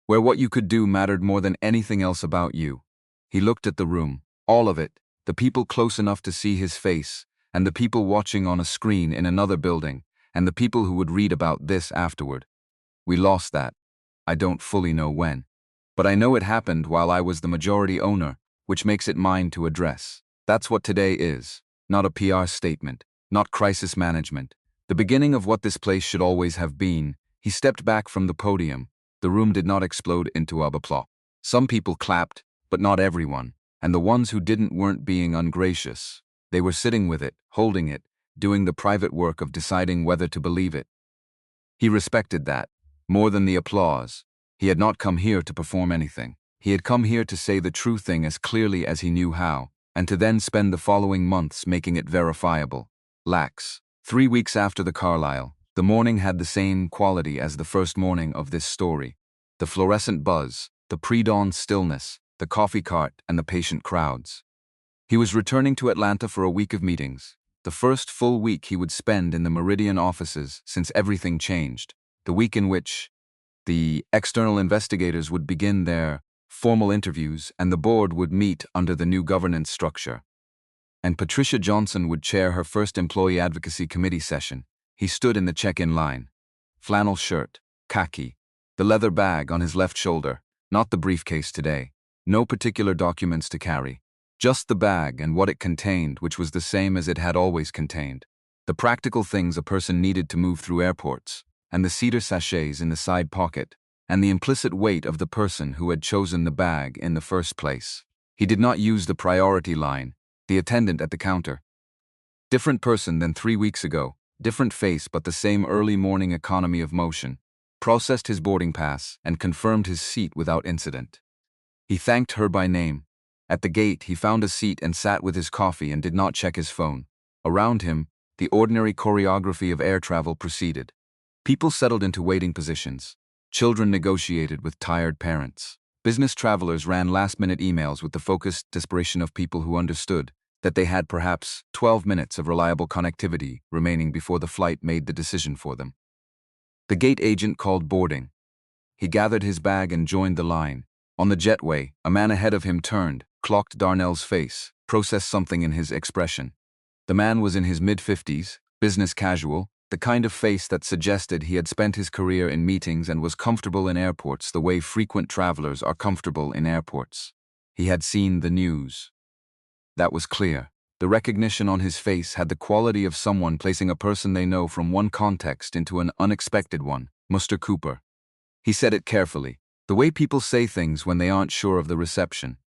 where what you could do mattered more than anything else about you. He looked at the room, all of it, the people close enough to see his face, and the people watching on a screen in another building, and the people who would read about this afterward. We lost that. I don't fully know when. But I know it happened while I was the majority owner, which makes it mine to address. That's what today is. Not a PR statement, not crisis management. The beginning of what this place should always have been. He stepped back from the podium. The room did not explode into applause. Some people clapped, but not everyone, and the ones who didn't weren't being ungracious. They were sitting with it, holding it, doing the private work of deciding whether to believe it. He respected that, more than the applause. He had not come here to perform anything. He had come here to say the true thing as clearly as he knew how, and to then spend the following months making it verifiable. Lax. 3 weeks after the Carlisle, the morning had the same quality as the first morning of this story. The fluorescent buzz, the pre-dawn stillness, the coffee cart, and the patient crowds. He was returning to Atlanta for a week of meetings, the first full week he would spend in the Meridian offices since everything changed, the week in which the external investigators would begin their formal interviews and the board would meet under the new governance structure. And Patricia Johnson would chair her first employee advocacy committee session. He stood in the check-in line. Flannel shirt, khaki, the leather bag on his left shoulder, not the briefcase today, no particular documents to carry. Just the bag and what it contained, which was the same as it had always contained. The practical things a person needed to move through airports, and the cedar sachets in the side pocket, and the implicit weight of the person who had chosen the bag in the first place. He did not use the priority line, the attendant at the counter. Different person than 3 weeks ago, different face but the same early morning economy of motion. Processed his boarding pass and confirmed his seat without incident. He thanked her by name. At the gate, he found a seat and sat with his coffee and did not check his phone. Around him, the ordinary choreography of air travel proceeded. People settled into waiting positions. Children negotiated with tired parents. Business travelers ran last-minute emails with the focused desperation of people who understood that they had perhaps 12 minutes of reliable connectivity remaining before the flight made the decision for them. The gate agent called boarding. He gathered his bag and joined the line. On the jetway, a man ahead of him turned, clocked Darnell's face, processed something in his expression. The man was in his mid-50s, business casual, the kind of face that suggested he had spent his career in meetings and was comfortable in airports the way frequent travelers are comfortable in airports. He had seen the news. That was clear. The recognition on his face had the quality of someone placing a person they know from one context into an unexpected one. Mr. Cooper. He said it carefully, the way people say things when they aren't sure of the reception.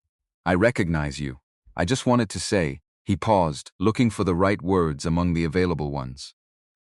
I recognize you. I just wanted to say. He paused, looking for the right words among the available ones.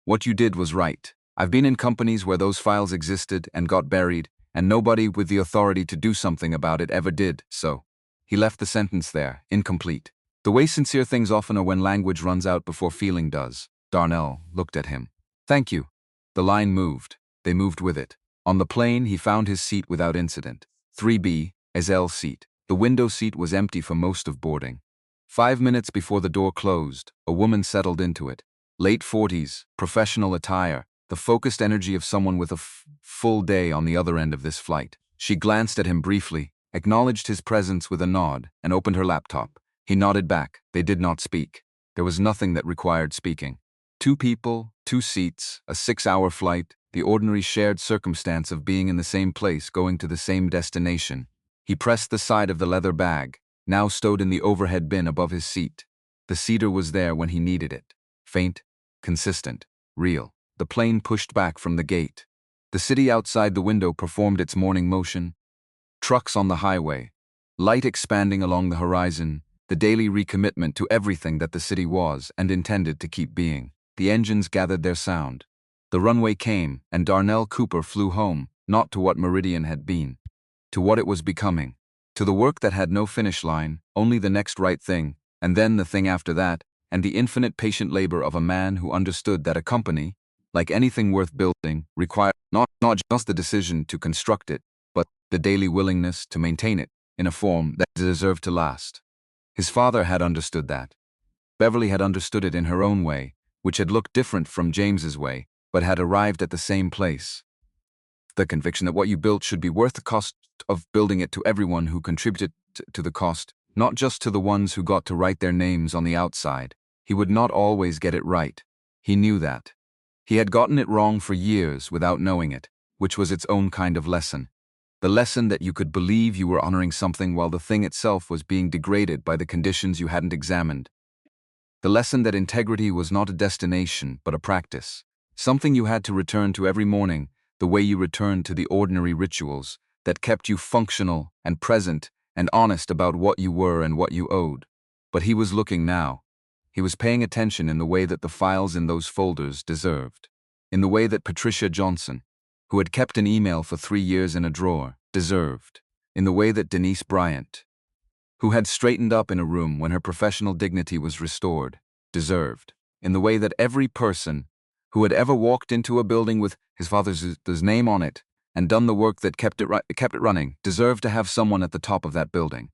What you did was right. I've been in companies where those files existed and got buried, and nobody with the authority to do something about it ever did, so. He left the sentence there, incomplete. The way sincere things often are when language runs out before feeling does. Darnell looked at him. Thank you. The line moved. They moved with it. On the plane, he found his seat without incident. 3B, Ezel's seat. The window seat was empty for most of boarding. 5 minutes before the door closed, a woman settled into it. Late 40s, professional attire, the focused energy of someone with a full day on the other end of this flight. She glanced at him briefly, acknowledged his presence with a nod, and opened her laptop. He nodded back. They did not speak. There was nothing that required speaking. 2 people, 2 seats, a 6-hour flight, the ordinary shared circumstance of being in the same place going to the same destination. He pressed the side of the leather bag, now stowed in the overhead bin above his seat. The cedar was there when he needed it. Faint, consistent, real. The plane pushed back from the gate. The city outside the window performed its morning motion. Trucks on the highway. Light expanding along the horizon. The daily recommitment to everything that the city was and intended to keep being. The engines gathered their sound. The runway came, and Darnell Cooper flew home, not to what Meridian had been. to what it was becoming, to the work that had no finish line, only the next right thing, and then the thing after that, and the infinite patient labor of a man who understood that a company, like anything worth building, required not just the decision to construct it, but the daily willingness to maintain it in a form that deserved to last. His father had understood that. Beverly had understood it in her own way, which had looked different from James's way, but had arrived at the same place. The conviction that what you built should be worth the cost of building it to everyone who contributed to the cost, not just to the ones who got to write their names on the outside. He would not always get it right. He knew that. He had gotten it wrong for years without knowing it, which was its own kind of lesson. The lesson that you could believe you were honoring something while the thing itself was being degraded by the conditions you hadn't examined. The lesson that integrity was not a destination, but a practice. Something you had to return to every morning, the way you returned to the ordinary rituals that kept you functional and present and honest about what you were and what you owed. But he was looking now. He was paying attention in the way that the files in those folders deserved. In the way that Patricia Johnson, who had kept an email for 3 years in a drawer, deserved. In the way that Denise Bryant, who had straightened up in a room when her professional dignity was restored, deserved. In the way that every person who had ever walked into a building with his father's name on it and done the work that kept it running deserved to have someone at the top of that building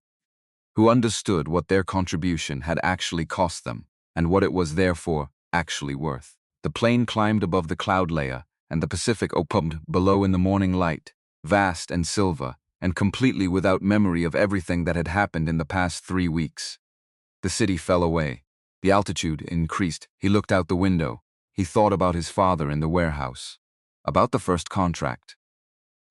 who understood what their contribution had actually cost them and what it was therefore actually worth. The plane climbed above the cloud layer, and the Pacific opened below in the morning light, vast and silver, and completely without memory of everything that had happened in the past 3 weeks. The city fell away. The altitude increased. He looked out the window. He thought about his father in the warehouse, about the first contract,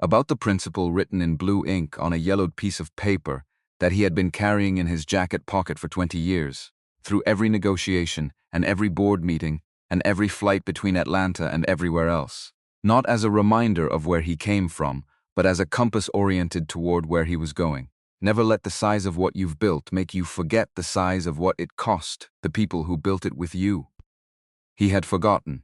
about the principle written in blue ink on a yellowed piece of paper that he had been carrying in his jacket pocket for 20 years, through every negotiation and every board meeting and every flight between Atlanta and everywhere else, not as a reminder of where he came from, but as a compass oriented toward where he was going. Never let the size of what you've built make you forget the size of what it cost the people who built it with you. He had forgotten.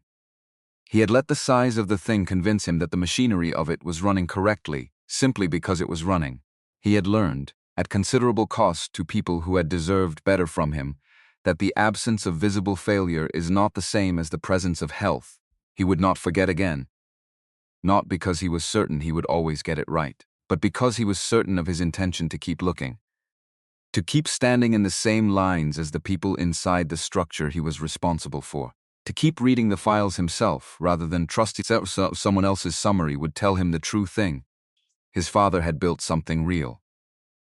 He had let the size of the thing convince him that the machinery of it was running correctly, simply because it was running. He had learned, at considerable cost to people who had deserved better from him, that the absence of visible failure is not the same as the presence of health. He would not forget again. Not because he was certain he would always get it right, but because he was certain of his intention to keep looking. To keep standing in the same lines as the people inside the structure he was responsible for. To keep reading the files himself rather than trusting someone else's summary would tell him the true thing. His father had built something real.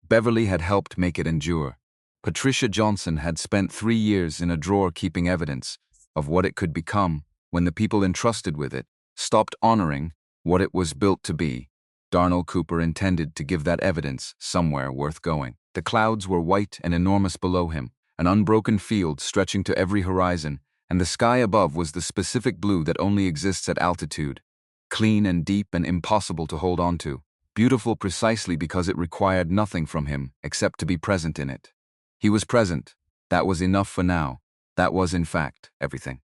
Beverly had helped make it endure. Patricia Johnson had spent 3 years in a drawer keeping evidence of what it could become when the people entrusted with it stopped honoring what it was built to be. Darnell Cooper intended to give that evidence somewhere worth going. The clouds were white and enormous below him, an unbroken field stretching to every horizon, and the sky above was the specific blue that only exists at altitude, clean and deep and impossible to hold on to, beautiful precisely because it required nothing from him except to be present in it. He was present. That was enough for now. That was, in fact, everything.